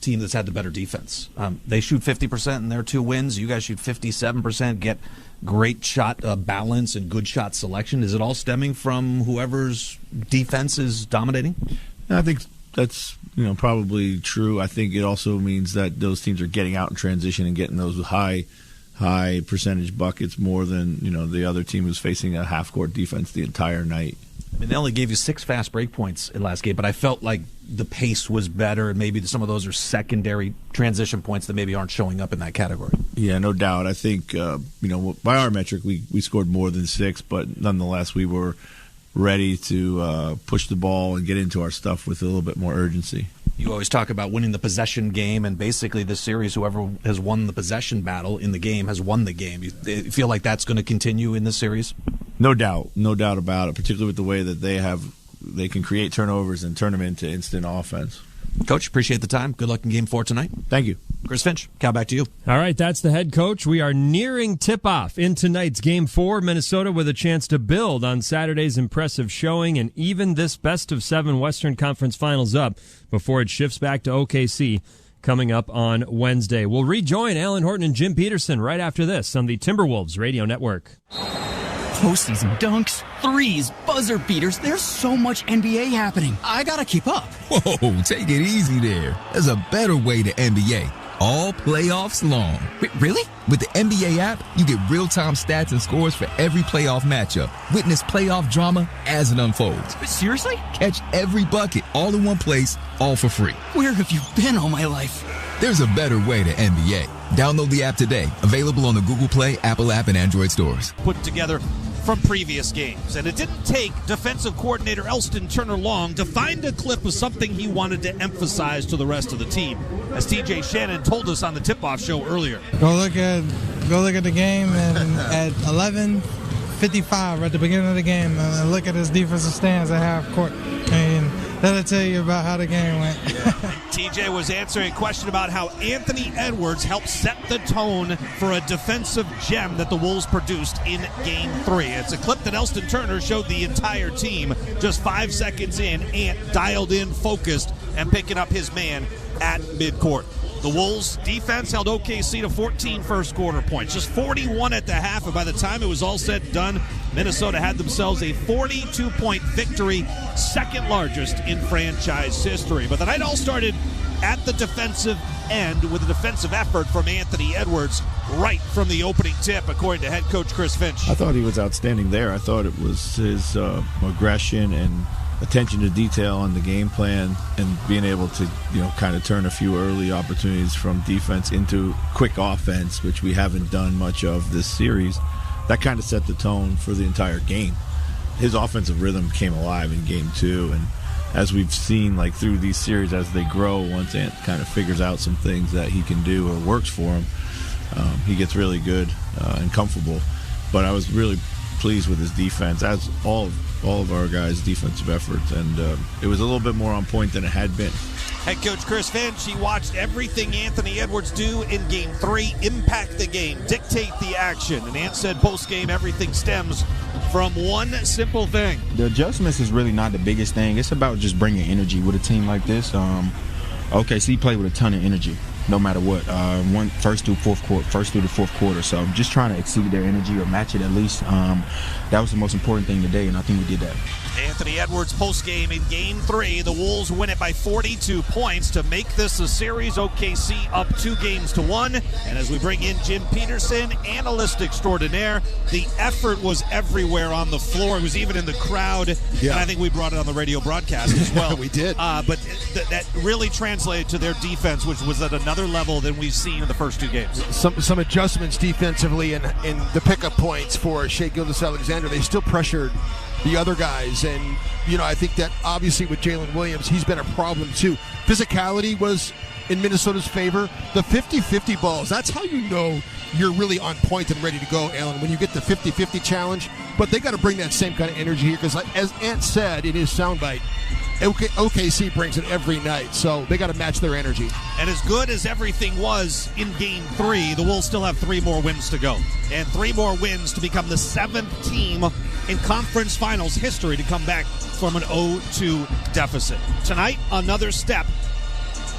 team that's had the better defense. They shoot 50% in their 2 wins. You guys shoot 57%, get great shot balance and good shot selection. Is it all stemming from whoever's defense is dominating? I think that's probably true. I think it also means that those teams are getting out in transition and getting those high percentage buckets more than the other team who's facing a half-court defense the entire night. I mean, they only gave you 6 fast break points in last game, but I felt like the pace was better, and maybe some of those are secondary transition points that maybe aren't showing up in that category. Yeah, no doubt. I think, by our metric, we scored more than 6, but nonetheless, we were ready to push the ball and get into our stuff with a little bit more urgency. You always talk about winning the possession game, and basically this series, whoever has won the possession battle in the game has won the game. You feel like that's going to continue in this series? No doubt about it, particularly with the way that they can create turnovers and turn them into instant offense. Coach, appreciate the time. Good luck in Game 4 tonight. Thank you. Chris Finch, Cal, back to you. All right, that's the head coach. We are nearing tip-off in tonight's Game 4. Minnesota with a chance to build on Saturday's impressive showing and even this best-of-7 Western Conference Finals up before it shifts back to OKC coming up on Wednesday. We'll rejoin Alan Horton and Jim Peterson right after this on the Timberwolves Radio Network. Postseason dunks, threes, buzzer beaters. There's so much NBA happening. I gotta keep up. Whoa, take it easy there. There's a better way to NBA. All playoffs long. Really? With the NBA app, you get real-time stats and scores for every playoff matchup. Witness playoff drama as it unfolds. Seriously? Catch every bucket all in one place, all for free. Where have you been all my life? There's a better way to NBA. Download the app today. Available on the Google Play, Apple app, and Android stores. Put together from previous games. And it didn't take defensive coordinator Elston Turner long to find a clip of something he wanted to emphasize to the rest of the team. As TJ Shannon told us on the tip-off show earlier. Go look at the game, and at 11:55 at the beginning of the game, and look at his defensive stance at half court. And that'll tell you about how the game went. TJ was answering a question about how Anthony Edwards helped set the tone for a defensive gem that the Wolves produced in Game 3. It's a clip that Elston Turner showed the entire team just 5 seconds in. Ant dialed in, focused, and picking up his man at midcourt. The Wolves' defense held OKC to 14 first-quarter points, just 41 at the half, and by the time it was all said and done, Minnesota had themselves a 42-point victory, second largest in franchise history. But the night all started at the defensive end with a defensive effort from Anthony Edwards right from the opening tip, according to head coach Chris Finch. I thought he was outstanding there. I thought it was his aggression and attention to detail on the game plan and being able to, kind of turn a few early opportunities from defense into quick offense, which we haven't done much of this series. That kind of set the tone for the entire game. His offensive rhythm came alive in Game 2, and as we've seen through these series as they grow, once Ant kind of figures out some things that he can do or works for him, he gets really good and comfortable. But I was really pleased with his defense, as all of our guys' defensive efforts, and it was a little bit more on point than it had been. Head coach Chris Finch, he watched everything Anthony Edwards do in Game 3, impact the game, dictate the action. And Ant said post-game everything stems from one simple thing. The adjustments is really not the biggest thing. It's about just bringing energy with a team like this. OKC played with a ton of energy, no matter what. First through the fourth quarter. So just trying to exceed their energy or match it at least. That was the most important thing today, and I think we did that. Anthony Edwards post-game in Game 3. The Wolves win it by 42 points to make this a series. OKC up 2-1. And as we bring in Jim Peterson, analyst extraordinaire, the effort was everywhere on the floor. It was even in the crowd. Yeah. And I think we brought it on the radio broadcast as well. We did. But that really translated to their defense, which was at another level than we've seen in the first 2 games. Some adjustments defensively in the pickup points for Shai Gilgeous-Alexander. They still pressured the other guys, and I think that obviously with Jalen Williams, he's been a problem too. Physicality was in Minnesota's favor. The 50-50 balls, that's how you know you're really on point and ready to go, Alan, when you get the 50-50 challenge. But they got to bring that same kind of energy here, because as Ant said in his soundbite, OKC brings it every night, so they got to match their energy. And as good as everything was in Game 3, the Wolves still have 3 more wins to go. And 3 more wins to become the 7th team in conference finals history to come back from an 0-2 deficit. Tonight, another step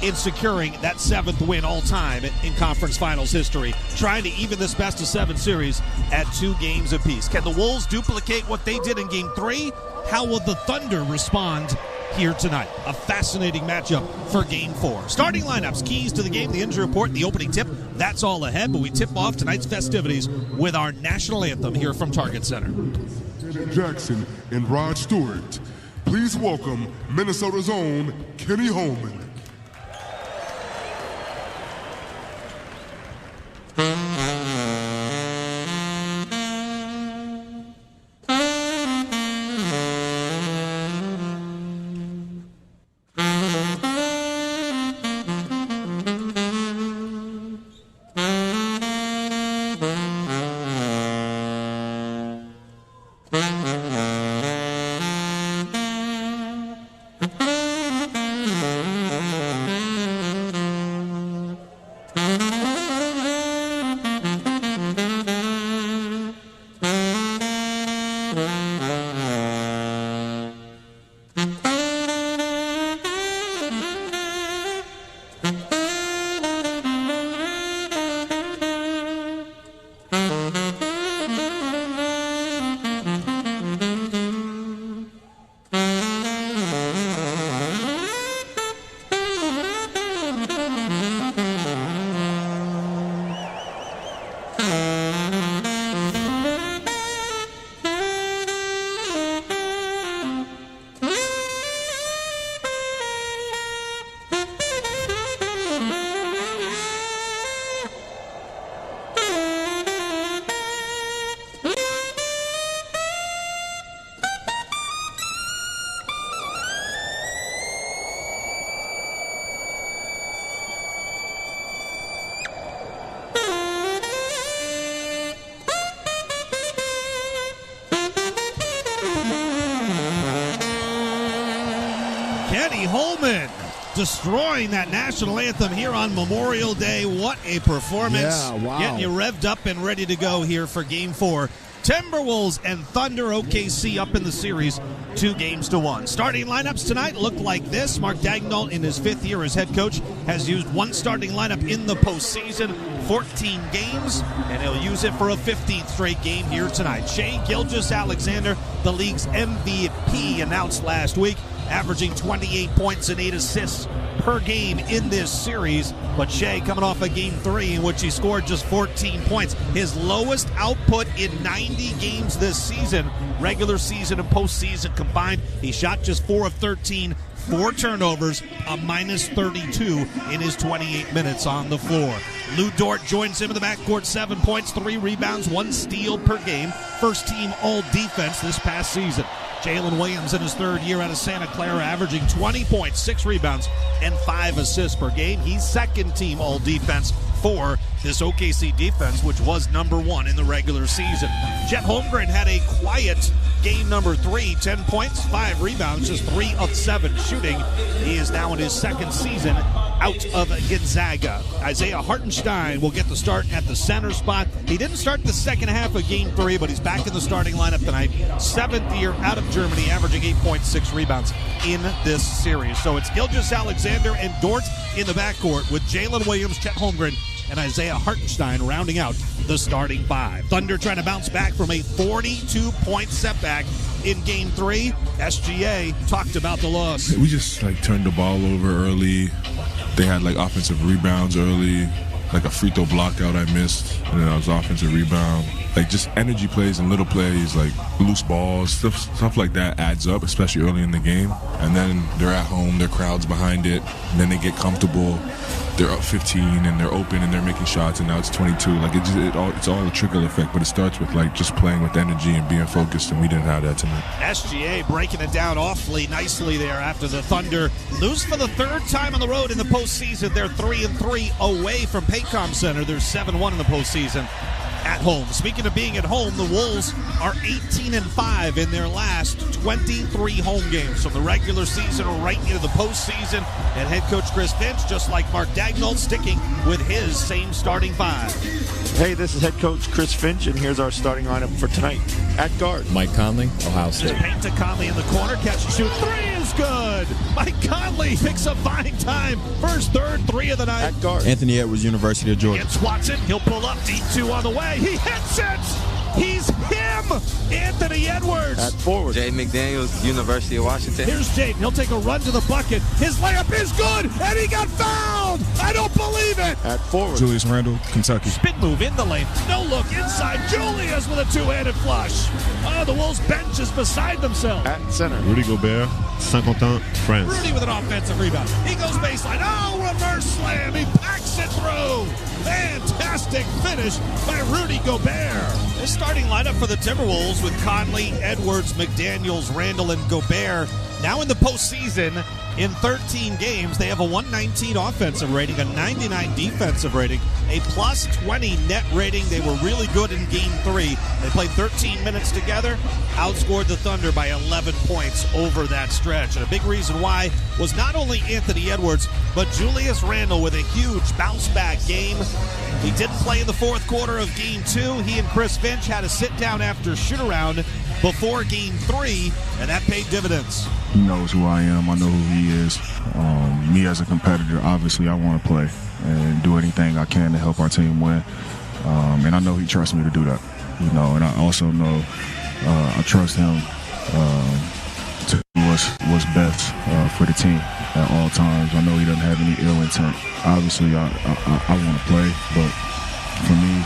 in securing that 7th win all-time in conference finals history, trying to even this best-of-7 series at 2 games apiece. Can the Wolves duplicate what they did in Game 3? How will the Thunder respond here tonight? A fascinating matchup for Game 4. Starting lineups, keys to the game, the injury report, the opening tip. That's all ahead, but we tip off tonight's festivities with our national anthem here from Target Center. Jackson and Rod Stewart. Please welcome Minnesota's own Kenny Holman. Kenny Holman destroying that national anthem here on Memorial Day. What a performance. Yeah, wow. Getting you revved up and ready to go here for Game 4. Timberwolves and Thunder, OKC up in the series 2-1. Starting lineups tonight look like this. Mark Daigneault, in his 5th year as head coach, has used one starting lineup in the postseason, 14 games, and he'll use it for a 15th straight game here tonight. Shai Gilgeous-Alexander, the league's MVP, announced last week, averaging 28 points and 8 assists per game in this series. But Shai coming off a Game 3 in which he scored just 14 points. His lowest output in 90 games this season, regular season and postseason combined. He shot just 4 of 13, 4 turnovers, a minus 32 in his 28 minutes on the floor. Lou Dort joins him in the backcourt, 7 points, 3 rebounds, 1 steal per game. First team all-defense this past season. Jalen Williams in his 3rd year out of Santa Clara, averaging 20 points, 6 rebounds, and 5 assists per game. He's second team all-defense for this OKC defense, which was number 1 in the regular season. Chet Holmgren had a quiet game number 3, 10 points, 5 rebounds, just 3 of 7 shooting. He is now in his 2nd season out of Gonzaga. Isaiah Hartenstein will get the start at the center spot. He didn't start the second half of Game 3, but he's back in the starting lineup tonight. 7th year out of Germany, averaging 8.6 rebounds in this series. So it's Gilgeous-Alexander and Dort in the backcourt with Jalen Williams, Chet Holmgren, and Isaiah Hartenstein rounding out the starting 5. Thunder trying to bounce back from a 42-point setback in Game 3. SGA talked about the loss. We just turned the ball over early. They had offensive rebounds early, a free throw blocked out I missed, and then I was offensive rebound. Just energy plays and little plays, loose balls, stuff like that adds up, especially early in the game. And then they're at home, their crowd's behind it, and then they get comfortable. They're up 15 and they're open and they're making shots, and now it's 22. It's all a trickle effect, but it starts with just playing with energy and being focused, and we didn't have that tonight. SGA breaking it down awfully nicely there after the Thunder lose for the 3rd time on the road in the postseason. They're 3-3 away from Paycom Center. They're 7-1 in the postseason. at home. Speaking of being at home, the Wolves are 18-5 in their last 23 home games from the regular season right into the postseason. And head coach Chris Finch, just like Mark Dagnall, sticking with his same starting five. Hey, this is head coach Chris Finch, and here's our starting lineup for tonight. At guard, Mike Conley, Ohio State. Paint to Conley in the corner, catch and shoot. Three is good. Mike Conley picks up fine time. First, third, three of the night. At guard, Anthony Edwards, University of Georgia. It's Watson. He'll pull up. Deep two on the way. He hits it. He's him, Anthony Edwards. At forward, Jay McDaniels, University of Washington. Here's Jaden. He'll take a run to the bucket. His layup is good, and he got fouled. I don't believe it. At forward, Julius Randle, Kentucky. Spin move in the lane. No look inside. Julius with a two-handed flush. Oh, the Wolves bench is beside themselves. at center, Rudy Gobert, Saint-Quentin, France. Rudy with an offensive rebound. He goes baseline. Oh, reverse slam. He packs it through. Fantastic finish by Rudy Gobert. The starting lineup for the Timberwolves with Conley, Edwards, McDaniels, Randle, and Gobert. Now in the postseason, in 13 games, they have a 119 offensive rating, a 99 defensive rating, a plus 20 net rating. They were really good in Game 3. They played 13 minutes together, outscored the Thunder by 11 points over that stretch. And a big reason why was not only Anthony Edwards, but Julius Randle with a huge bounce-back game. He didn't play in the fourth quarter of Game 2. He and Chris Finch had a sit-down after shoot-around before Game 3, and that paid dividends. He knows who I am. I know who he is. Me as a competitor, obviously I want to play and do anything I can to help our team win. And I know he trusts me to do that. And I also know I trust him to do what's best for the team at all times. I know he doesn't have any ill intent. Obviously, I want to play, but for me,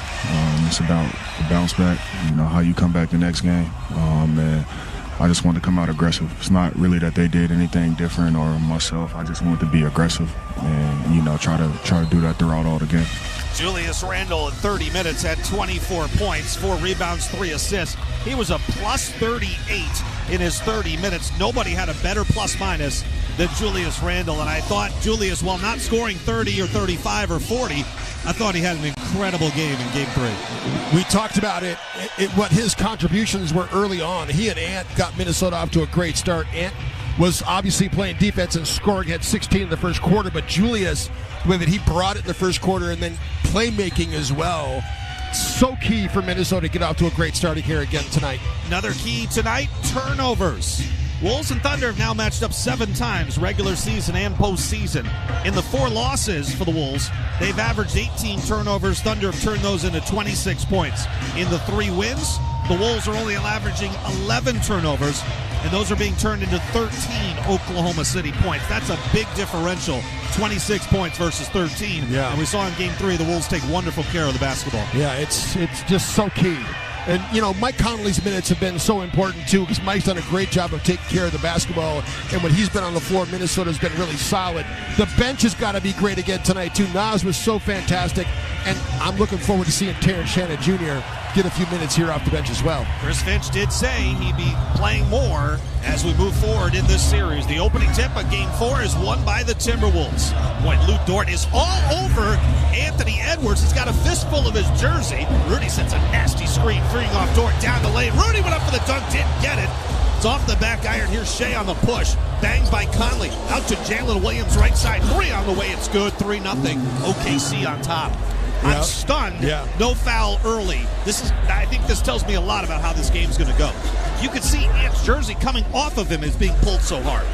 it's about the bounce back, how you come back the next game. And I just wanted to come out aggressive. It's not really that they did anything different or myself. I just wanted to be aggressive and, try to do that throughout all the game. Julius Randle in 30 minutes had 24 points, 4 rebounds, 3 assists. He was a plus 38 in his 30 minutes. Nobody had a better plus-minus than Julius Randle, and I thought Julius, while not scoring 30 or 35 or 40, I thought he had an incredible game in Game 3. We talked about what his contributions were early on. He and Ant got Minnesota off to a great start. Ant was obviously playing defense and scoring, had 16 in the first quarter, but Julius, with it, he brought it in the first quarter, and then playmaking as well. So key for Minnesota to get off to a great start here again tonight. Another key tonight, turnovers. Wolves and Thunder have now matched up 7 times, regular season and postseason. In the 4 losses for the Wolves, they've averaged 18 turnovers. Thunder have turned those into 26 points. In the 3 wins, the Wolves are only averaging 11 turnovers, and those are being turned into 13 Oklahoma City points. That's a big differential, 26 points versus 13. Yeah. And we saw in Game 3 the Wolves take wonderful care of the basketball. Yeah, it's just so key. And, Mike Conley's minutes have been so important, too, because Mike's done a great job of taking care of the basketball. And when he's been on the floor, Minnesota's been really solid. The bench has got to be great again tonight, too. Nas was so fantastic. And I'm looking forward to seeing Terrence Shannon Jr. get a few minutes here off the bench as well. Chris Finch did say he'd be playing more as we move forward in this series. The opening tip of Game 4 is won by the Timberwolves. Boy, Lou Dort is all over Anthony Edwards. He's got a fistful of his jersey. Rudy sends a nasty screen, freeing off Dort down the lane. Rudy went up for the dunk, didn't get it. It's off the back iron. Here's Shea on the push. Banged by Conley. Out to Jalen Williams, right side. 3 on the way. It's good. 3-0. OKC on top. I'm stunned. Yeah. No foul early. I think this tells me a lot about how this game's going to go. You can see Ant's jersey coming off of him is being pulled so hard.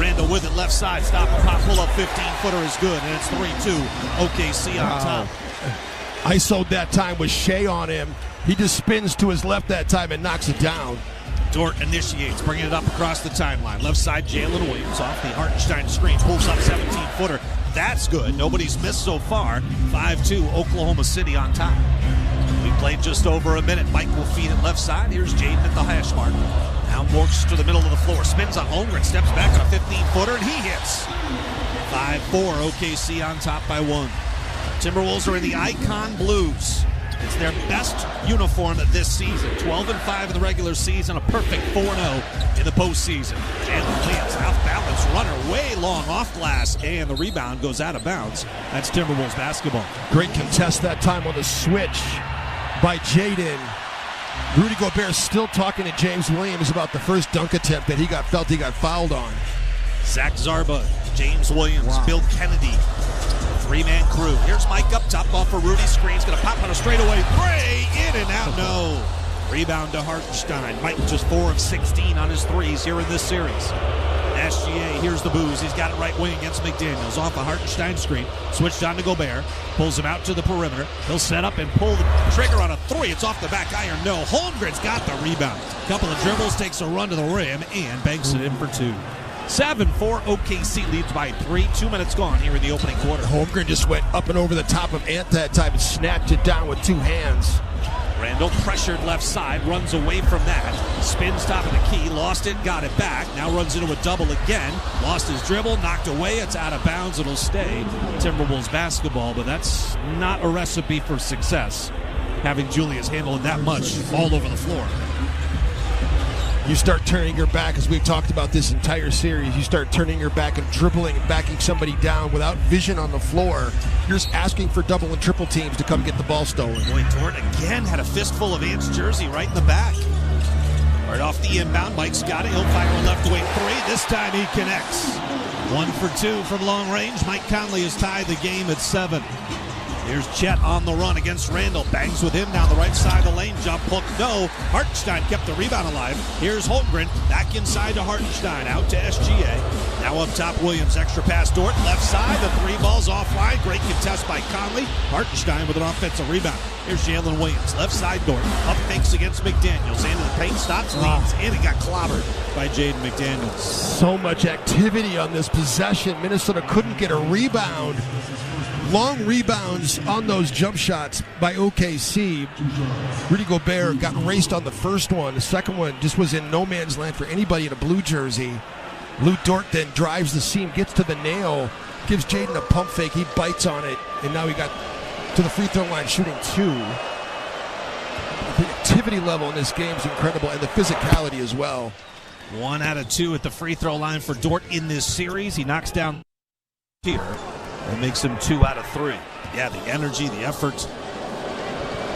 Randle with it left side. Stop and pop. Pull up 15-footer is good. And it's 3-2. OKC on top. ISO'd that time with Shea on him. He just spins to his left that time and knocks it down. Dort initiates, bringing it up across the timeline. Left side, Jalen Williams off the Hartenstein screen. Pulls up 17-footer. That's good. Nobody's missed so far. 5-2, Oklahoma City on top. We played just over a minute. Mike will feed it left side. Here's Jaden at the hash mark. Now works to the middle of the floor. Spins on Holmgren. Steps back on a 15-footer, and he hits. 5-4, OKC on top by 1. Timberwolves are in the Icon Blues. It's their best uniform this season. 12-5 in the regular season, a perfect 4-0 in the postseason. Jalen Williams, off-balance runner, way long off glass, and the rebound goes out of bounds. That's Timberwolves basketball. Great contest that time on the switch. by Jaden. Rudy Gobert still talking to James Williams about the first dunk attempt that he got fouled on. Zach Zarba, James Williams, Bill Kennedy. Three-man crew. Here's Mike up top off for Rudy. Screen's going to pop on a straightaway. Bray in and out. No. Rebound to Hartenstein. Mike just 4 of 16 on his threes here in this series. SGA, here's the booze. He's got it right wing against McDaniels. Off a Hartenstein screen. Switched on to Gobert. Pulls him out to the perimeter. He'll set up and pull the trigger on a three. It's off the back iron. No. Holmgren's got the rebound. Couple of dribbles. Takes a run to the rim and banks it in for 2. 7-4, OKC leads by 3. 2 minutes gone here in the opening quarter. Holmgren just went up and over the top of Ant that time and snatched it down with 2 hands. Randall pressured left side, runs away from that. Spins top of the key, lost it, got it back. Now runs into a double again. Lost his dribble, knocked away. It's out of bounds. It'll stay Timberwolves basketball, but that's not a recipe for success, having Julius handling that much all over the floor. You start turning your back, as we've talked about this entire series, you start turning your back and dribbling and backing somebody down without vision on the floor. You're just asking for double and triple teams to come get the ball stolen. Boy, Dort again had a fistful of Ant's jersey right in the back. Right off the inbound, Mike's got it. He'll fire a left wing 3. This time he connects. 1 for 2 from long range. Mike Conley has tied the game at 7. Here's Chet on the run against Randall. Bangs with him down the right side of the lane. Jump hook, no. Hartenstein kept the rebound alive. Here's Holmgren. Back inside to Hartenstein. Out to SGA. Now up top, Williams. Extra pass, Dort. Left side. The 3 balls offline. Great contest by Conley. Hartenstein with an offensive rebound. Here's Jalen Williams. Left side, Dort. Up fakes against McDaniels. Into the paint. Stops, leans in, and got clobbered by Jaden McDaniels. So much activity on this possession. Minnesota couldn't get a rebound. Long rebounds on those jump shots by OKC. Rudy Gobert got raced on the first one. The second one just was in no man's land for anybody in a blue jersey. Lou Dort then drives the seam, gets to the nail, gives Jaden a pump fake. He bites on it, and now he got to the free throw line shooting 2. The activity level in this game is incredible, and the physicality as well. 1 out of 2 at the free throw line for Dort in this series. He knocks down here. That makes him 2 out of 3. Yeah, the energy, the effort.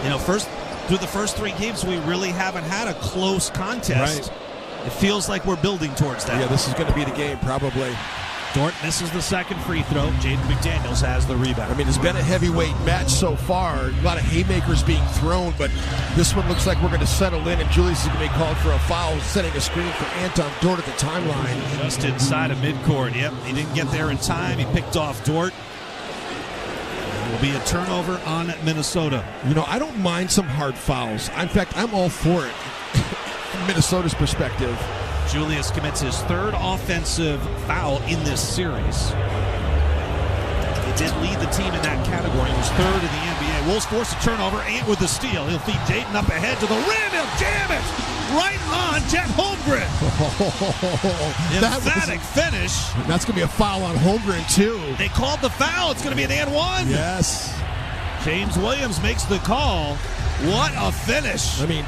You know, through the first 3 games, we really haven't had a close contest. Right. It feels like we're building towards that. Yeah, this is going to be the game, probably. Dort misses the second free throw. Jaden McDaniels has the rebound. I mean, it's been a heavyweight match so far. A lot of haymakers being thrown, but this one looks like we're going to settle in, and Julius is going to be called for a foul, setting a screen for Anton Dort at the timeline. Just inside of midcourt. Yep, he didn't get there in time. He picked off Dort. It will be a turnover on Minnesota. You know, I don't mind some hard fouls. In fact, I'm all for it from Minnesota's perspective. Julius commits his 3rd offensive foul in this series. He did lead the team in that category. He was 3rd in the NBA. Wolves force a turnover. Ant with the steal. He'll feed Jaden up ahead to the rim. He'll jam it right on Chet Holmgren. Emphatic finish. That's going to be a foul on Holmgren, too. They called the foul. It's going to be an and 1. Yes. James Williams makes the call. What a finish. I mean,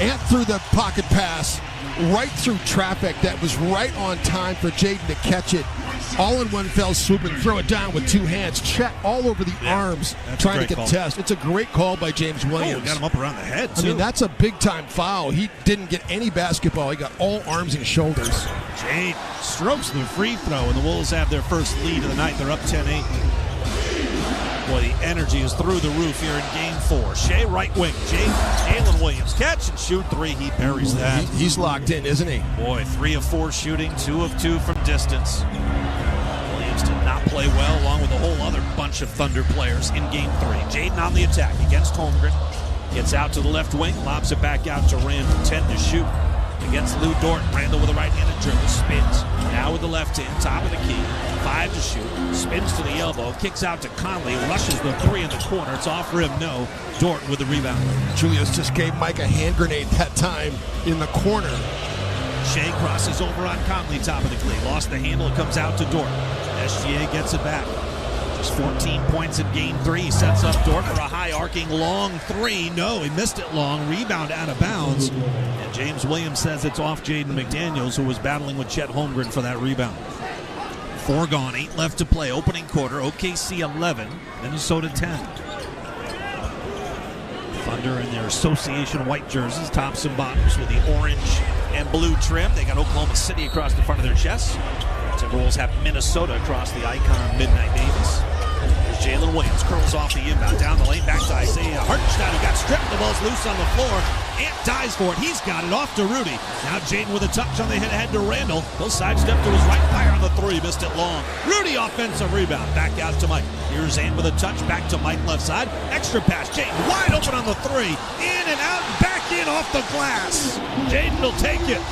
Ant threw the pocket pass right through traffic that was right on time for Jaden to catch it. All in one fell swoop and throw it down with 2 hands. Chet all over the arms trying to contest. It's a great call by James Williams. Got him up around the head, too. I mean, that's a big-time foul. He didn't get any basketball. He got all arms and shoulders. Jaden strokes the free throw, and the Wolves have their first lead of the night. They're up 10-8. Boy, the energy is through the roof here in Game 4. Shea right wing. Jalen Williams catch and shoot 3. He buries that. He's locked in, isn't he? Boy, 3 of 4 shooting, 2 of 2 from distance. Williams did not play well, along with a whole other bunch of Thunder players in Game 3. Jaden on the attack against Holmgren. Gets out to the left wing, lobs it back out to Randall. 10 to shoot against Lou Dort. Randall with a right-handed dribble, spins. Now with the left hand, top of the key. 5 to shoot, spins to the elbow, kicks out to Conley, rushes the 3 in the corner. It's off rim, no. Dort with the rebound. Julius just gave Mike a hand grenade that time in the corner. Shea crosses over on Conley, top of the key. Lost the handle, it comes out to Dort. SGA gets it back. Just 14 points in Game 3. Sets up Dort for a high arcing long 3. No, he missed it long. Rebound out of bounds. And James Williams says it's off Jaden McDaniels, who was battling with Chet Holmgren for that rebound. 4 gone, 8 left to play. Opening quarter, OKC 11, Minnesota 10. Thunder in their association white jerseys, tops and bottoms with the orange and blue trim. They got Oklahoma City across the front of their chests. Timberwolves have Minnesota across the icon Midnight Navies. There's Jalen Williams, curls off the inbound, down the lane, back to Isaiah Hartenstein, who got stripped. The ball's loose on the floor. Ant dies for it. He's got it off to Rudy. Now Jaden with a touch on the hit ahead to Randall. He'll sidestep to his right, fire on the three, missed it long. Rudy offensive rebound, back out to Mike. Here's Ant with a touch, back to Mike left side. Extra pass, Jaden wide open on the three. In and out, back in off the glass. Jaden will take it.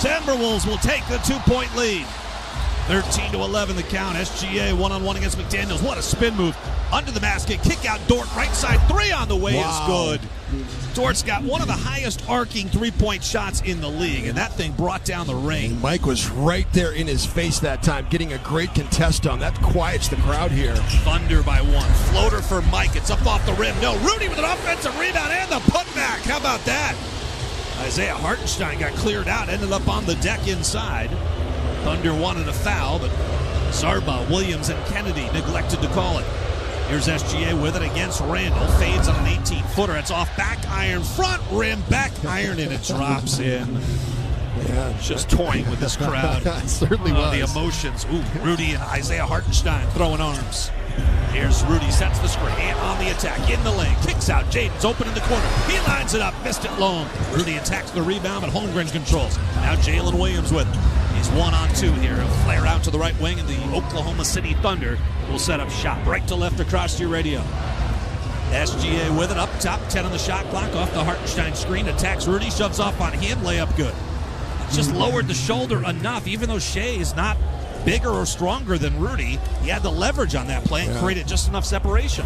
Timberwolves will take the 2-point lead. 13-11 the count. SGA one-on-one against McDaniels. What a spin move. Under the basket, kick out Dort, right side three on the way is good. Dort's got one of the highest arcing three-point shots in the league, and that thing brought down the rain. Mike was right there in his face that time, getting a great contest on. That quiets the crowd here. Thunder by one. Floater for Mike. It's up off the rim. No, Rudy with an offensive rebound and the putback. How about that? Isaiah Hartenstein got cleared out, ended up on the deck inside. Thunder wanted a foul, but Zarba, Williams, and Kennedy neglected to call it. Here's SGA with it against Randall. Fades on an 18-footer. It's off back iron, front rim, back iron, and it drops in. Yeah, just toying with this crowd. Certainly was. The emotions. Ooh, Rudy and Isaiah Hartenstein throwing arms. Here's Rudy, sets the screen, and on the attack, in the lane, kicks out, Jaden's open in the corner, he lines it up, missed it long. Rudy attacks the rebound, but Holmgren controls. Now Jalen Williams with it. He's 1-on-2 here. He'll flare out to the right wing, and the Oklahoma City Thunder will set up shop right to left across your radio. SGA with it, up top, 10 on the shot clock, off the Hartenstein screen, attacks Rudy, shoves off on him, layup good. Just lowered the shoulder enough, even though Shea is not bigger or stronger than Rudy. He had the leverage on that play and created just enough separation.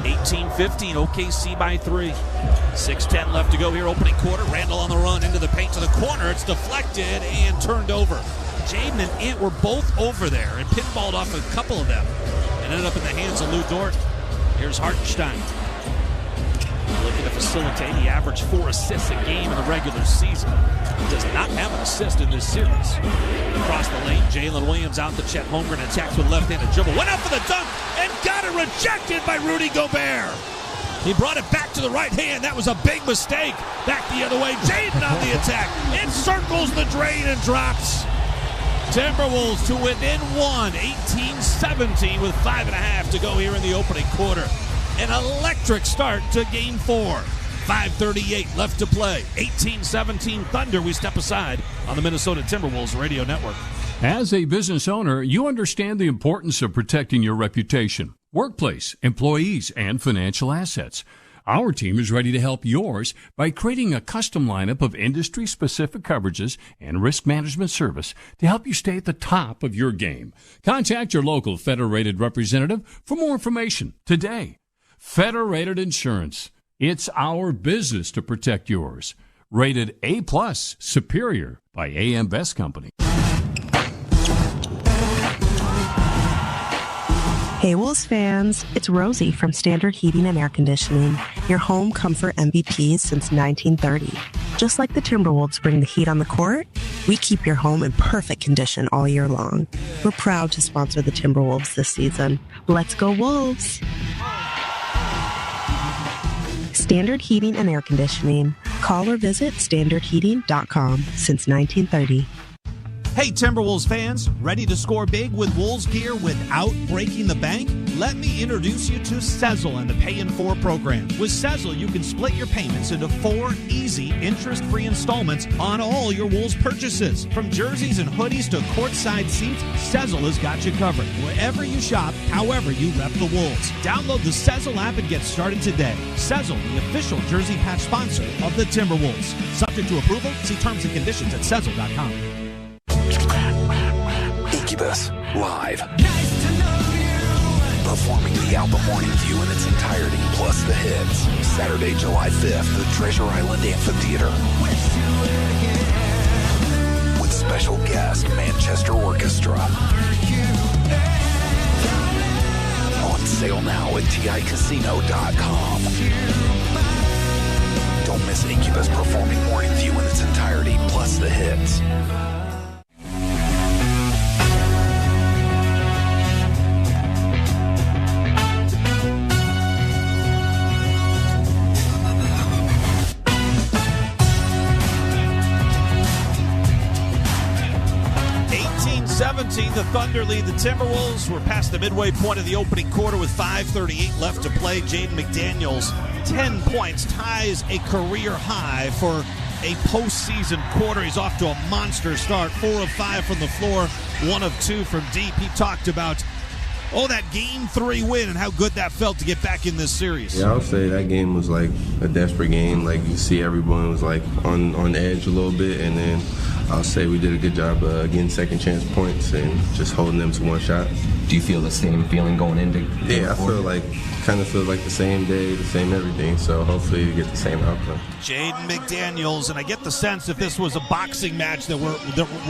18-15, OKC by 3. 6:10 left to go here, opening quarter. Randall on the run into the paint to the corner. It's deflected and turned over. Jaden and Ant were both over there and pinballed off a couple of them and ended up in the hands of Lou Dort. Here's Hartenstein. Looking to facilitate. He averaged 4 assists a game in the regular season. He does not have an assist in this series. Across the lane, Jalen Williams out to Chet Holmgren, attacks with left-handed dribble. Went out for the dunk and got it rejected by Rudy Gobert. He brought it back to the right hand. That was a big mistake. Back the other way. Jaden on the attack. It circles the drain and drops. Timberwolves to within one. 18-17 with 5.5 to go here in the opening quarter. An electric start to Game 4. 5:38 left to play. 18-17 Thunder. We step aside on the Minnesota Timberwolves Radio Network. As a business owner, you understand the importance of protecting your reputation, workplace, employees, and financial assets. Our team is ready to help yours by creating a custom lineup of industry-specific coverages and risk management service to help you stay at the top of your game. Contact your local Federated representative for more information today. Federated Insurance. It's our business to protect yours. Rated A+ Superior by AM Best Company. Hey Wolves fans, it's Rosie from Standard Heating and Air Conditioning, your home comfort MVPs since 1930. Just like the Timberwolves bring the heat on the court, we keep your home in perfect condition all year long. We're proud to sponsor the Timberwolves this season. Let's go Wolves! Standard Heating and Air Conditioning. Call or visit standardheating.com since 1930. Hey Timberwolves fans, ready to score big with Wolves gear without breaking the bank? Let me introduce you to Sezzle and the Pay in 4 program. With Sezzle, you can split your payments into 4 easy, interest-free installments on all your Wolves purchases. From jerseys and hoodies to courtside seats, Sezzle has got you covered. Wherever you shop, however you rep the Wolves. Download the Sezzle app and get started today. Sezzle, the official jersey patch sponsor of the Timberwolves. Subject to approval, see terms and conditions at Sezzle.com. Incubus, live. Performing the album Morning View in its entirety, plus the hits. Saturday, July 5th, the Treasure Island Amphitheater. With special guest, Manchester Orchestra. On sale now at TICasino.com. Don't miss Incubus performing Morning View in its entirety, plus the hits. Thunder lead the Timberwolves. We're past the midway point of the opening quarter with 5:38 left to play. Jaden McDaniels, 10 points, ties a career high for a postseason quarter. He's off to a monster start. 4 of 5 from the floor, 1 of 2 from deep. He talked about that Game 3 win and how good that felt to get back in this series. Yeah, I would say that game was like a desperate game. Like, you see everyone was like on edge a little bit, and then I'll say we did a good job getting second chance points and just holding them to one shot. Do you feel the same feeling going into game 4? I feel like, kind of feels like the same day, the same everything, so hopefully you get the same outcome. Jaden McDaniels, and I get the sense if this was a boxing match that we're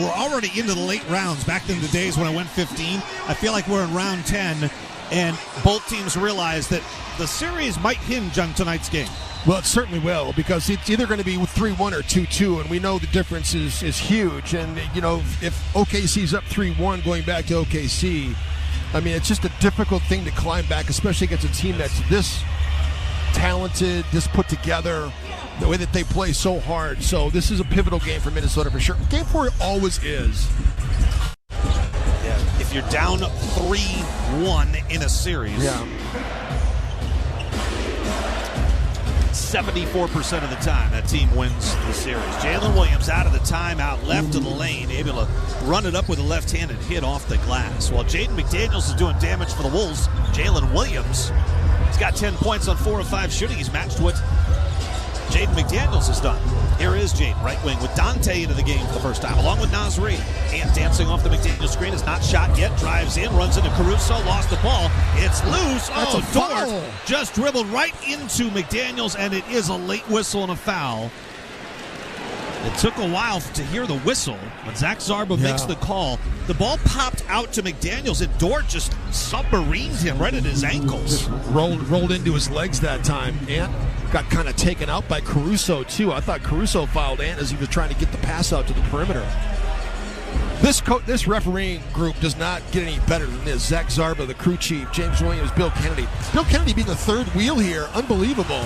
already into the late rounds. Back in the days when I went 15, I feel like we're in round 10, and both teams realize that the series might hinge on tonight's game. Well, it certainly will, because it's either going to be 3-1 or 2-2, and we know the difference is huge. And, if OKC's up 3-1 going back to OKC, I mean, it's just a difficult thing to climb back, especially against a team that's this talented, this put together, the way that they play so hard. So this is a pivotal game for Minnesota for sure. Game 4 always is. Yeah, if you're down 3-1 in a series, 74% of the time that team wins the series. Jalen Williams out of the timeout, left of the lane, able to run it up with a left-handed hit off the glass. While Jaden McDaniels is doing damage for the Wolves, Jalen Williams has got 10 points on 4 of 5 shooting. He's matched what Jaden McDaniels has done. Here is Jaden, right wing, with Dante into the game for the first time, along with Nasri. And dancing off the McDaniels screen, is not shot yet, drives in, runs into Caruso, lost the ball. It's loose. That's a foul. Dort just dribbled right into McDaniels, and it is a late whistle and a foul. It took a while to hear the whistle. When Zach Zarba makes the call, the ball popped out to McDaniels, and Dort just submarined him right at his ankles. Just rolled into his legs that time. Ant got kind of taken out by Caruso, too. I thought Caruso fouled Ant as he was trying to get the pass out to the perimeter. This refereeing group does not get any better than this. Zach Zarba, the crew chief, James Williams, Bill Kennedy. Bill Kennedy being the third wheel here. Unbelievable.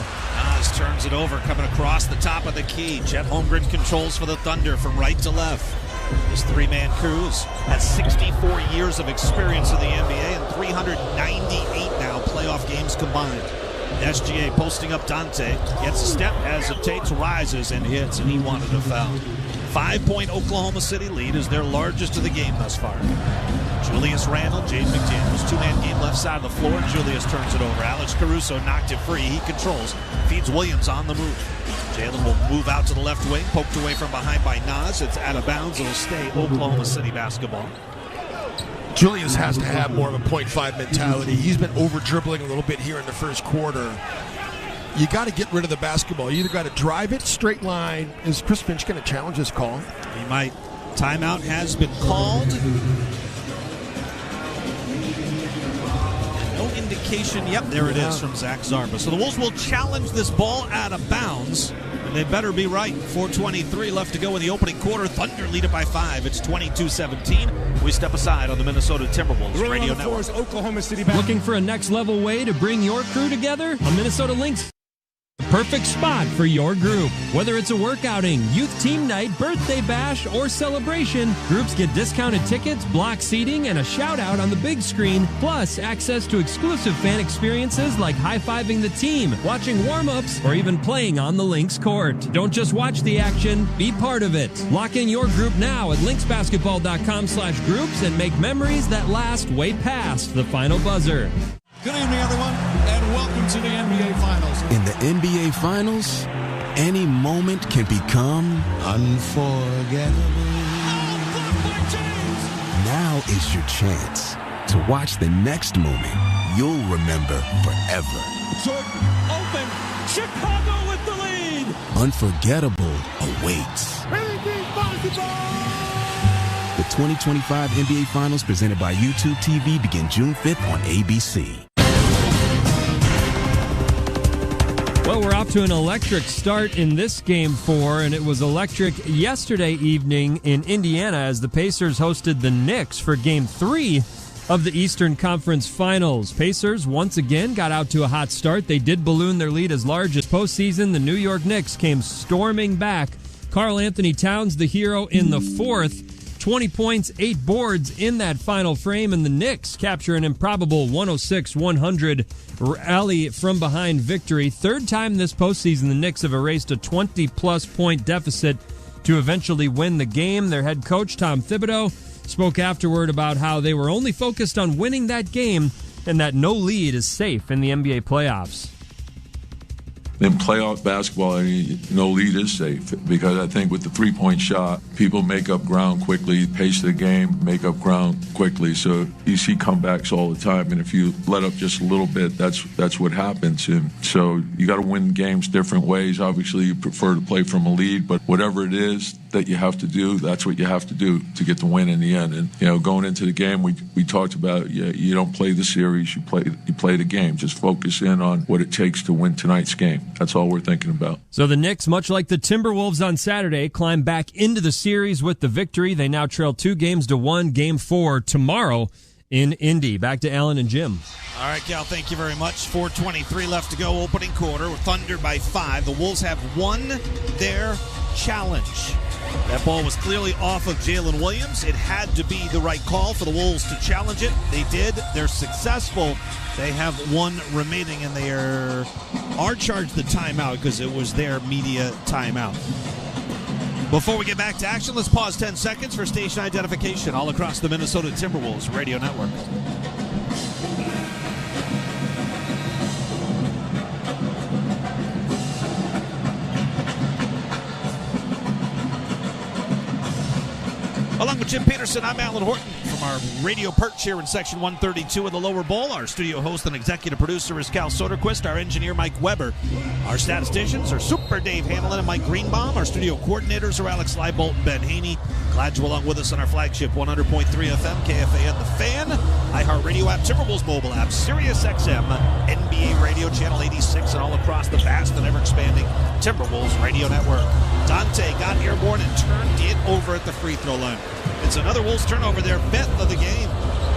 Nas turns it over, coming across the top of the key. Chet Holmgren controls for the Thunder from right to left. This three-man crew has 64 years of experience in the NBA and 398 now playoff games combined. SGA posting up Dante, gets a step as Tates rises and hits, and he wanted a foul. 5-point Oklahoma City lead is their largest of the game thus far. Julius Randle, Jaden McDaniels, two-man game left side of the floor, and Julius turns it over. Alex Caruso knocked it free. He controls, feeds Williams on the move. Jalen will move out to the left wing, poked away from behind by Nas. It's out of bounds. It'll stay Oklahoma City basketball. Julius has to have more of a 0.5 mentality. He's been over-dribbling a little bit here in the first quarter. You got to get rid of the basketball. You either got to drive it straight line. Is Chris Finch going to challenge this call? He might. Timeout has been called. No indication. Yep, there it is from Zach Zarba. So the Wolves will challenge this ball out of bounds. And they better be right. 4:23 left to go in the opening quarter. Thunder lead it by 5. It's 22-17. We step aside on the Minnesota Timberwolves Radio Network. Oklahoma City Looking for a next-level way to bring your crew together? A Minnesota Lynx. The perfect spot for your group. Whether it's a workouting, youth team night, birthday bash, or celebration, groups get discounted tickets, block seating, and a shout-out on the big screen, plus access to exclusive fan experiences like high-fiving the team, watching warm-ups, or even playing on the Lynx court. Don't just watch the action, be part of it. Lock in your group now at lynxbasketball.com/groups and make memories that last way past the final buzzer. Good evening, everyone, and welcome to the NBA Finals. In the NBA Finals, any moment can become unforgettable. Now is your chance to watch the next moment you'll remember forever. Jordan open. Chicago with the lead. Unforgettable awaits. The 2025 NBA Finals presented by YouTube TV begin June 5th on ABC. Well, we're off to an electric start in this Game 4, and it was electric yesterday evening in Indiana as the Pacers hosted the Knicks for Game 3 of the Eastern Conference Finals. Pacers once again got out to a hot start. They did balloon their lead as large as postseason. The New York Knicks came storming back. Karl Anthony Towns, the hero in the fourth, 20 points, 8 boards in that final frame, and the Knicks capture an improbable 106-100 rally from behind victory. Third time this postseason, the Knicks have erased a 20-plus point deficit to eventually win the game. Their head coach, Tom Thibodeau, spoke afterward about how they were only focused on winning that game and that no lead is safe in the NBA playoffs. In playoff basketball, no lead is safe because I think with the three-point shot, people make up ground quickly, pace of the game, make up ground quickly. So you see comebacks all the time, and if you let up just a little bit, that's what happens. And so you got to win games different ways. Obviously, you prefer to play from a lead, but whatever it is that you have to do, that's what you have to do to get the win in the end. And going into the game, we talked about you don't play the series, you play the game. Just focus in on what it takes to win tonight's game. That's all we're thinking about. So the Knicks, much like the Timberwolves on Saturday, climb back into the series with the victory. They now trail 2-1, Game 4 tomorrow in Indy. Back to Alan and Jim. All right, Cal, thank you very much. 4:23 left to go, opening quarter. We're Thunder by 5. The Wolves have won their challenge. That ball was clearly off of Jalen Williams. It had to be the right call for the Wolves to challenge it. They did. They're successful. They have one remaining, and they are charged the timeout because it was their media timeout. Before we get back to action, let's pause 10 seconds for station identification all across the Minnesota Timberwolves radio network. Along with Jim Peterson, I'm Alan Horton from our radio perch here in Section 132 of the Lower Bowl. Our studio host and executive producer is Cal Soderquist. Our engineer, Mike Weber. Our statisticians are Super Dave Hanlon and Mike Greenbaum. Our studio coordinators are Alex Leibolt and Ben Haney. Glad you're along with us on our flagship 100.3 FM, KFAN The Fan, iHeartRadio app, Timberwolves mobile app, Sirius XM, NBA Radio, Channel 86, and all across the vast and ever-expanding Timberwolves radio network. Dante got airborne and turned it over at the free throw line. It's another Wolves turnover, their 5th of the game.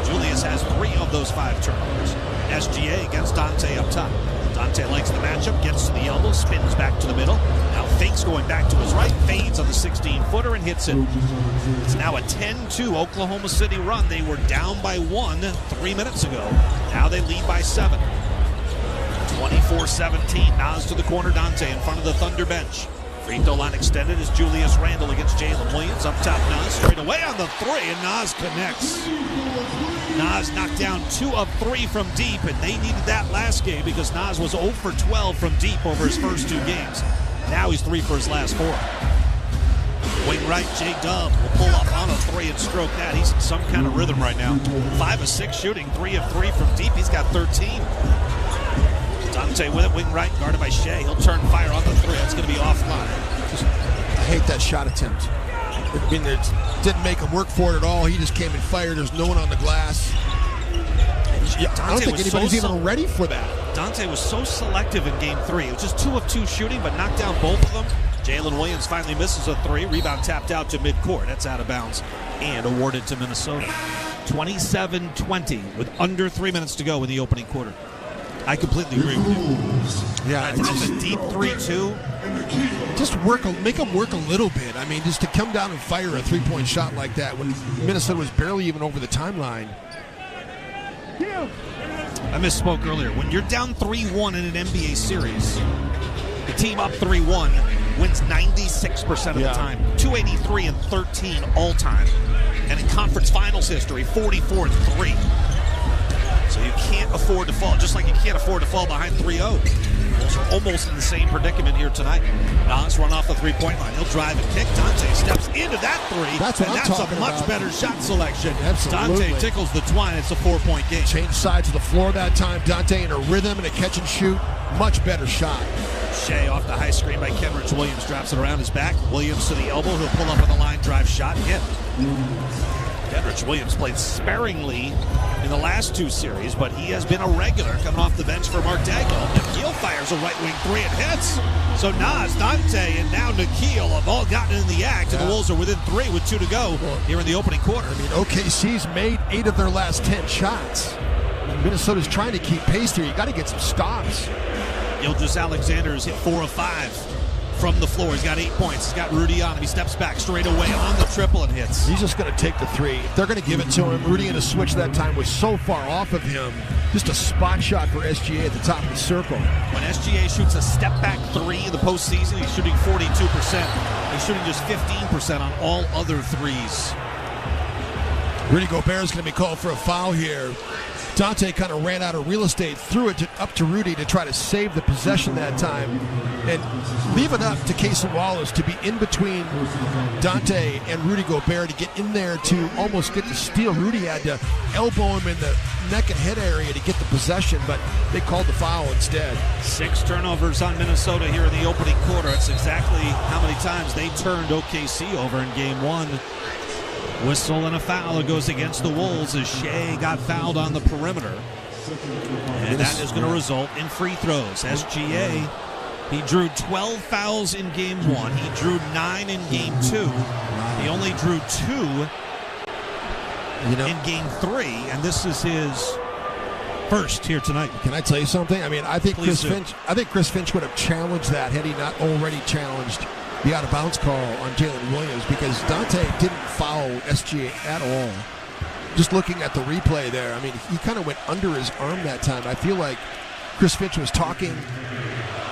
Julius has 3 of those 5 turnovers. SGA against Dante up top. Dante likes the matchup, gets to the elbow, spins back to the middle. Now fakes going back to his right, fades on the 16-footer and hits it. It's now a 10-2 Oklahoma City run. They were down by 1 3 minutes ago. Now they lead by 7. 24-17. Nas to the corner. Dante in front of the Thunder bench. Free throw line extended is Julius Randle against Jalen Williams. Up top, Nas straight away on the 3, and Nas connects. Nas knocked down 2 of 3 from deep, and they needed that last game because Nas was 0 for 12 from deep over his first 2 games. Now he's 3 for his last 4. Wing right, J-Dub will pull up on a 3 and stroke that. He's in some kind of rhythm right now. 5 of 6 shooting, 3 of 3 from deep. He's got 13. Dante with it, wing right, guarded by Shea. He'll turn fire on the 3. That's going to be offline. I hate that shot attempt. I mean, it didn't make him work for it at all. He just came and fired. There's no one on the glass. I don't think anybody's even ready for that. Dante was so selective in Game 3. It was just 2 of 2 shooting, but knocked down both of them. Jalen Williams finally misses a 3. Rebound tapped out to midcourt. That's out of bounds and awarded to Minnesota. 27-20 with under 3 minutes to go in the opening quarter. I completely agree with you. Yeah, it's a deep 3-2. Just make them work a little bit. I mean, just to come down and fire a 3-point shot like that when Minnesota was barely even over the timeline. I misspoke earlier. When you're down 3-1 in an NBA series, the team up 3-1 wins 96% of the time. 283 and 13 all time. And in conference finals history, 44-3. So you can't afford to fall, just like you can't afford to fall behind 3-0. Bulls are almost in the same predicament here tonight. Nas run off the 3-point line. He'll drive and kick. Dante steps into that 3. That's a much better shot selection. Absolutely. Dante tickles the twine. It's a 4-point game. Change sides of the floor that time. Dante in a rhythm and a catch and shoot. Much better shot. Shea off the high screen by Kenrich Williams. Drops it around his back. Williams to the elbow. He'll pull up on the line, drive shot, hit. Kenrich Williams played sparingly in the last 2 series, but he has been a regular coming off the bench for Mark Dagnall. Nikhil fires a right wing 3 and hits. So Nas, Dante, and now Nikhil have all gotten in the act, and the Wolves are within 3 with 2 to go here in the opening quarter. I mean, OKC's made 8 of their last 10 shots. Minnesota's trying to keep pace here. You got to get some stops. Gilgeous Alexander has hit 4 of 5 from the floor. He's got 8 points. He's got Rudy on him. He steps back straight away on the triple and hits. He's just going to take the three. If they're going to give it to him, Rudy in a switch that time was so far off of him. Just a spot shot for SGA at the top of the circle. When SGA shoots a step-back three in the postseason, he's shooting 42%. He's shooting just 15% on all other threes. Rudy Gobert is going to be called for a foul here. Dante kind of ran out of real estate, threw it up to Rudy to try to save the possession that time, and leave it up to Casey Wallace to be in between Dante and Rudy Gobert to get in there to almost get the steal. Rudy had to elbow him in the neck and head area to get the possession, but they called the foul instead. 6 turnovers on Minnesota here in the opening quarter. That's exactly how many times they turned OKC over in game 1. Whistle and a foul. It goes against the Wolves as Shea got fouled on the perimeter. And that is going to result in free throws. SGA, he drew 12 fouls in game 1. He drew 9 in game 2. He only drew 2 in game 3, and this is his first here tonight. Can I tell you something? I mean, I think Chris Finch would have challenged that had he not already challenged the out-of-bounds call on Jalen Williams, because Dante didn't foul SGA at all. Just looking at the replay there, I mean, he kind of went under his arm that time. I feel like Chris Finch was talking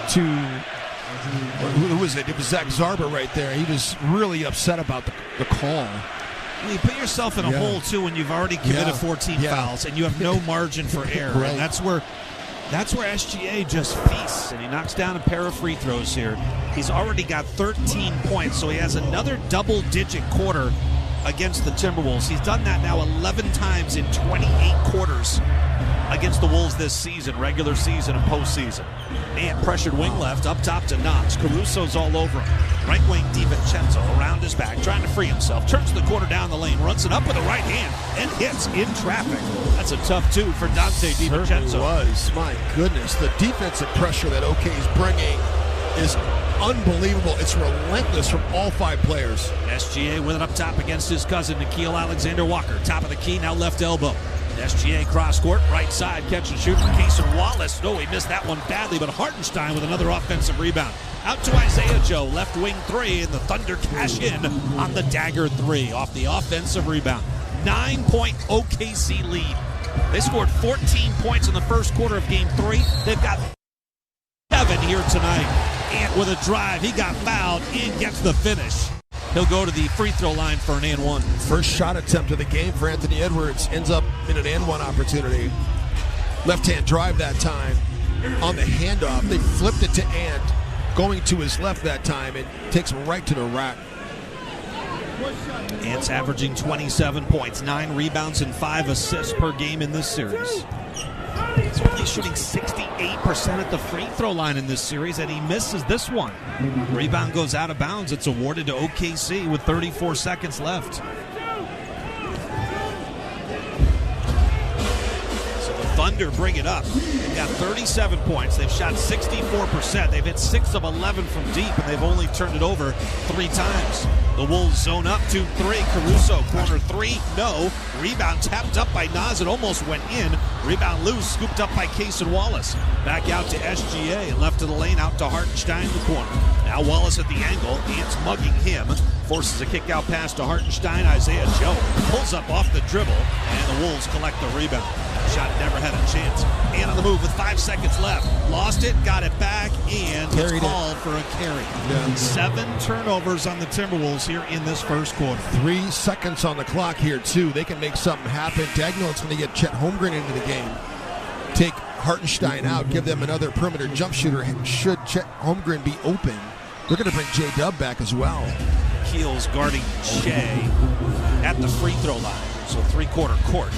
to, who was it? It was Zach Zarba right there. He was really upset about the call. Well, you put yourself in a hole, too, when you've already committed 14 fouls, and you have no margin for error. Right. And that's where SGA just feasts, and he knocks down a pair of free throws here. He's already got 13 points, so he has another double-digit quarter against the Timberwolves. He's done that now 11 times in 28 quarters against the Wolves this season, regular season and postseason. Ant pressured wing left, up top to Knox. Caruso's all over him. Right wing DiVincenzo around his back, trying to free himself. Turns the corner down the lane, runs it up with the right hand, and hits in traffic. That's a tough two for Dante DiVincenzo. Certainly was. My goodness. The defensive pressure that OK is bringing is unbelievable. It's relentless from all 5 players. SGA with it up top against his cousin, Nickeil Alexander-Walker. Top of the key, now left elbow. SGA cross court, right side, catch and shoot from Cason Wallace. No, he missed that one badly, but Hartenstein with another offensive rebound. Out to Isaiah Joe, left wing 3, and the Thunder cash in on the dagger 3 off the offensive rebound. 9-point OKC lead. They scored 14 points in the first quarter of game 3. They've got 7 here tonight. Ant with a drive. He got fouled. In gets the finish. He'll go to the free throw line for an and 1. First shot attempt of the game for Anthony Edwards ends up in an and 1 opportunity. Left-hand drive that time on the handoff. They flipped it to Ant, going to his left that time, and takes him right to the rack. Ant's averaging 27 points, 9 rebounds, and 5 assists per game in this series. He's only shooting 68% at the free throw line in this series, and he misses this one. Rebound goes out of bounds. It's awarded to OKC with 34 seconds left. So the Thunder bring it up. They've got 37 points. They've shot 64%. They've hit 6 of 11 from deep, and they've only turned it over 3 times. The Wolves zone up 2-3. Caruso, corner 3, no. Rebound tapped up by Nas. It almost went in. Rebound loose, scooped up by Cason Wallace. Back out to SGA, left of the lane, out to Hartenstein in the corner. Now Wallace at the angle. Ant's mugging him. Forces a kick out pass to Hartenstein. Isaiah Joe pulls up off the dribble, and the Wolves collect the rebound. Shot never had a chance. Ant on the move with 5 seconds left. Lost it, got it back, and it's called for a carry. Yeah. 7 turnovers on the Timberwolves here in this first quarter. 3 seconds on the clock here, too. They can make something happen. Dagnall's going to get Chet Holmgren into the game. Take Hartenstein out, give them another perimeter jump shooter. Should Chet Holmgren be open, they're going to bring J-Dub back as well. Keel's guarding Shea at the free throw line, so 3-quarter court.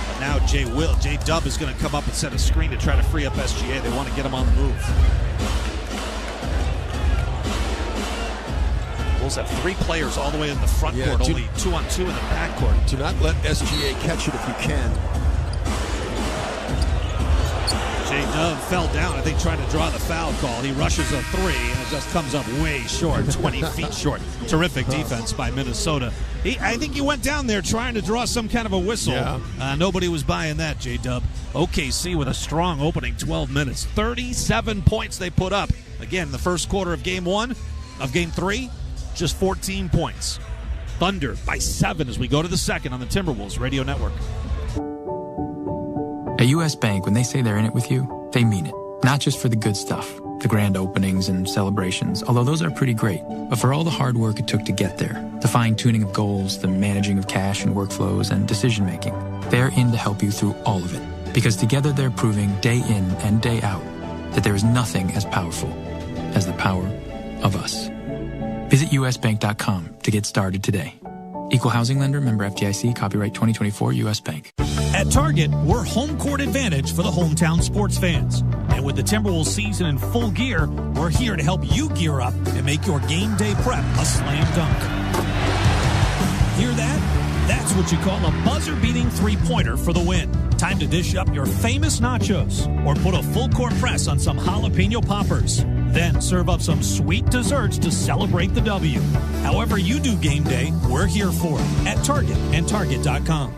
But now J-Dub is going to come up and set a screen to try to free up SGA. They want to get him on the move. Wolves have 3 players all the way in the front court, only 2-on-2 in the back court. Do not let SGA catch it if you can. J-Dub fell down, I think, trying to draw the foul call. He rushes a 3, and it just comes up way short, 20 feet short. Terrific defense by Minnesota. I think he went down there trying to draw some kind of a whistle. Yeah. Nobody was buying that, J-Dub. OKC with a strong opening 12 minutes. 37 points they put up. Again, the first quarter of Game 1, of Game 3, just 14 points. Thunder by 7 as we go to the second on the Timberwolves Radio Network. At U.S. Bank, when they say they're in it with you, they mean it. Not just for the good stuff, the grand openings and celebrations, although those are pretty great, but for all the hard work it took to get there, the fine-tuning of goals, the managing of cash and workflows, and decision-making. They're in to help you through all of it, because together they're proving day in and day out that there is nothing as powerful as the power of us. Visit usbank.com to get started today. Equal housing lender, member FDIC, copyright 2024 U.S. Bank. At Target, we're home court advantage for the hometown sports fans. And with the Timberwolves season in full gear, we're here to help you gear up and make your game day prep a slam dunk. Hear that? That's what you call a buzzer-beating three-pointer for the win. Time to dish up your famous nachos or put a full-court press on some jalapeno poppers. Then serve up some sweet desserts to celebrate the W. However you do game day, we're here for it at Target and Target.com.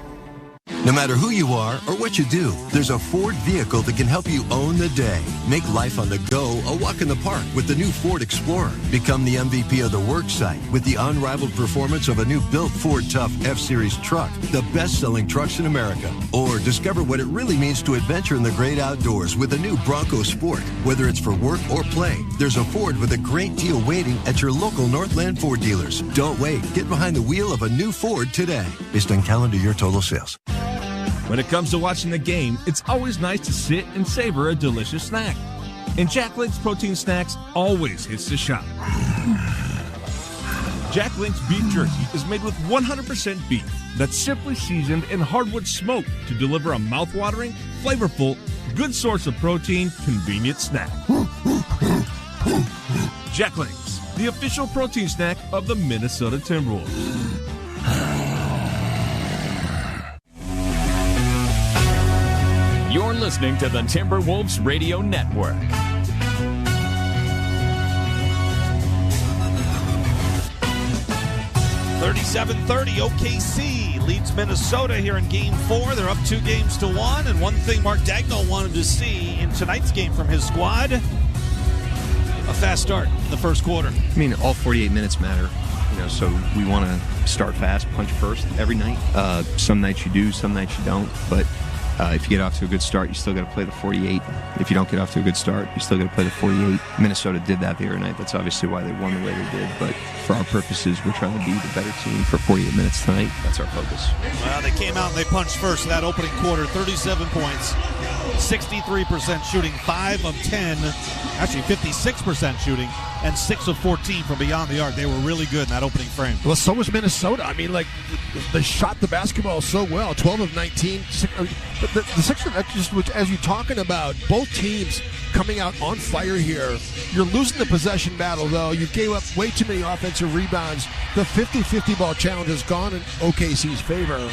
No matter who you are or what you do, there's a Ford vehicle that can help you own the day. Make life on the go a walk in the park with the new Ford Explorer. Become the MVP of the work site with the unrivaled performance of a new built Ford Tough F-Series truck, the best-selling trucks in America. Or discover what it really means to adventure in the great outdoors with the new Bronco Sport. Whether it's for work or play, there's a Ford with a great deal waiting at your local Northland Ford dealers. Don't wait. Get behind the wheel of a new Ford today. Based on calendar year total sales. When it comes to watching the game, it's always nice to sit and savor a delicious snack. And Jack Link's protein snacks always hits the shot. Jack Link's beef jerky is made with 100% beef that's simply seasoned and hardwood smoked to deliver a mouth-watering, flavorful, good source of protein, convenient snack. Jack Link's, the official protein snack of the Minnesota Timberwolves. You're listening to the Timberwolves Radio Network. $37-30, OKC leads Minnesota here in Game 4. They're up 2-1. And one thing Mark Dagnall wanted to see in tonight's game from his squad, a fast start in the first quarter. I mean, all 48 minutes matter. So we want to start fast, punch first every night. Some nights you do, some nights you don't. But if you get off to a good start, you still got to play the 48. If you don't get off to a good start, you still got to play the 48. Minnesota did that the other night. That's obviously why they won the way they did. But for our purposes, we're trying to be the better team for 48 minutes tonight. That's our focus. Well, they came out and they punched first in that opening quarter. 37 points, 63% shooting, 5 of 10, actually 56% shooting, and 6 of 14 from beyond the arc. They were really good in that opening frame. Well, so was Minnesota. I mean, they shot the basketball so well. 12 of 19. The Sixers, just as you're talking about, both teams coming out on fire here. You're losing the possession battle, though. You gave up way too many offensive rebounds. The 50-50 ball challenge has gone in OKC's favor.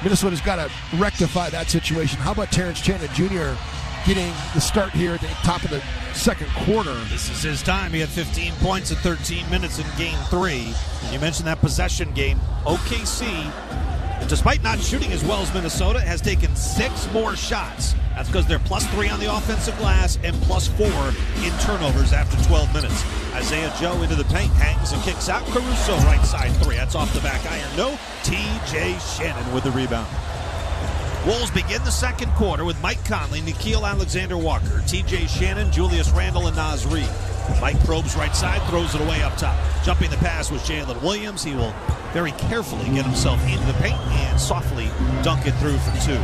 Minnesota's got to rectify that situation. How about Terrence Shannon Jr. getting the start here at the top of the second quarter? This is his time. He had 15 points in 13 minutes in Game 3. And you mentioned that possession game. OKC, despite not shooting as well as Minnesota, has taken 6 more shots. That's because they're +3 on the offensive glass and +4 in turnovers after 12 minutes. Isaiah Joe into the paint, hangs and kicks out. Caruso right side 3. That's off the back iron. No. T.J. Shannon with the rebound. Wolves begin the second quarter with Mike Conley, Nickeil Alexander-Walker, T.J. Shannon, Julius Randle, and Naz Reid. Mike probes right side, throws it away up top. Jumping the pass was Jalen Williams. He will very carefully get himself into the paint and softly dunk it through for 2.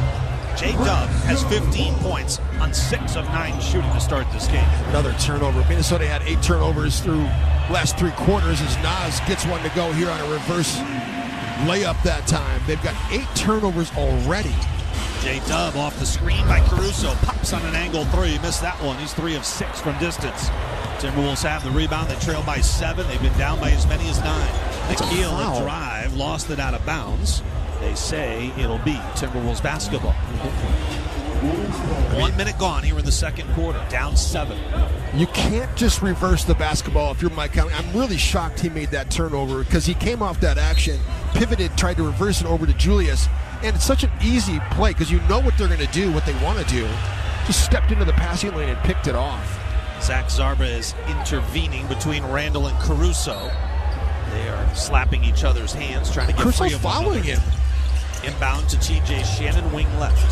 J-Dub has 15 points on 6 of 9 shooting to start this game. Another turnover. Minnesota had 8 turnovers through last 3 quarters as Naz gets one to go here on a reverse layup that time. They've got 8 turnovers already. J-Dub off the screen by Caruso. Pops on an angle 3. Missed that one. He's 3 of 6 from distance. Timberwolves have the rebound. They trail by 7. They've been down by as many as 9. Nickeil, a drive, lost it out of bounds. They say it'll be Timberwolves basketball. 1 minute gone here in the second quarter. Down 7. You can't just reverse the basketball if you're Mike Conley. I'm really shocked he made that turnover because he came off that action, pivoted, tried to reverse it over to Julius, and it's such an easy play because you know what they're going to do, what they want to do. Just stepped into the passing lane and picked it off. Zach Zarba is intervening between Randall and Caruso. They are slapping each other's hands, trying to get Caruso's free of following him. Inbound to TJ Shannon, wing left.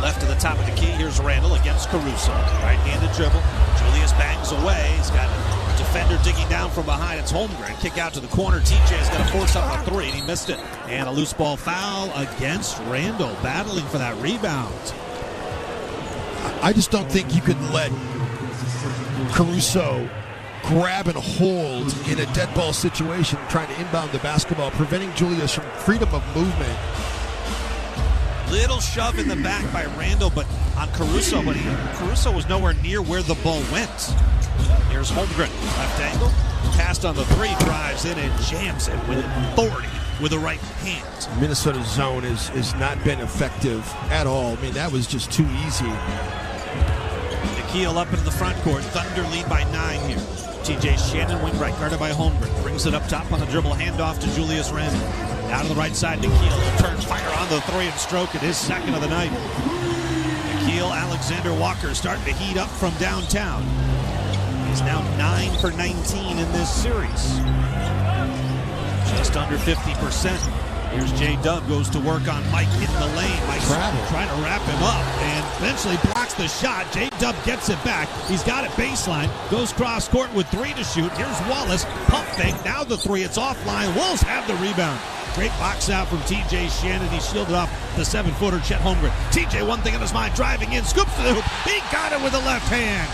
Left to the top of the key. Here's Randall against Caruso. Right-handed dribble. Julius bangs away. He's got a defender digging down from behind. It's Holmgren. Kick out to the corner. TJ's going to force up a 3, and he missed it. And a loose ball foul against Randall, battling for that rebound. I just don't think you could let Caruso grab and hold in a dead ball situation, trying to inbound the basketball, preventing Julius from freedom of movement. Little shove in the back by Randall, but on Caruso, but Caruso was nowhere near where the ball went. Here's Holmgren, left angle, passed on the 3, drives in and jams it with authority with the right hand. Minnesota's zone has not been effective at all. I mean, that was just too easy. Nikhil up into the front court. Thunder lead by 9 here. TJ Shannon, wing right, guarded by Holmgren. Brings it up top on the dribble, handoff to Julius Randle. Down to the right side, Nikhil turns, fire on the 3 and stroke it. His second of the night. Nikhil Alexander Walker starting to heat up from downtown. He's now 9 for 19 in this series. Just under 50%. Here's J-Dub, goes to work on Mike in the lane. Mike's trying to wrap him up and eventually blocks the shot. J-Dub gets it back. He's got it baseline. Goes cross court with 3 to shoot. Here's Wallace. Pump fake. Now the 3. It's offline. Wolves have the rebound. Great box out from TJ Shannon. He shielded off the 7-footer, Chet Holmgren. TJ, one thing on his mind, driving in, scoops to the hoop. He got it with the left hand.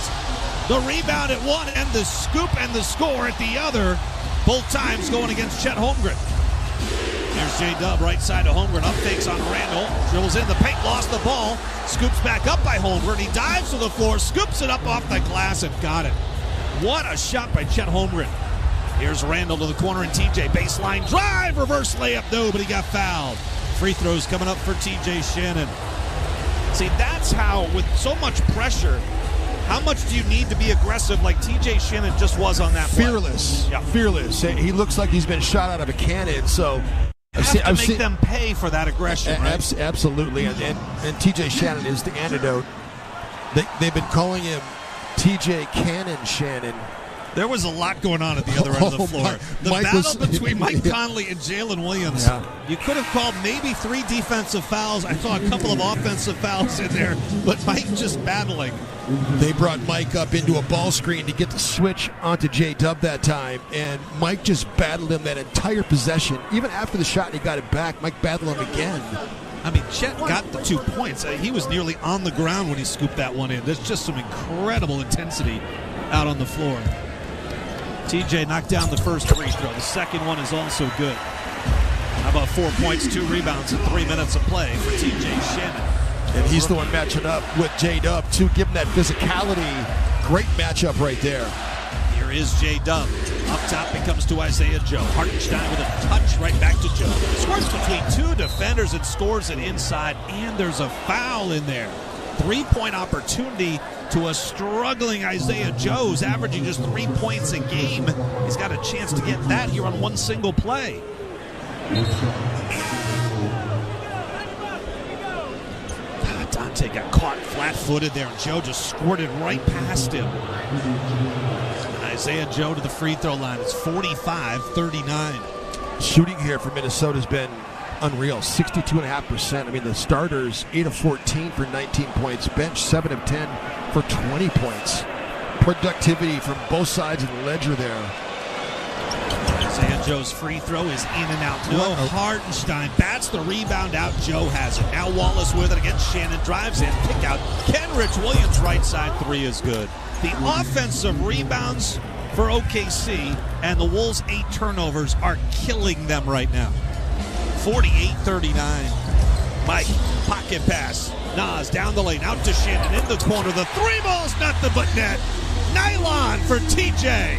The rebound at one and the scoop and the score at the other. Both times going against Chet Holmgren. There's J-Dub, right side of Holmgren. Up fakes on Randall. Dribbles in the paint, lost the ball. Scoops back up by Holmgren. He dives to the floor, scoops it up off the glass and got it. What a shot by Chet Holmgren. Here's Randall to the corner and TJ. Baseline drive, reverse layup. No, but he got fouled. Free throws coming up for TJ Shannon. See, that's how, with so much pressure, how much do you need to be aggressive like TJ Shannon just was on that play? Fearless. Yeah. Fearless. He looks like he's been shot out of a cannon, so I've seen them pay for that aggression, right? Absolutely. And TJ Shannon is the antidote. They've been calling him TJ Cannon Shannon. There was a lot going on at the other end of the floor. The battle between Mike Conley and Jalen Williams. Yeah. You could have called maybe 3 defensive fouls. I saw a couple of offensive fouls in there, but Mike just battling. They brought Mike up into a ball screen to get the switch onto J-Dub that time, and Mike just battled him that entire possession. Even after the shot and he got it back, Mike battled him again. I mean, Chet got the 2 points. He was nearly on the ground when he scooped that one in. There's just some incredible intensity out on the floor. TJ knocked down the first free throw. The second one is also good. How about 4 points, 2 rebounds, and 3 minutes of play for TJ Shannon? And he's the one matching up with J-Dub, too, giving that physicality. Great matchup right there. Here is J-Dub. Up top, it comes to Isaiah Joe. Hartenstein with a touch right back to Joe. Squirts between 2 defenders and scores it inside, and there's a foul in there. 3-point opportunity to a struggling Isaiah Joe, who's averaging just 3 points a game. He's got a chance to get that here on one single play. Dante got caught flat-footed there, and Joe just squirted right past him. And Isaiah Joe to the free throw line. It's 45-39. Shooting here for Minnesota has been unreal, 62.5%. I mean, the starters, 8 of 14 for 19 points. Bench, 7 of 10 for 20 points. Productivity from both sides of the ledger there. Isaiah Joe's free throw is in and out. No, Hartenstein bats the rebound out. Joe has it. Now Wallace with it against Shannon. Drives in, kick out. Kenrich Williams right side 3 is good. The offensive rebounds for OKC and the Wolves' 8 turnovers are killing them right now. 48-39. Mike, pocket pass. Nas down the lane, out to Shannon in the corner. The 3 ball's nothing but net. Nylon for TJ.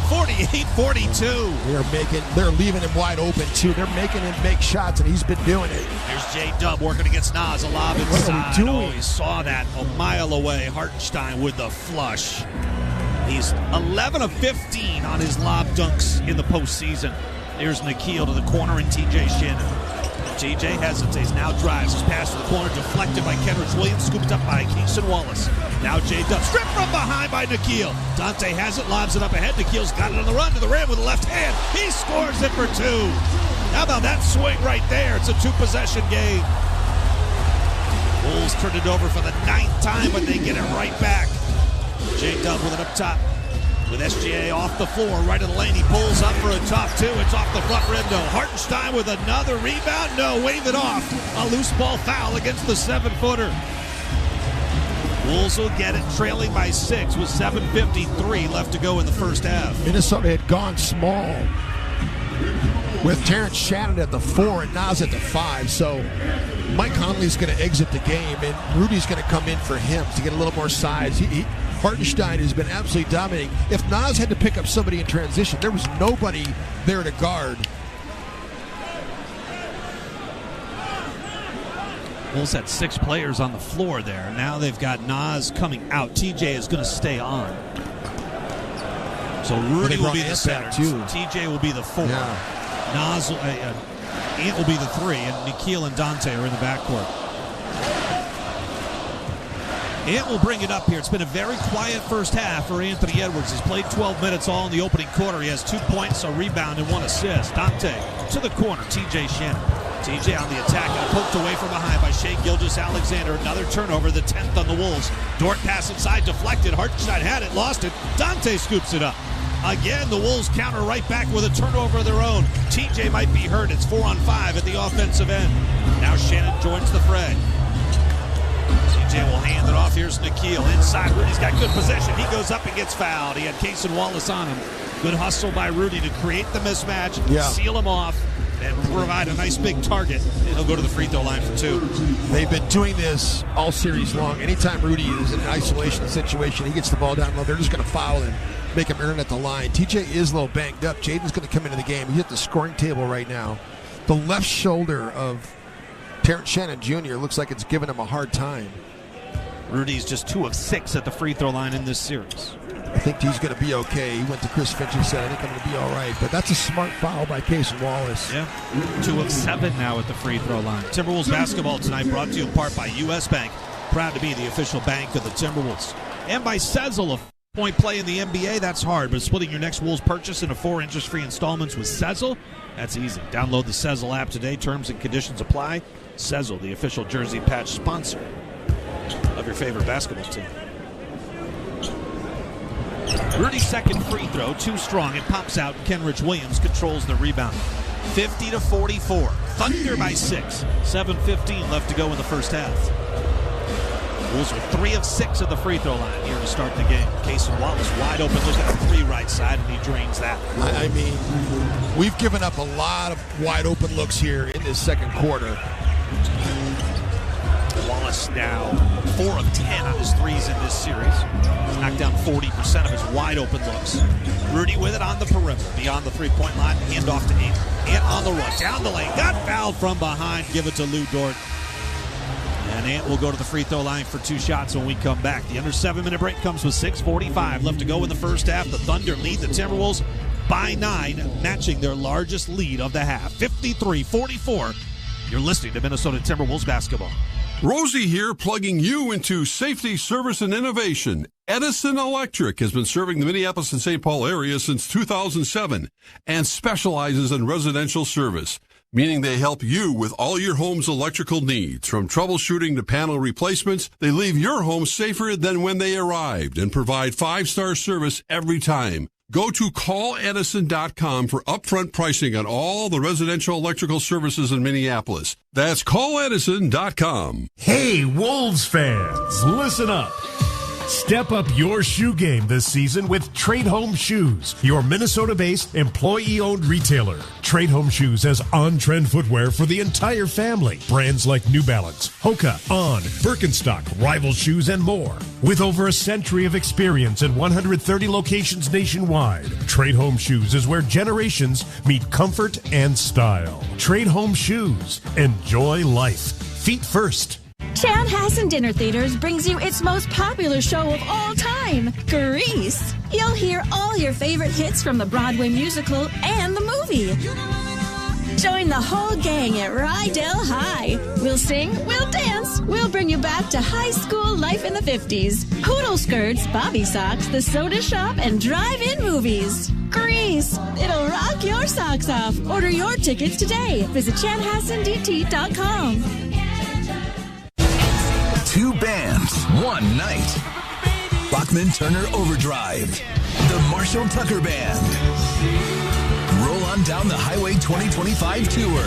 48-42. They're leaving him wide open, too. They're making him make shots, and he's been doing it. Here's J-Dub working against Nas. A lob inside. What are we doing? Oh, he saw that a mile away. Hartenstein with the flush. He's 11 of 15 on his lob dunks in the postseason. Here's Nikhil to the corner and T.J. Shannon. T.J. hesitates, now drives. His pass to the corner, deflected by Kenrich Williams, scooped up by Keeson Wallace. Now J-Dub, stripped from behind by Nikhil. Dante has it, lobs it up ahead. Nikhil's got it on the run to the rim with the left hand. He scores it for 2. How about that swing right there? It's a 2-possession game. Wolves turned it over for the 9th time, but they get it right back. J-Dub with it up top. With SGA off the floor, right of the lane, he pulls up for a top 2. It's off the front rim, no. Hartenstein with another rebound, no, wave it off. A loose ball foul against the 7-footer. Wolves will get it, trailing by 6 with 7:53 left to go in the first half. Minnesota had gone small with Terrence Shannon at the 4 and Nas at the 5. So Mike Conley's going to exit the game, and Rudy's going to come in for him to get a little more size. Hartenstein has been absolutely dominating. If Nas had to pick up somebody in transition, there was nobody there to guard. Wolves had 6 players on the floor there. Now they've got Nas coming out. TJ is going to stay on. So Rudy will be the center. TJ will be the 4. Yeah. Nas, Ant will be the 3, and Nikhil and Dante are in the backcourt. Ant will bring it up here. It's been a very quiet first half for Anthony Edwards. He's played 12 minutes all in the opening quarter. He has 2 points, a rebound, and 1 assist. Dante to the corner. TJ Shannon. TJ on the attack and poked away from behind by Shai Gilgeous-Alexander. Another turnover, the 10th on the Wolves. Dort pass inside, deflected. Hartenstein had it, lost it. Dante scoops it up. Again, the Wolves counter right back with a turnover of their own. TJ might be hurt. It's 4-on-5 at the offensive end. Now Shannon joins the fray. TJ will hand it off. Here's Nikhil inside. Rudy's got good possession. He goes up and gets fouled. He had Keeson Wallace on him. Good hustle by Rudy to create the mismatch, seal him off, and provide a nice big target. And he'll go to the free throw line for 2. They've been doing this all series long. Anytime Rudy is in an isolation situation, he gets the ball down low, they're just going to foul him, make him earn at the line. TJ is a little banged up. Jaden's going to come into the game. He's at the scoring table right now. The left shoulder of Terrence Shannon Jr. looks like it's giving him a hard time. Rudy's just 2 of 6 at the free throw line in this series. I think he's going to be okay. He went to Chris Finch and said, I think I'm going to be all right. But that's a smart foul by Keeson Wallace. Yeah, 2 of 7 now at the free throw line. Timberwolves basketball tonight brought to you in part by U.S. Bank. Proud to be the official bank of the Timberwolves. And by Sezzle, a point play in the NBA, that's hard. But splitting your next Wolves purchase into 4 interest-free installments with Sezzle, that's easy. Download the Sezzle app today. Terms and conditions apply. Sezzle, the official jersey patch sponsor of your favorite basketball team. Rudy's second free throw, too strong. It pops out. Kenrich Williams controls the rebound. 50-44. Thunder by 6. 7:15 left to go in the first half. Wolves are 3 of 6 at the free throw line here to start the game. Keeson Wallace wide open, looking at a 3 right side, and he drains that. I mean, we've given up a lot of wide open looks here in this second quarter. Wallace now 4 of 10 on his threes in this series. He's knocked down 40% of his wide open looks. Rudy with it on the perimeter, beyond the 3-point line, hand off to Ant. Ant on the run, down the lane, got fouled from behind, give it to Lou Dort. And Ant will go to the free throw line for 2 shots when we come back. The under 7-minute break comes with 6:45 left to go in the first half. The Thunder lead the Timberwolves by 9, matching their largest lead of the half. 53-44. You're listening to Minnesota Timberwolves basketball. Rosie here, plugging you into safety, service, and innovation. Edison Electric has been serving the Minneapolis and St. Paul area since 2007 and specializes in residential service, meaning they help you with all your home's electrical needs. From troubleshooting to panel replacements, they leave your home safer than when they arrived and provide 5-star service every time. Go to calledison.com for upfront pricing on all the residential electrical services in Minneapolis. That's calledison.com. Hey, Wolves fans, listen up. Step up your shoe game this season with Trade Home Shoes, your Minnesota-based employee-owned retailer. Trade Home Shoes has on-trend footwear for the entire family. Brands like New Balance, Hoka, On, Birkenstock, Rival Shoes, and more. With over a century of experience in 130 locations nationwide, Trade Home Shoes is where generations meet comfort and style. Trade Home Shoes. Enjoy life. Feet first. Chanhassen Dinner Theaters brings you its most popular show of all time, Grease. You'll hear all your favorite hits from the Broadway musical and the movie. Join the whole gang at Rydell High. We'll sing, we'll dance, we'll bring you back to high school life in the 50s. Poodle skirts, bobby socks, the soda shop, and drive-in movies. Grease. It'll rock your socks off. Order your tickets today. Visit chanhassendt.com. Two bands, one night. Bachman Turner Overdrive. The Marshall Tucker Band. Roll on down the Highway 2025 tour.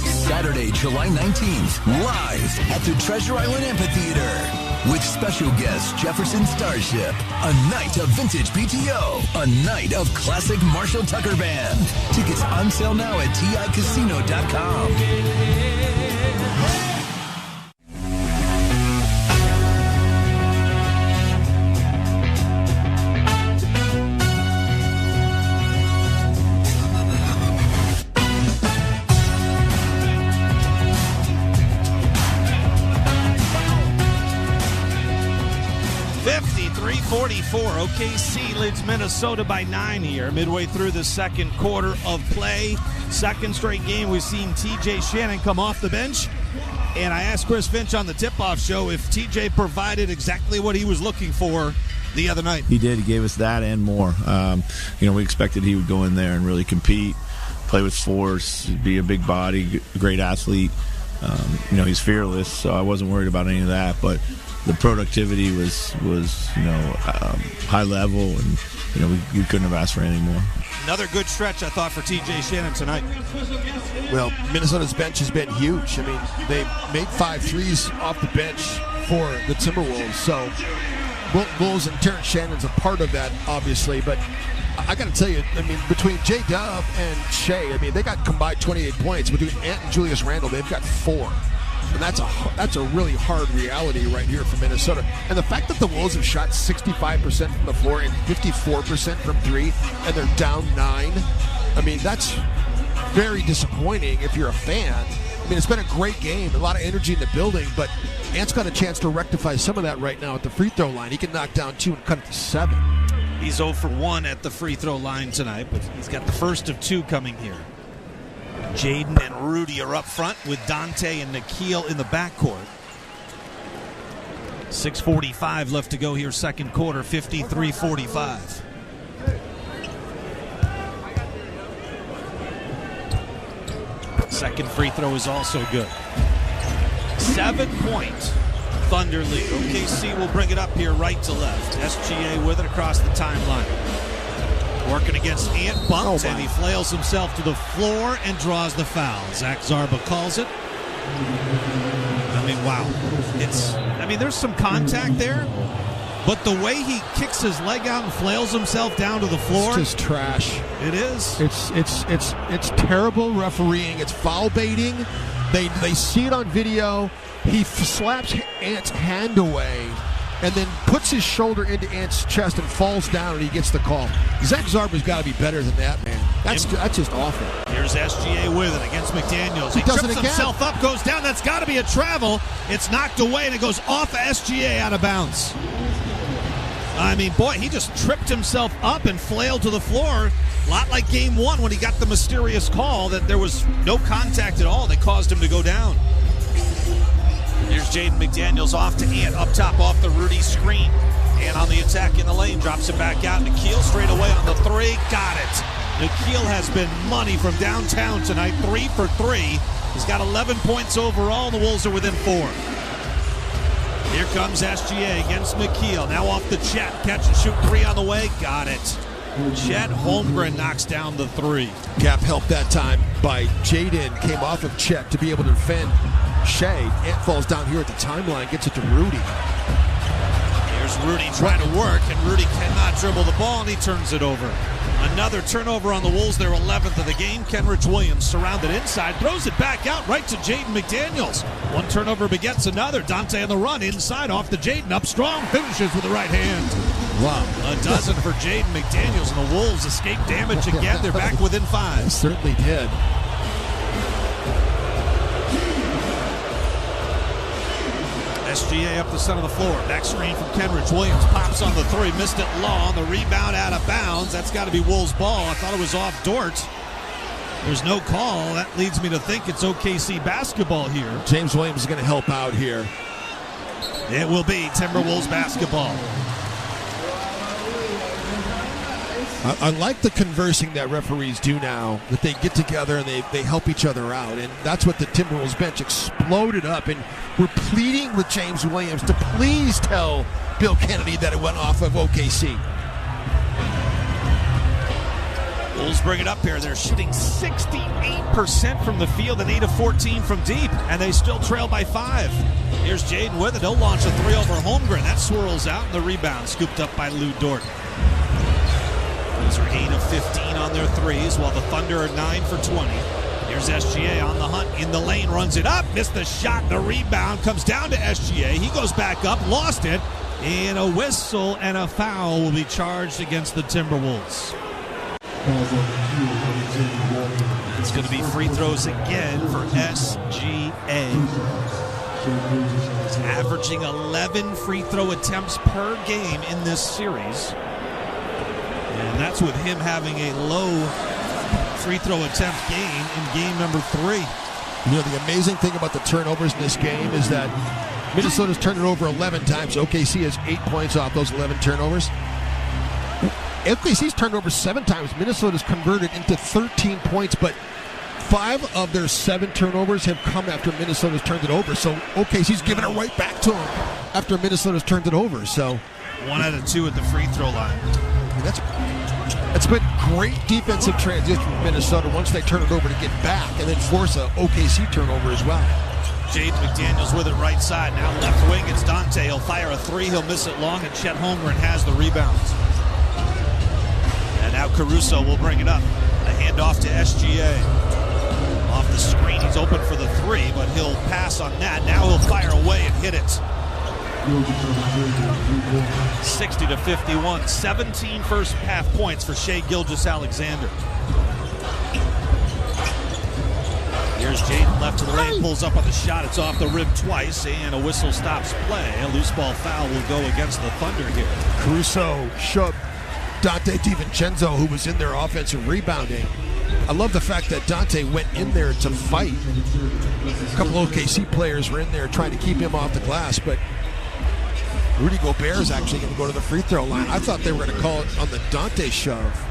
Saturday, July 19th, live at the Treasure Island Amphitheater. With special guest Jefferson Starship. A night of vintage PTO. A night of classic Marshall Tucker Band. Tickets on sale now at TICasino.com. OKC leads Minnesota by 9 here, midway through the second quarter of play. Second straight game we've seen T.J. Shannon come off the bench. And I asked Chris Finch on the tip-off show if T.J. provided exactly what he was looking for the other night. He did. He gave us that and more. We expected he would go in there and really compete, play with force, be a big body, great athlete. He's fearless, so I wasn't worried about any of that. But the productivity was high level, and we couldn't have asked for anything more. Another good stretch, I thought, for T.J. Shannon tonight. Well, Minnesota's bench has been huge. I mean, they made 5 threes off the bench for the Timberwolves. So, Wolves and Terrence Shannon's a part of that, obviously. But I got to tell you, I mean, between J-Dub and Shea, I mean, they got combined 28 points. Between Ant and Julius Randle, they've got 4. And that's a really hard reality right here for Minnesota. And the fact that the Wolves have shot 65% from the floor and 54% from 3, and they're down 9, I mean, that's very disappointing if you're a fan. I mean, it's been a great game, a lot of energy in the building, but Ant's got a chance to rectify some of that right now at the free throw line. He can knock down 2 and cut it to 7. He's 0 for 1 at the free throw line tonight, but he's got the first of 2 coming here. Jaden and Rudy are up front with Dante and Nikhil in the backcourt. 6:45 left to go here, second quarter, 53-45. Second free throw is also good. 7-point Thunder lead. OKC will bring it up here right to left. SGA with it across the timeline. Working against Ant, bumped, and he flails himself to the floor and draws the foul. Zach Zarba calls it. I mean, wow. There's some contact there, but the way he kicks his leg out and flails himself down to the floor. It's just trash. It is. It's terrible refereeing. It's foul baiting. They see it on video. He slaps Ant's hand away and then puts his shoulder into Ant's chest and falls down, and he gets the call. Zach Zarba's got to be better than that, man. That's just awful. Here's SGA with it against McDaniels. He trips himself up, goes down. That's got to be a travel. It's knocked away, and it goes off of SGA out of bounds. I mean, boy, he just tripped himself up and flailed to the floor. A lot like Game 1 when he got the mysterious call that there was no contact at all that caused him to go down. Here's Jaden McDaniels off to Ant, up top off the Rudy screen. And on the attack in the lane, drops it back out. Nikhil straight away on the 3. Got it. Nikhil has been money from downtown tonight, 3 for 3. He's got 11 points overall. The Wolves are within 4. Here comes SGA against Nikhil. Now off the Chet. Catch and shoot 3 on the way. Got it. Chet Holmgren knocks down the 3. Gap helped that time by Jaden. Came off of Chet to be able to defend Shea. Ant falls down here at the timeline, gets it to Rudy. Here's Rudy trying to work, and Rudy cannot dribble the ball, and he turns it over. Another turnover on the Wolves, their 11th of the game. Kenrich Williams surrounded inside, throws it back out right to Jaden McDaniels. One turnover begets another. Dante on the run, inside, off the Jaden, up strong, finishes with the right hand. Wow. A dozen for Jaden McDaniels, and the Wolves escape damage again. They're back within 5. Certainly did. SGA up the center of the floor. Back screen from Kenrich Williams. Pops on the 3. Missed it long. The rebound out of bounds. That's got to be Wolves' ball. I thought it was off Dort. There's no call. That leads me to think it's OKC basketball here. James Williams is going to help out here. It will be Timberwolves basketball. I like the conversing that referees do now, that they get together and they help each other out. And that's what the Timberwolves bench exploded up. And we're pleading with James Williams to please tell Bill Kennedy that it went off of OKC. Wolves bring it up here. They're shooting 68% from the field and 8 of 14 from deep. And they still trail by 5. Here's Jaden with it. He'll launch a 3 over Holmgren. That swirls out, and the rebound scooped up by Lou Dort. Those are 8 of 15 on their threes, while the Thunder are 9 for 20. Here's SGA on the hunt in the lane, runs it up, missed the shot, the rebound comes down to SGA. He goes back up, lost it, and a whistle and a foul will be charged against the Timberwolves. It's going to be free throws again for SGA. He's averaging 11 free throw attempts per game in this series. And that's with him having a low free throw attempt game in game number 3. You know, the amazing thing about the turnovers in this game is that Minnesota's turned it over 11 times. OKC has 8 points off those 11 turnovers. OKC's turned over 7 times. Minnesota's converted into 13 points, but 5 of their 7 turnovers have come after Minnesota's turned it over. So OKC's given it right back to them after Minnesota's turned it over. So 1 out of 2 at the free throw line. That's been great defensive transition from Minnesota once they turn it over to get back and then force a OKC turnover as well. Jaden McDaniels with it right side. Now left wing, it's Dante. He'll fire a 3. He'll miss it long, and Chet Holmgren has the rebounds. And now Caruso will bring it up. A handoff to SGA. Off the screen, he's open for the 3, but he'll pass on that. Now he'll fire away and hit it. 60-51, 17 first half points for Shai Gilgeous-Alexander. Here's Jaden left to the lane, pulls up on the shot. It's off the rim twice, and a whistle stops play. A loose ball foul will go against the Thunder here. Caruso shoved Dante DiVincenzo, who was in there offensive rebounding. I love the fact that Dante went in there to fight. A couple of OKC players were in there trying to keep him off the glass, but Rudy Gobert is actually going to go to the free throw line. I thought they were going to call it on the Dante shove.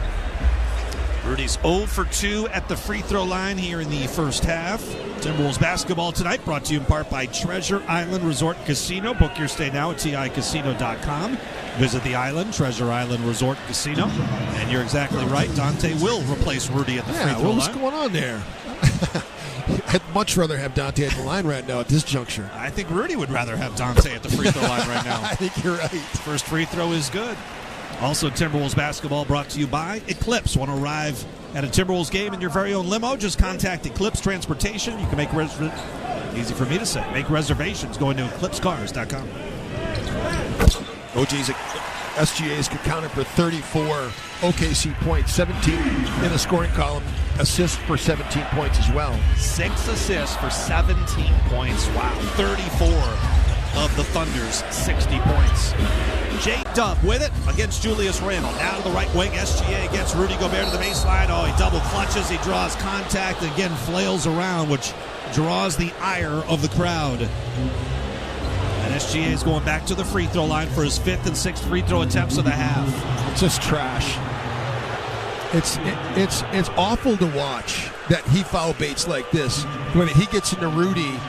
Rudy's 0 for 2 at the free throw line here in the first half. Timberwolves basketball tonight brought to you in part by Treasure Island Resort Casino. Book your stay now at TICasino.com. Visit the island, Treasure Island Resort Casino. And you're exactly right. Dante will replace Rudy at the free throw line. What's going on there? I'd much rather have Dante at the line right now at this juncture. I think Rudy would rather have Dante at the free throw line right now. I think you're right. First free throw is good. Also, Timberwolves basketball brought to you by Eclipse. Want to arrive at a Timberwolves game in your very own limo? Just contact Eclipse Transportation. You can make easy for me to say. Make reservations going to eclipsecars.com. OG's SGA's accounted for 34 OKC points, 17 in the scoring column, assists for 17 points as well. 6 assists for 17 points. Wow. 34 of the Thunder's 60 points. J-Dub with it against Julius Randle. Now to the right wing. SGA gets Rudy Gobert to the baseline. Oh, he double clutches. He draws contact. Again, flails around, which draws the ire of the crowd. And SGA is going back to the free throw line for his 5th and 6th free throw attempts of the half. It's just trash. It's awful to watch that he foul baits like this. When he gets into Rudy,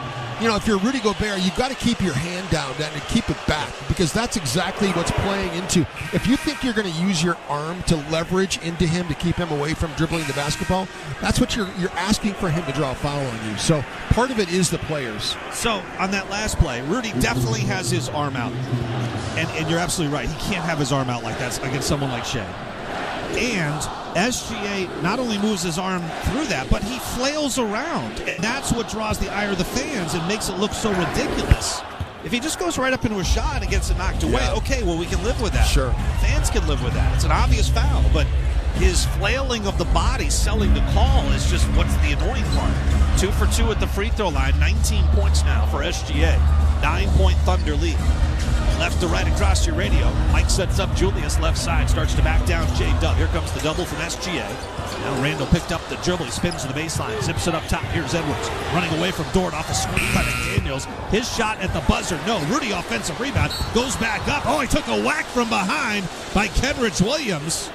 if you're Rudy Gobert, you've got to keep your hand down and keep it back, because that's exactly what's playing into. If you think you're going to use your arm to leverage into him to keep him away from dribbling the basketball, that's what you're asking for him to draw a foul on you. So part of it is the players. So on that last play, Rudy definitely has his arm out. And you're absolutely right. He can't have his arm out like that against someone like Shea. And SGA not only moves his arm through that, but he flails around. And that's what draws the ire of the fans and makes it look so ridiculous. If he just goes right up into a shot and gets it knocked away, okay, well, we can live with that. Sure. Fans can live with that. It's an obvious foul, but his flailing of the body selling the call is just what's the annoying part. 2 for 2 at the free throw line, 19 points now for SGA. 9-point Thunder lead. Left to right across your radio. Mike sets up Julius left side, starts to back down J-Dub. Here comes the double from SGA. Now Randall picked up the dribble. He spins to the baseline, zips it up top. Here's Edwards running away from Dort off a screen by McDaniels. His shot at the buzzer. No, Rudy offensive rebound. Goes back up. Oh, he took a whack from behind by Kenrich Williams.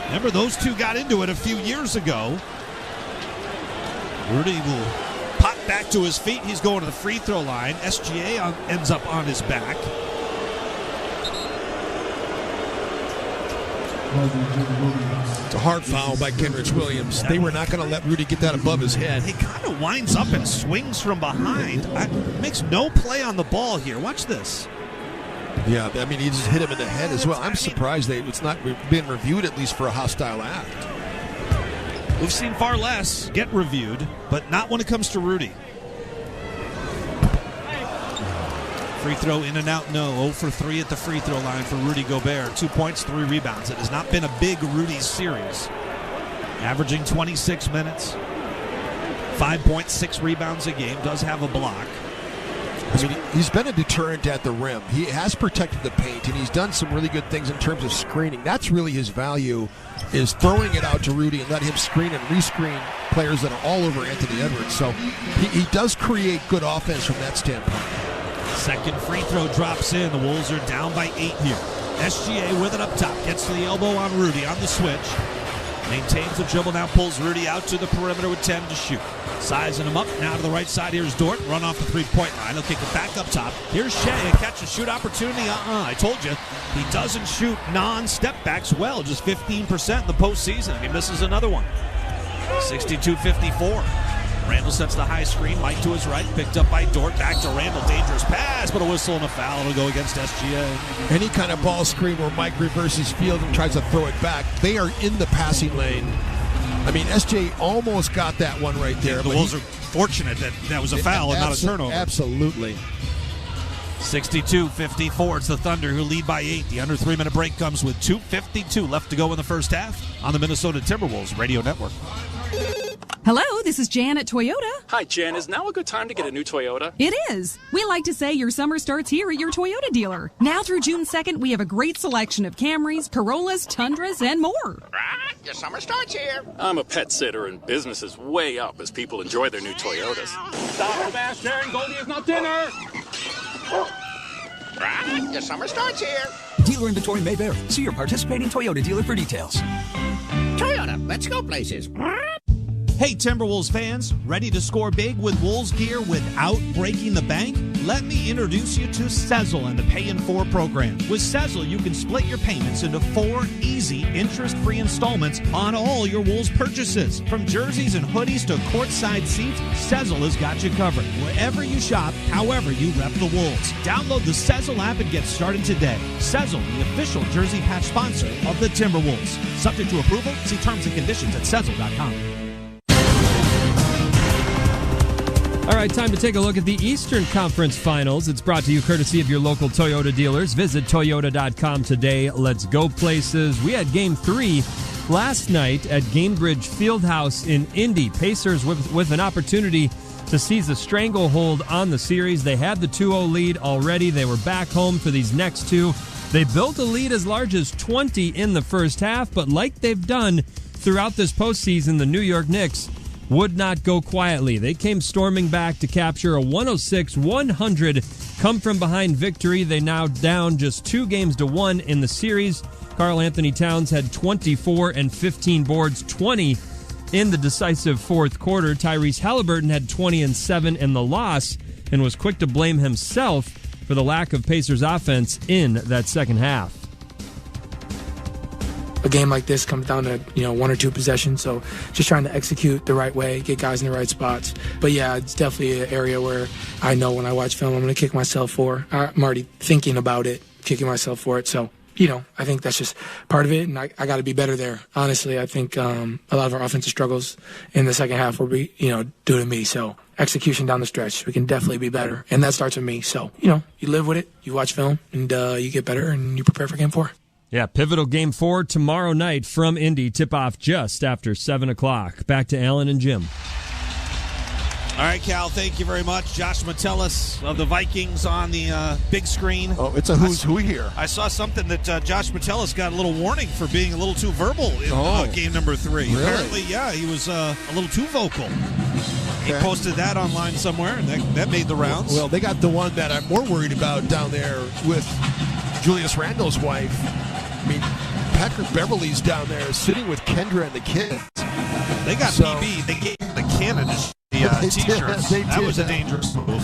Remember, those two got into it a few years ago. Rudy will pop back to his feet. He's going to the free throw line. SGA ends up on his back. It's a hard foul by Kenrich Williams. They were not going to let Rudy get that above his head. He kind of winds up and swings from behind. Makes no play on the ball here. Watch this. Yeah, I mean, he just hit him in the head as well. I'm surprised it's not been reviewed, at least for a hostile act. We've seen far less get reviewed, but not when it comes to Rudy. Free throw in and out, no. 0 for 3 at the free throw line for Rudy Gobert. 2 points, 3 rebounds. It has not been a big Rudy series. Averaging 26 minutes. 5.6 rebounds a game. Does have a block. I mean, he's been a deterrent at the rim. He has protected the paint, and he's done some really good things in terms of screening. That's really his value, is throwing it out to Rudy and let him screen and rescreen players that are all over Anthony Edwards. So he does create good offense from that standpoint. Second free throw drops in. The Wolves are down by 8 here. SGA with it up top. Gets to the elbow on Rudy on the switch. Maintains the dribble, now pulls Rudy out to the perimeter with 10 to shoot. Sizing him up, now to the right side. Here's Dort, run off the three-point line. He'll kick it back up top. Here's Shea, a catch-and-shoot opportunity. I told you, he doesn't shoot non-step backs well, just 15% in the postseason. He misses another one. 62-54. Randall sets the high screen. Mike to his right, picked up by Dort. Back to Randall. Dangerous pass, but a whistle and a foul. It'll go against SGA. Any kind of ball screen where Mike reverses field and tries to throw it back, they are in the passing lane. I mean, SJ almost got that one right there. The Wolves are fortunate that was a foul and not a turnover. Absolutely. 62-54. It's the Thunder who lead by 8. The under 3-minute break comes with 2:52 left to go in the first half on the Minnesota Timberwolves Radio Network. Hello, this is Jan at Toyota. Hi, Jan. Is now a good time to get a new Toyota? It is. We like to say your summer starts here at your Toyota dealer. Now through June 2nd, we have a great selection of Camrys, Corollas, Tundras, and more. Your summer starts here. I'm a pet sitter, and business is way up as people enjoy their new Toyotas. Stop, Sebastian. Goldie is not dinner. Your summer starts here. Dealer inventory may vary. See your participating Toyota dealer for details. Toyota, let's go places. Hey, Timberwolves fans, ready to score big with Wolves gear without breaking the bank? Let me introduce you to Sezzle and the Pay in 4 program. With Sezzle, you can split your payments into 4 easy, interest-free installments on all your Wolves purchases. From jerseys and hoodies to courtside seats, Sezzle has got you covered. Wherever you shop, however you rep the Wolves. Download the Sezzle app and get started today. Sezzle, the official jersey patch sponsor of the Timberwolves. Subject to approval, see terms and conditions at Sezzle.com. All right, time to take a look at the Eastern Conference Finals. It's brought to you courtesy of your local Toyota dealers. Visit Toyota.com today. Let's go places. We had Game 3 last night at Gainbridge Fieldhouse in Indy. Pacers with an opportunity to seize a stranglehold on the series. They had the 2-0 lead already. They were back home for these next two. They built a lead as large as 20 in the first half, but like they've done throughout this postseason, the New York Knicks would not go quietly. They came storming back to capture a 106-100 come-from-behind victory. They now down just 2-1 in the series. Karl Anthony Towns had 24 and 15 boards, 20 in the decisive fourth quarter. Tyrese Halliburton had 20 and 7 in the loss and was quick to blame himself for the lack of Pacers offense in that second half. A game like this comes down to, one or two possessions, so just trying to execute the right way, get guys in the right spots. But yeah, it's definitely an area where I know when I watch film I'm going to kick myself for. I'm already thinking about it, kicking myself for it. So, I think that's just part of it, and I got to be better there. Honestly, I think a lot of our offensive struggles in the second half will be, due to me. So execution down the stretch, we can definitely be better, and that starts with me. So, you live with it, you watch film, and you get better, and you prepare for Game 4. Yeah, pivotal Game 4 tomorrow night from Indy. Tip-off just after 7 o'clock. Back to Alan and Jim. All right, Cal, thank you very much. Josh Metellus of the Vikings on the big screen. Oh, it's a who's who here. I saw something that Josh Metellus got a little warning for being a little too verbal in game number 3. Really? Apparently, yeah, he was a little too vocal. He posted that online somewhere, and that made the rounds. Well, they got the one that I'm more worried about down there with Julius Randle's wife. I mean, Patrick Beverly's down there sitting with Kendra and the kids. They got PB. They gave him the Canada T-shirts. That was a dangerous move.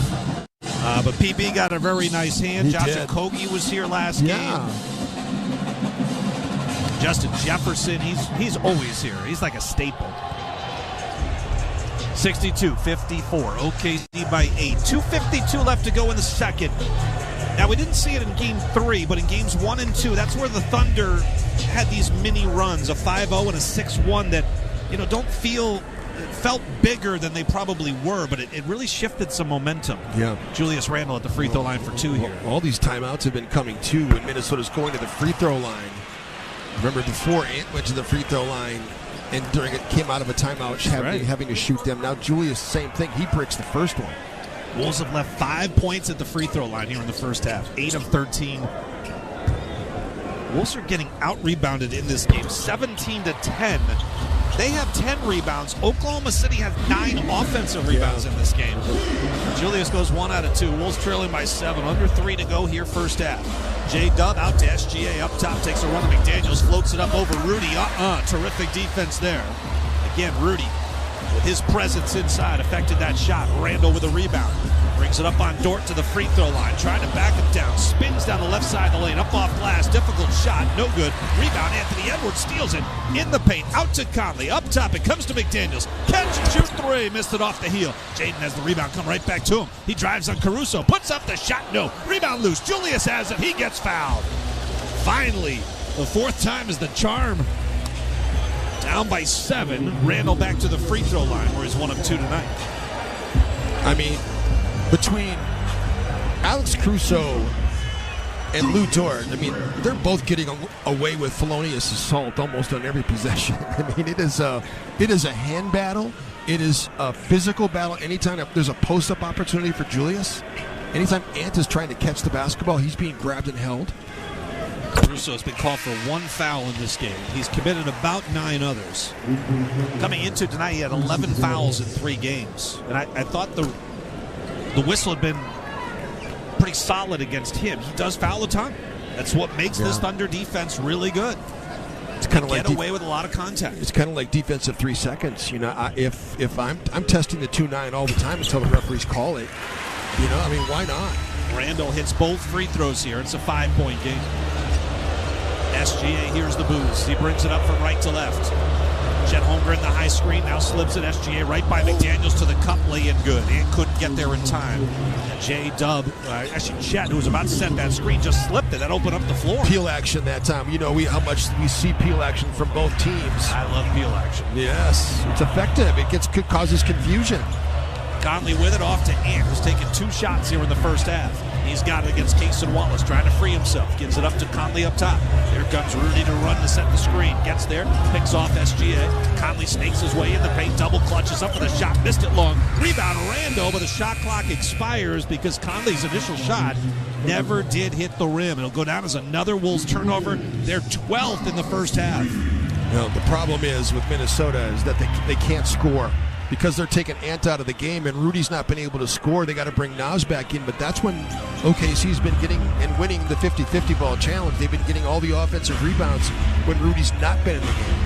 But PB got a very nice hand. Josh Okogie was here last game. Justin Jefferson, he's always here. He's like a staple. 62-54. OKC by 8. 2:52 left to go in the second. Now, we didn't see it in Game 3, but in Games 1 and 2, that's where the Thunder had these mini runs, a 5-0 and a 6-1 that, felt bigger than they probably were, but it really shifted some momentum. Yeah. Julius Randle at the free throw line for 2 here. All these timeouts have been coming, too, when Minnesota's going to the free throw line. Remember, before Ant went to the free throw line, and during it came out of a timeout, having to shoot them. Now, Julius, same thing. He breaks the first one. Wolves have left 5 points at the free throw line here in the first half. 8 of 13. Wolves are getting out-rebounded in this game, 17-10. They have 10 rebounds. Oklahoma City has 9 offensive rebounds in this game. Julius goes 1 out of 2. Wolves trailing by 7. Under 3 to go here first half. J-Dub out to SGA up top. Takes a run to McDaniels. Floats it up over Rudy. Terrific defense there. Again, Rudy, with his presence inside, affected that shot. Randle with a rebound. Brings it up on Dort to the free throw line. Trying to back him down. Spins down the left side of the lane. Up off glass. Difficult shot. No good. Rebound. Anthony Edwards steals it. In the paint. Out to Conley. Up top. It comes to McDaniels. Catch and shoot 3. Missed it off the heel. Jaden has the rebound. Come right back to him. He drives on Caruso. Puts up the shot. No. Rebound loose. Julius has it. He gets fouled. Finally, the 4th time is the charm. Down by 7. Randle back to the free throw line where he's 1 of 2 tonight. I mean, between Alex Caruso and Lou Dort, I mean, they're both getting away with felonious assault almost on every possession. I mean, it is a hand battle. It is a physical battle. Anytime there's a post-up opportunity for Julius, anytime Ant is trying to catch the basketball, he's being grabbed and held. Caruso has been called for 1 foul in this game. He's committed about 9 others. Coming into tonight, he had 11 fouls in 3 games. And I thought the whistle had been pretty solid against him. He does foul a ton. That's what makes this Thunder defense really good. It's kind of like get away with a lot of contact. It's kind of like defensive 3 seconds. If I'm testing the 2-9 all the time until the referees call it. I mean, why not? Randle hits both free throws here. It's a 5-point game. SGA hears the booze. He brings it up from right to left. Chet Holmgren, the high screen, now slips it. SGA right by McDaniels to the cup, lay in good. Ant couldn't get there in time. J-Dub, actually Chet, who was about to send that screen, just slipped it. That opened up the floor. Peel action that time. How much we see peel action from both teams. I love peel action. Yes, it's effective. It causes confusion. Conley with it off to Ant, who's taken 2 shots here in the first half. He's got it against Cason Wallace, trying to free himself. Gives it up to Conley up top. Here comes Rudy to run to set the screen. Gets there, picks off SGA. Conley snakes his way in the paint, double clutches up for the shot. Missed it long. Rebound Rando, but the shot clock expires because Conley's initial shot never did hit the rim. It'll go down as another Wolves turnover. They're 12th in the first half. The problem is with Minnesota is that they can't score. Because they're taking Ant out of the game and Rudy's not been able to score, they got to bring Nas back in. But that's when OKC's been getting and winning the 50-50 ball challenge. They've been getting all the offensive rebounds when Rudy's not been in the game.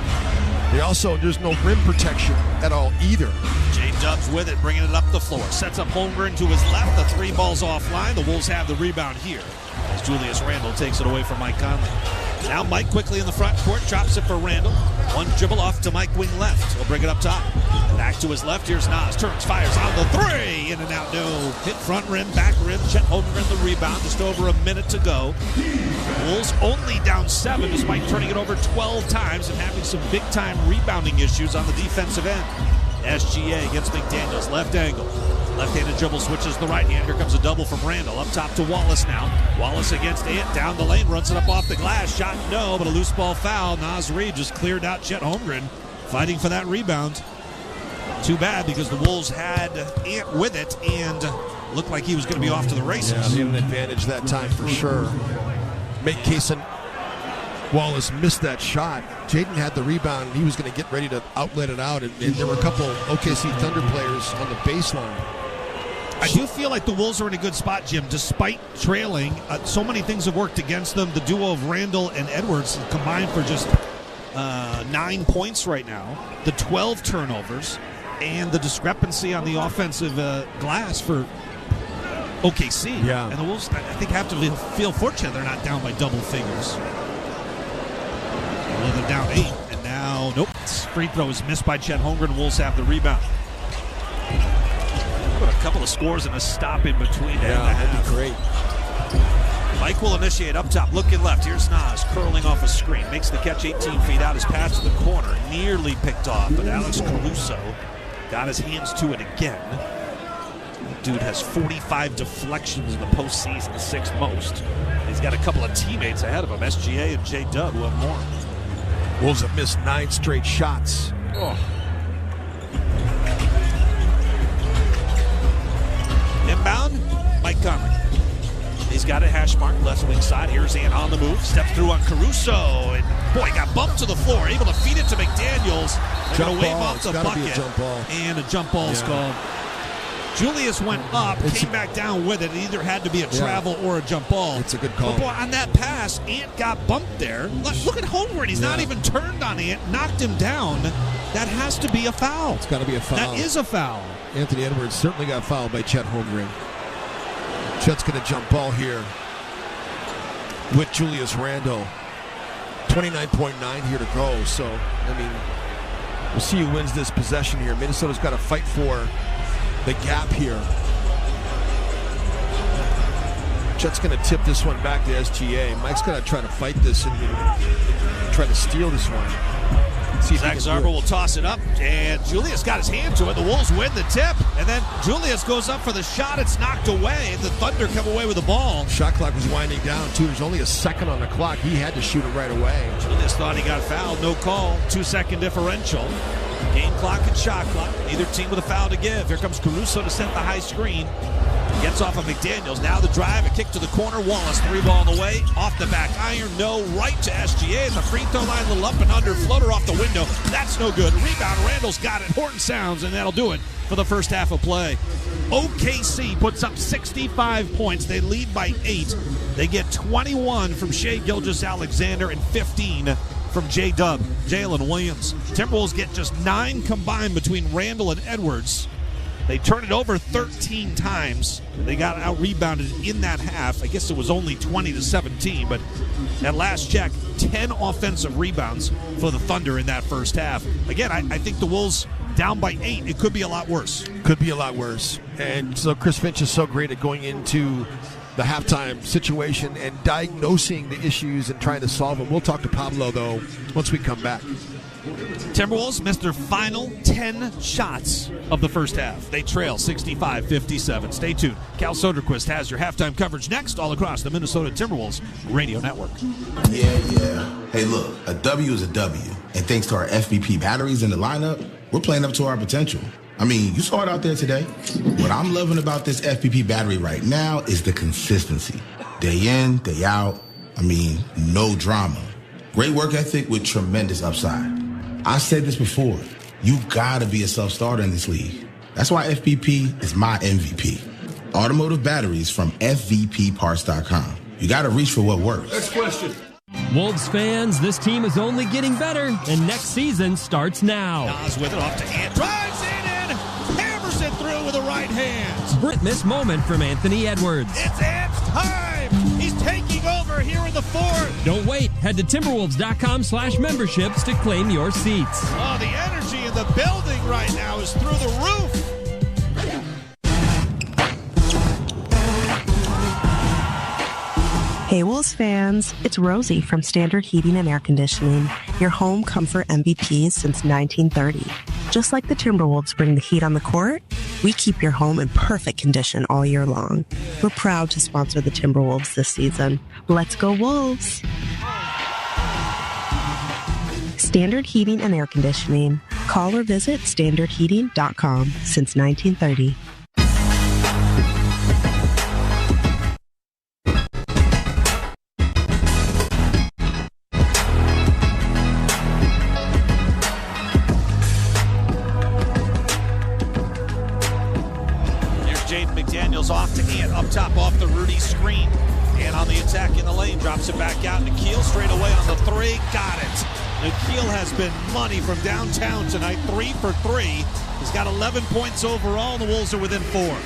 There's no rim protection at all either. J-Dub's with it, bringing it up the floor. Sets up Holmgren to his left. The 3 ball's offline. The Wolves have the rebound here as Julius Randle takes it away from Mike Conley. Now Mike quickly in the front court, drops it for Randle. One dribble off to Mike wing left. He'll bring it up top. Back to his left. Here's Nas. Turns, fires on the 3. In and out, no. Hit front rim, back rim. Chet Holmgren the rebound. Just over a minute to go. Wolves only down 7 despite turning it over 12 times and having some big-time rebounding issues on the defensive end. SGA against McDaniels. Left angle. Left-handed dribble switches the right hand. Here comes a double from Randle. Up top to Wallace now. Wallace against Ant. Down the lane. Runs it up off the glass. Shot no, but a loose ball foul. Nas Reed just cleared out Chet Holmgren. Fighting for that rebound. Too bad because the Wolves had Ant with it and looked like he was going to be off to the races. Yeah, they had an advantage that time for sure. Make case and Wallace missed that shot. Jaden had the rebound and he was going to get ready to outlet it out. And there were a couple OKC Thunder players on the baseline. I do feel like the Wolves are in a good spot, Jim, despite trailing. So many things have worked against them. The duo of Randle and Edwards combined for just 9 points right now. The 12 turnovers and the discrepancy on the offensive glass for OKC. Yeah. And the Wolves, I think, have to feel fortunate they're not down by double figures. Well, they're down 8, and now, nope. Free throw is missed by Chet Holmgren. Wolves have the rebound. Put a couple of scores and a stop in between. Yeah, that'd be great. Mike will initiate up top, looking left. Here's Nas curling off a screen. Makes the catch 18 feet out. His pass to the corner. Nearly picked off, but Alex Caruso got his hands to it again. Dude has 45 deflections in the postseason, the 6th most. He's got a couple of teammates ahead of him, SGA and J-Dub, who have more. Wolves have missed 9 straight shots. Oh. Inbound, Mike Conley. He's got a hash mark, left wing side. Here's Ant on the move, steps through on Caruso, and boy, got bumped to the floor, able to feed it to McDaniels. They're going to wave off the bucket, and a jump ball is called. Julius went up, came back down with it. It either had to be a travel or a jump ball. It's a good call. But boy, on that pass, Ant got bumped there. Look at Holmgren. He's not even turned on Ant, knocked him down. That has to be a foul. It's got to be a foul. That is a foul. Anthony Edwards certainly got fouled by Chet Holmgren. Chet's going to jump ball here with Julius Randle. 29.9 here to go. So, I mean, we'll see who wins this possession here. Minnesota's got to fight for the gap here. Chet's going to tip this one back to SGA. Mike's going to try to fight this and try to steal this one. Zach Zarba will toss it up, and Julius got his hand to it. The Wolves win the tip, and then Julius goes up for the shot. It's knocked away. The Thunder come away with the ball. Shot clock was winding down, too. There's only a second on the clock. He had to shoot it right away. Julius thought he got fouled. No call. 2-second differential. Game clock and shot clock. Neither team with a foul to give. Here comes Caruso to set the high screen. Gets off of McDaniels. Now the drive, a kick to the corner. Wallace, 3-ball on the way. Off the back iron, no. Right to SGA. The free throw line, a little up and under. Floater off the window. That's no good. Rebound, Randall's got it. Horton sounds, and that'll do it for the first half of play. OKC puts up 65 points. They lead by 8. They get 21 from Shai Gilgeous-Alexander and 15 from J-Dub. Jalen Williams. Timberwolves get just 9 combined between Randle and Edwards. They turned it over 13 times. They got out-rebounded in that half. I guess it was only 20-17, but at last check, 10 offensive rebounds for the Thunder in that first half. Again, I think the Wolves down by 8. It could be a lot worse. Could be a lot worse. And so Chris Finch is so great at going into the halftime situation and diagnosing the issues and trying to solve them. We'll talk to Pablo, though, once we come back. Timberwolves missed their final 10 shots of the first half. They trail 65-57. Stay tuned. Cal Soderquist has your halftime coverage next all across the Minnesota Timberwolves radio network. Yeah. Hey, look, a W is a W. And thanks to our FVP batteries in the lineup, we're playing up to our potential. I mean, you saw it out there today. What I'm loving about this FVP battery right now is the consistency. Day in, day out. I mean, no drama. Great work ethic with tremendous upside. I said this before, you gotta be a self-starter in this league. That's why FVP is my MVP. Automotive batteries from FVPparts.com. You gotta reach for what works. Next question. Wolves fans, this team is only getting better, and next season starts now. Nas with it off to Ant. Drives in and hammers it through with the right hand. Brit miss moment from Anthony Edwards. It's Ant's time. He's taking over here in the fourth. Don't wait. Head to Timberwolves.com/memberships to claim your seats. Oh, the energy in the building right now is through the roof. Hey Wolves fans, it's Rosie from Standard Heating and Air Conditioning, your home comfort MVPs since 1930. Just like the Timberwolves bring the heat on the court, we keep your home in perfect condition all year long. We're proud to sponsor the Timberwolves this season. Let's go Wolves! Standard Heating and Air Conditioning. Call or visit standardheating.com since 1930. Off to Ant, up top off the Rudy screen. And on the attack in the lane, drops it back out. Nikhil straight away on the three. Got it. Nikhil has been money from downtown tonight. 3 for 3. He's got 11 points overall. The Wolves are within 4.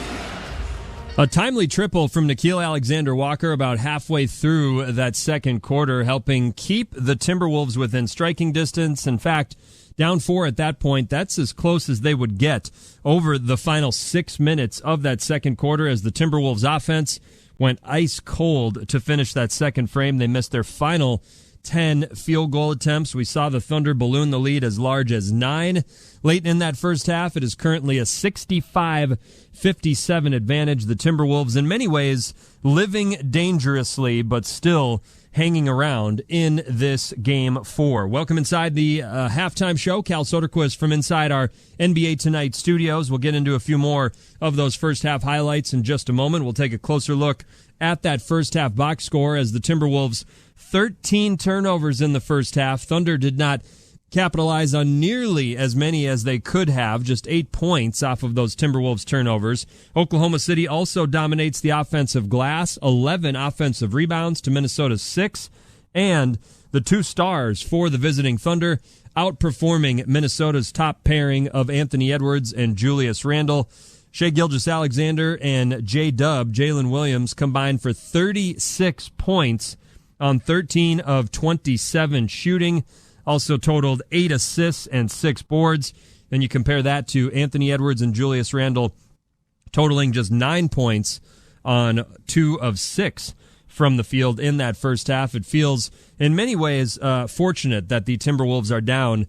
A timely triple from Nikhil Alexander-Walker about halfway through that second quarter, helping keep the Timberwolves within striking distance. In fact, down 4 at that point, that's as close as they would get over the final 6 minutes of that second quarter as the Timberwolves offense went ice cold to finish that second frame. They missed their final 10 field goal attempts. We saw the Thunder balloon the lead as large as 9. Late in that first half, it is currently a 65-57 advantage. The Timberwolves, in many ways, living dangerously, but still hanging around in this Game 4. Welcome inside the halftime show. Cal Soderquist from inside our NBA Tonight studios. We'll get into a few more of those first half highlights in just a moment. We'll take a closer look at that first half box score as the Timberwolves 13 turnovers in the first half. Thunder did not capitalize on nearly as many as they could have, just 8 points off of those Timberwolves turnovers. Oklahoma City also dominates the offensive glass, 11 offensive rebounds to Minnesota's 6, and the 2 stars for the visiting Thunder outperforming Minnesota's top pairing of Anthony Edwards and Julius Randle. Shai Gilgeous-Alexander and J-Dub, Jalen Williams, combined for 36 points on 13 of 27 shooting. Also totaled 8 assists and 6 boards. Then you compare that to Anthony Edwards and Julius Randle totaling just 9 points on 2 of 6 from the field in that first half. It feels in many ways fortunate that the Timberwolves are down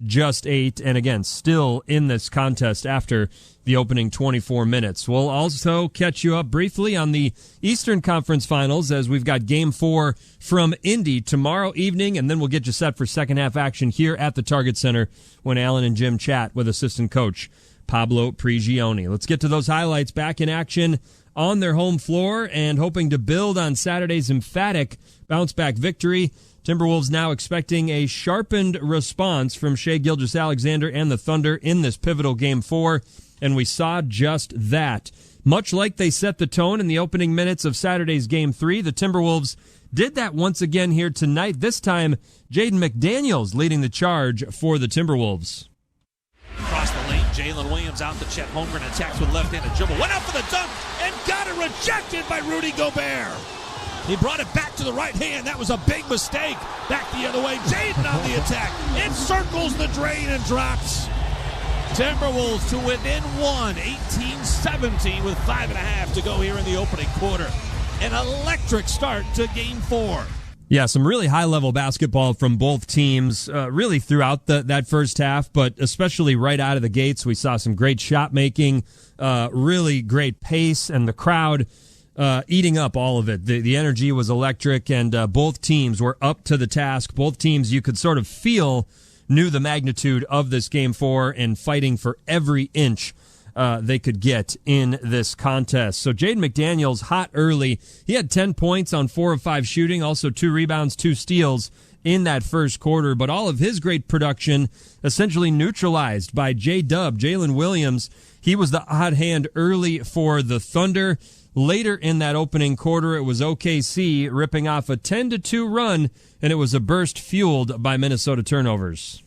just 8 and again still in this contest after the opening 24 minutes. We'll also catch you up briefly on the Eastern Conference Finals as we've got Game 4 from Indy tomorrow evening, and then we'll get you set for second half action here at the Target Center when Alan and Jim chat with assistant coach Pablo Prigioni. Let's get to those highlights. Back in action on their home floor and hoping to build on Saturday's emphatic bounce-back victory. Timberwolves now expecting a sharpened response from Shai Gilgeous-Alexander and the Thunder in this pivotal Game 4, and we saw just that. Much like they set the tone in the opening minutes of Saturday's Game 3, the Timberwolves did that once again here tonight. This time, Jaden McDaniels leading the charge for the Timberwolves. Across the lane, Jalen Williams out to Chet Holmgren, attacks with left-handed dribble. Went up for the dunk and got it rejected by Rudy Gobert. He brought it back to the right hand. That was a big mistake. Back the other way. Jaden on the attack. It circles the drain and drops. Timberwolves to within 1, 18-17 with 5.5 to go here in the opening quarter. An electric start to Game 4. Yeah, some really high-level basketball from both teams really throughout that first half, but especially right out of the gates. We saw some great shot making, really great pace, and the crowd eating up all of it. The energy was electric, and both teams were up to the task. Both teams, you could sort of feel, knew the magnitude of this Game 4 and fighting for every inch they could get in this contest. So Jaden McDaniels, hot early. He had 10 points on 4 of 5 shooting, also 2 rebounds, 2 steals in that first quarter. But all of his great production essentially neutralized by J-Dub, Jalen Williams. He was the hot hand early for the Thunder. later in that opening quarter, it was OKC ripping off a 10-2 run, and it was a burst fueled by Minnesota turnovers.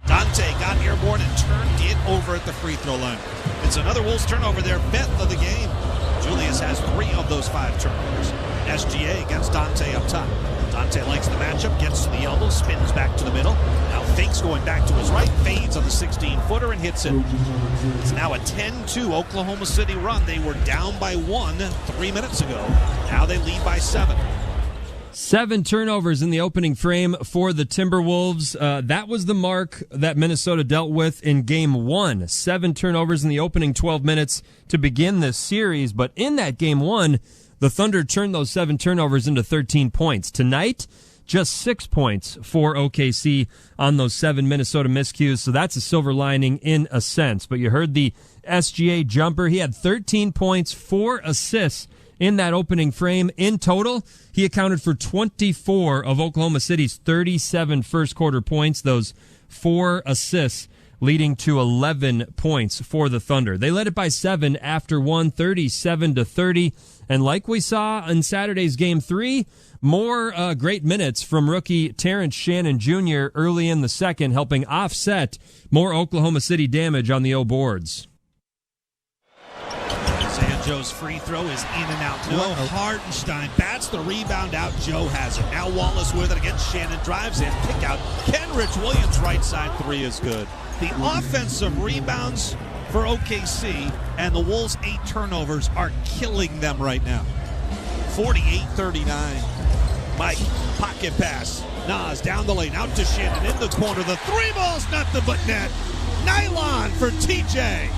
Dante got airborne and turned it over at the free throw line. It's another Wolves turnover, their 5th of the game. Julius has 3 of those 5 turnovers. SGA against Dante up top. Dante likes the matchup, gets to the elbow, spins back to the middle. Now Finch going back to his right, fades on the 16-footer and hits it. It's now a 10-2 Oklahoma City run. They were down by 1 3 minutes ago. Now they lead by 7. 7 turnovers in the opening frame for the Timberwolves. That was the mark that Minnesota dealt with in Game 1. 7 turnovers in the opening 12 minutes to begin this series. But in that Game 1, the Thunder turned those 7 turnovers into 13 points. Tonight, just 6 points for OKC on those 7 Minnesota miscues. So that's a silver lining in a sense. But you heard the SGA jumper. He had 13 points, 4 assists in that opening frame. In total, he accounted for 24 of Oklahoma City's 37 first-quarter points, those 4 assists leading to 11 points for the Thunder. They led it by 7 after 1, 37-30. And like we saw in Saturday's Game 3, more great minutes from rookie Terrence Shannon Jr. early in the second, helping offset more Oklahoma City damage on the O boards. Joe's free throw is in and out. No, Hartenstein bats the rebound out. Joe has it. Now Wallace with it against Shannon. Drives in. Kick out. Kenrich Williams right side. 3 is good. The offensive rebounds for OKC and the Wolves' 8 turnovers are killing them right now. 48-39. Mike, pocket pass. Nas down the lane. Out to Shannon in the corner. The 3 ball's nothing but net. Nylon for TJ.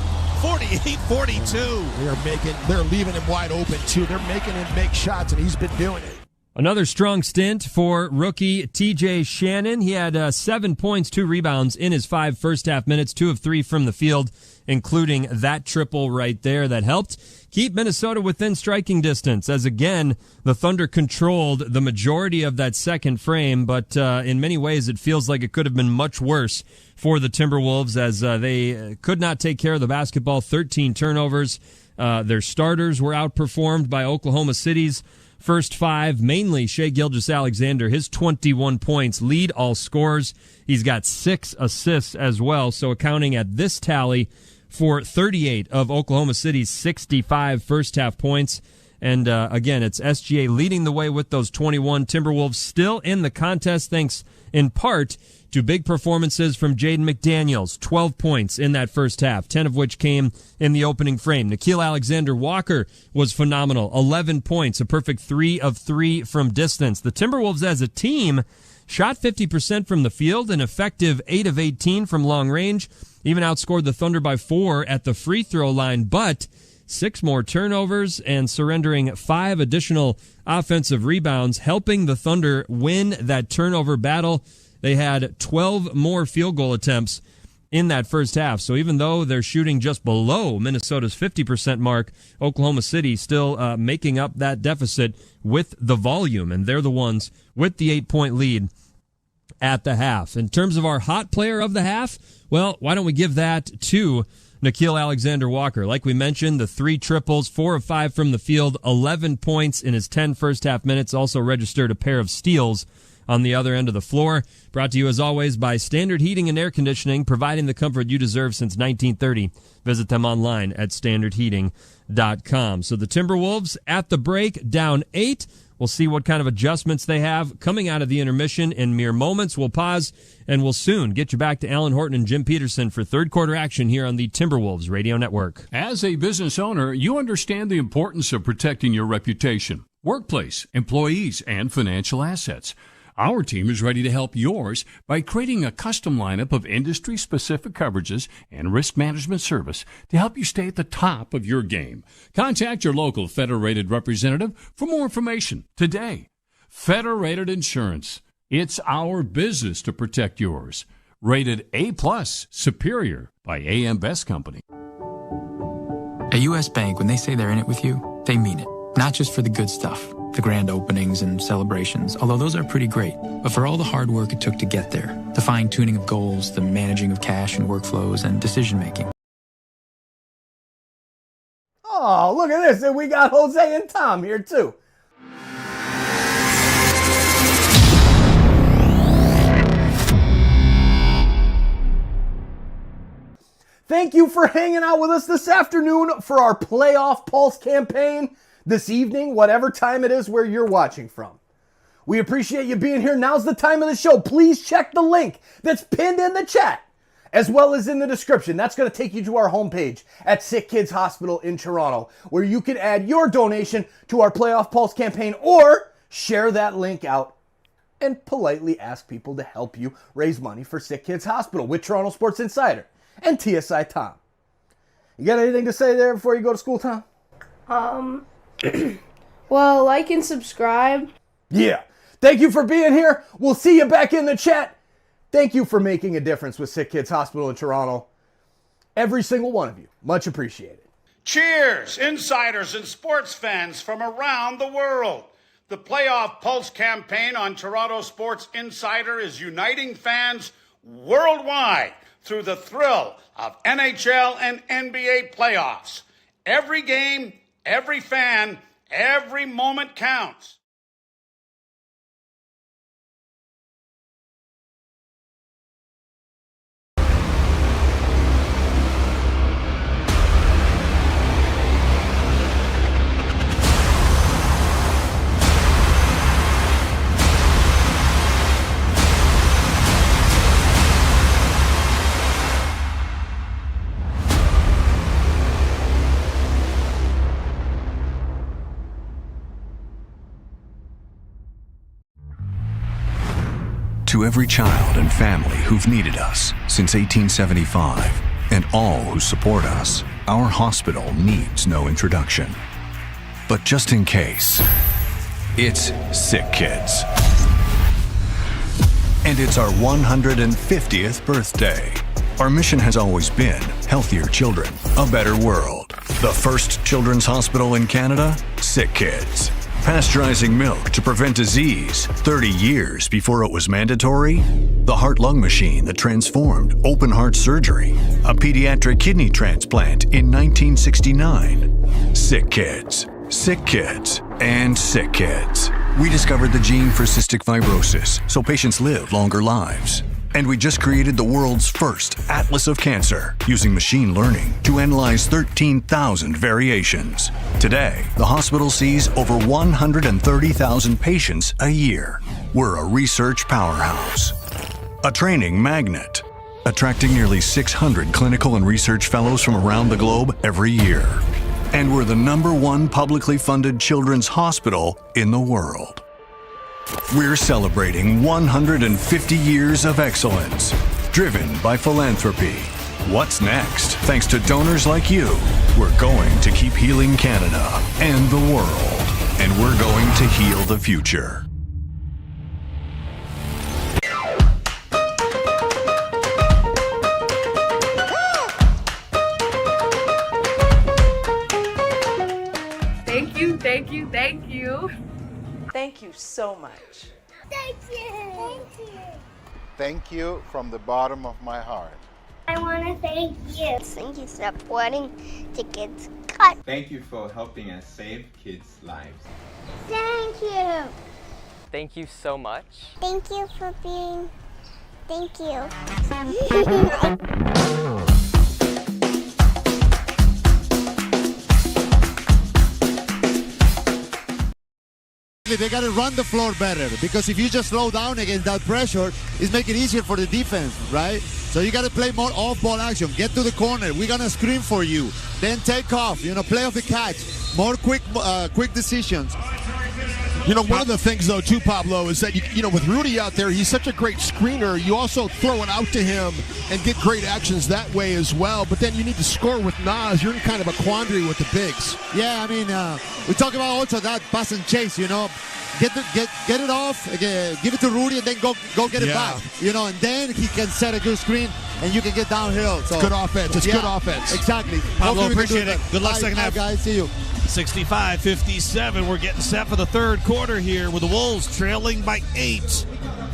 48-42. They're leaving him wide open too. They're making him make shots, and he's been doing it. Another strong stint for rookie TJ Shannon. He had 7 points, 2 rebounds in his 5 first-half minutes, 2 of 3 from the field, including that triple right there that helped keep Minnesota within striking distance, as again, the Thunder controlled the majority of that second frame, but in many ways it feels like it could have been much worse for the Timberwolves as they could not take care of the basketball. 13 turnovers. Their starters were outperformed by Oklahoma City's first 5, mainly Shai Gilgeous-Alexander. His 21 points lead all scorers. He's got 6 assists as well, so accounting at this tally for 38 of Oklahoma City's 65 first-half points. And again, it's SGA leading the way with those 21. Timberwolves still in the contest, thanks in part to big performances from Jaden McDaniels. 12 points in that first half, 10 of which came in the opening frame. Nickeil Alexander-Walker was phenomenal. 11 points, a perfect 3 of 3 from distance. The Timberwolves as a team shot 50% from the field, an effective 8 of 18 from long range, even outscored the Thunder by 4 at the free throw line, but 6 more turnovers and surrendering 5 additional offensive rebounds, helping the Thunder win that turnover battle. They had 12 more field goal attempts in that first half. So even though they're shooting just below Minnesota's 50% mark, Oklahoma City still making up that deficit with the volume, and they're the ones with the 8-point lead at the half. In terms of our hot player of the half, well, why don't we give that to Nickeil Alexander-Walker? Like we mentioned, the 3 triples, 4 of 5 from the field, 11 points in his 10 first-half minutes, also registered a pair of steals on the other end of the floor. Brought to you, as always, by Standard Heating and Air Conditioning, providing the comfort you deserve since 1930. Visit them online at standardheating.com. So the Timberwolves at the break, down 8. We'll see what kind of adjustments they have coming out of the intermission in mere moments. We'll pause, and we'll soon get you back to Alan Horton and Jim Peterson for third-quarter action here on the Timberwolves Radio Network. As a business owner, you understand the importance of protecting your reputation, workplace, employees, and financial assets. Our team is ready to help yours by creating a custom lineup of industry-specific coverages and risk management service to help you stay at the top of your game. Contact your local Federated representative for more information today. Federated Insurance. It's our business to protect yours. Rated A+ Superior by AM Best Company. At U.S. Bank, when they say they're in it with you, they mean it. Not just for the good stuff, the grand openings and celebrations, although those are pretty great, but for all the hard work it took to get there, the fine-tuning of goals, the managing of cash and workflows, and decision-making. Oh, look at this. And we got Jose and Tom here, too. Thank you for hanging out with us this afternoon for our Playoff Pulse campaign. This evening, whatever time it is where you're watching from. We appreciate you being here. Now's the time of the show. Please check the link that's pinned in the chat, as well as in the description. That's going to take you to our homepage at SickKids Hospital in Toronto, where you can add your donation to our Playoff Pulse campaign or share that link out and politely ask people to help you raise money for SickKids Hospital with Toronto Sports Insider and TSI Tom. You got anything to say there before you go to school, Tom? Well, like and subscribe. Yeah. Thank you for being here. We'll see you back in the chat. Thank you for making a difference with SickKids Hospital in Toronto. Every single one of you. Much appreciated. Cheers, insiders and sports fans from around the world. The Playoff Pulse campaign on Toronto Sports Insider is uniting fans worldwide through the thrill of NHL and NBA playoffs. Every game, every fan, every moment counts. To every child and family who've needed us since 1875, and all who support us, our hospital needs no introduction. But just in case, it's SickKids. And it's our 150th birthday. Our mission has always been healthier children, a better world. The first children's hospital in Canada, SickKids. Pasteurizing milk to prevent disease 30 years before it was mandatory. The heart-lung machine that transformed open heart surgery. A pediatric kidney transplant in 1969. SickKids. SickKids. And SickKids. We discovered the gene for cystic fibrosis so patients live longer lives. And we just created the world's first Atlas of Cancer, using machine learning to analyze 13,000 variations. Today, the hospital sees over 130,000 patients a year. We're a research powerhouse, a training magnet, attracting nearly 600 clinical and research fellows from around the globe every year. And we're the #1 publicly funded children's hospital in the world. We're celebrating 150 years of excellence, driven by philanthropy. What's next? Thanks to donors like you, we're going to keep healing Canada and the world, and we're going to heal the future. Thank you, thank you, thank you. Thank you so much. Thank you. Thank you. Thank you from the bottom of my heart. I want to thank you. Thank you for supporting the kids. Thank you for helping us save kids' lives. Thank you. Thank you so much. Thank you for being... Thank you. They got to run the floor better, because if you just slow down against that pressure, it's making it easier for the defense, right? So you got to play more off-ball action. Get to the corner. We're going to screen for you. Then take off. Play off the catch. More quick decisions. One of the things, though, too, Pablo, is that, with Rudy out there, he's such a great screener. You also throw it out to him and get great actions that way as well. But then you need to score with Nas. You're in kind of a quandary with the bigs. Yeah, I mean, we talk about also that pass and chase, Get it off, give it to Rudy, and then go get it back. And then he can set a good screen, and you can get downhill. So good offense. It's good offense. Exactly. Pablo, appreciate it. Good luck second half. Guys, see you. 65-57. We're getting set for the third quarter here with the Wolves trailing by 8.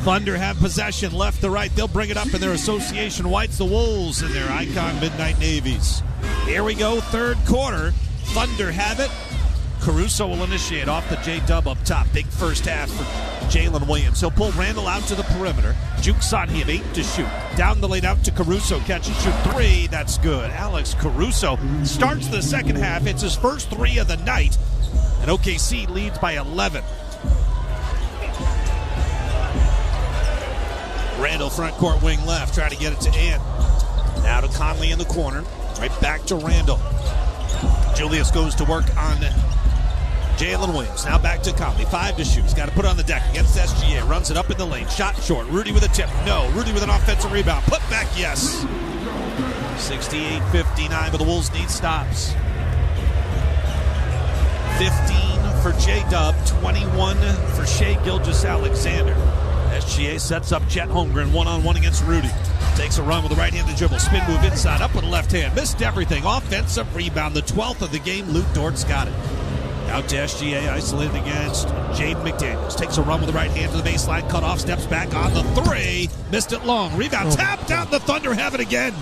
Thunder have possession left to right. They'll bring it up in their association whites. The Wolves in their icon midnight navies. Here we go, third quarter. Thunder have it. Caruso will initiate off the J-Dub up top. Big first half for Jalen Williams. He'll pull Randall out to the perimeter. Jukes on him, 8 to shoot. Down the lane out to Caruso. Catch and shoot 3. That's good. Alex Caruso starts the second half. It's his first 3 of the night. And OKC leads by 11. Randall front court wing left. Try to get it to Ant. Now to Conley in the corner. Right back to Randall. Julius goes to work on Jalen Williams. Now back to Conley. 5 to shoot. He's got to put it on the deck against SGA. Runs it up in the lane. Shot short. Rudy with a tip. No. Rudy with an offensive rebound. Put back. Yes. 68-59, but the Wolves need stops. 15 for J-Dub. 21 for Shai Gilgeous-Alexander. SGA sets up Chet Holmgren one-on-one against Rudy. Takes a run with the right-handed dribble. Spin move inside, up with the left hand. Missed everything. Offensive rebound. The 12th of the game. Luke Dort's got it. Out to SGA, isolated against Jaden McDaniels. Takes a run with the right hand to the baseline. Cut off, steps back on the 3. Missed it long. Rebound tapped out. The Thunder have it again.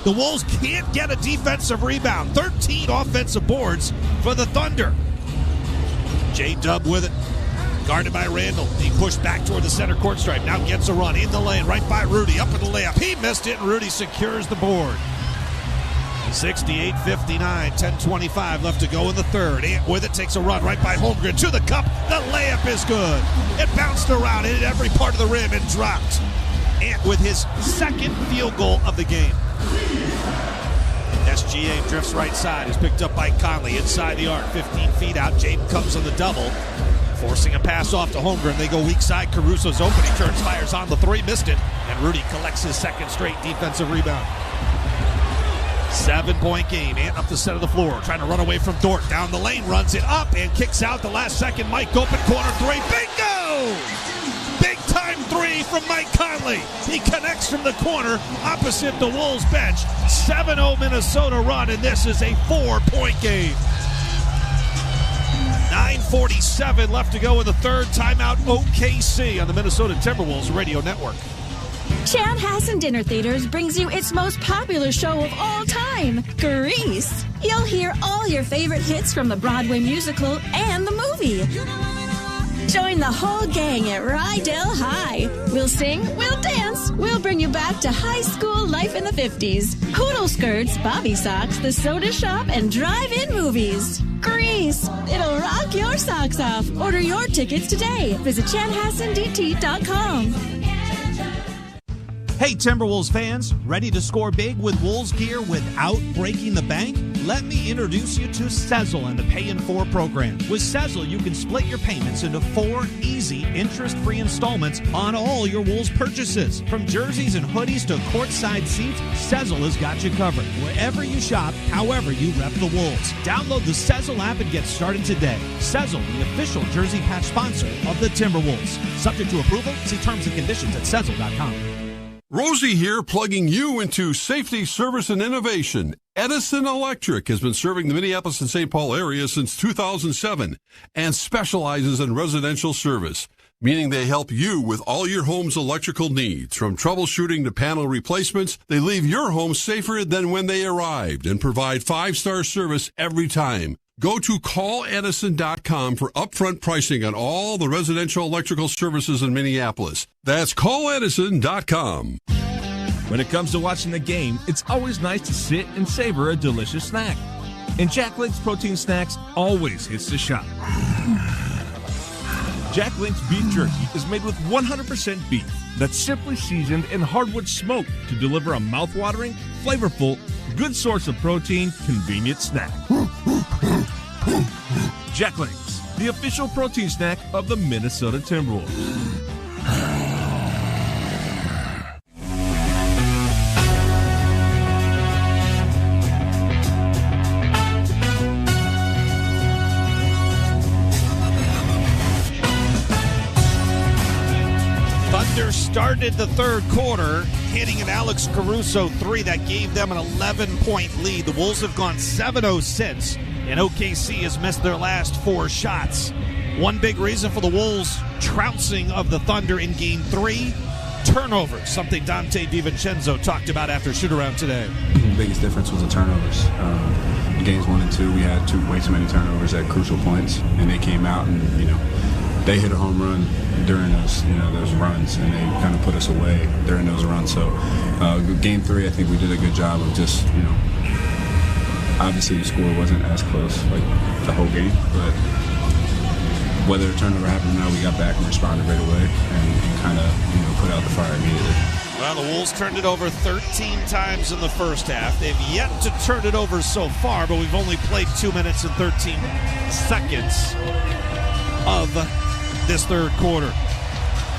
The Wolves can't get a defensive rebound. 13 offensive boards for the Thunder. J-Dub with it. Guarded by Randall. He pushed back toward the center court stripe. Now gets a run in the lane. Right by Rudy. Up with the layup. He missed it, and Rudy secures the board. 68-59. 10:25 left to go in the third. Ant with it. Takes a run right by Holmgren to the cup. The layup is good. It bounced around. It hit every part of the rim and dropped. Ant with his second field goal of the game. SGA drifts right side. Is picked up by Conley. Inside the arc. 15 feet out. Jaden comes on the double. Forcing a pass off to Holmgren. They go weak side. Caruso's open. He turns, fires on the 3. Missed it. And Rudy collects his second straight defensive rebound. 7-point game. Ant up the center of the floor. Trying to run away from Dort. Down the lane. Runs it up and kicks out the last second. Mike open corner 3. Bingo! Big time 3 from Mike Conley. He connects from the corner opposite the Wolves bench. 7-0 Minnesota run, and this is a 4-point game. 9:47 left to go in the third. Timeout OKC on the Minnesota Timberwolves Radio Network. Chanhassen Dinner Theaters brings you its most popular show of all time, Grease. You'll hear all your favorite hits from the Broadway musical and the movie. Join the whole gang at Rydell High. We'll sing, we'll dance, we'll bring you back to high school life in the 50s. Poodle skirts, bobby socks, the soda shop, and drive-in movies. Grease. It'll rock your socks off. Order your tickets today. Visit chanhassendt.com. Hey Timberwolves fans, ready to score big with Wolves gear without breaking the bank? Let me introduce you to Sezzle and the Pay in 4 program. With Sezzle, you can split your payments into 4 easy, interest-free installments on all your Wolves purchases. From jerseys and hoodies to courtside seats, Sezzle has got you covered. Wherever you shop, however you rep the Wolves. Download the Sezzle app and get started today. Sezzle, the official jersey patch sponsor of the Timberwolves. Subject to approval, see terms and conditions at Sezzle.com. Rosie here, plugging you into safety, service, and innovation. Edison Electric has been serving the Minneapolis and St. Paul area since 2007 and specializes in residential service, meaning they help you with all your home's electrical needs. From troubleshooting to panel replacements, they leave your home safer than when they arrived and provide 5-star service every time. Go to calledison.com for upfront pricing on all the residential electrical services in Minneapolis. That's calledison.com. When it comes to watching the game, it's always nice to sit and savor a delicious snack. And Jack Link's Protein Snacks always hits the shot. Jack Link's beef jerky is made with 100% beef that's simply seasoned and hardwood smoked to deliver a mouth-watering, flavorful, good source of protein, convenient snack. Jack Link's, the official protein snack of the Minnesota Timberwolves. Started the third quarter hitting an Alex Caruso 3 that gave them an 11-point lead. The Wolves have gone 7-0 since, and OKC has missed their last 4 shots. One big reason for the Wolves trouncing of the Thunder in Game 3, turnovers, something Dante DiVincenzo talked about after shoot-around today. The biggest difference was the turnovers. Games 1 and 2, we had way too many turnovers at crucial points, and they came out and, they hit a home run during those runs, and they kind of put us away during those runs. So Game 3, I think we did a good job of just, obviously the score wasn't as close like the whole game, but whether a turnover happened or not, we got back and responded right away and kind of, put out the fire immediately. Well, the Wolves turned it over 13 times in the first half. They've yet to turn it over so far, but we've only played 2 minutes and 13 seconds of this third quarter.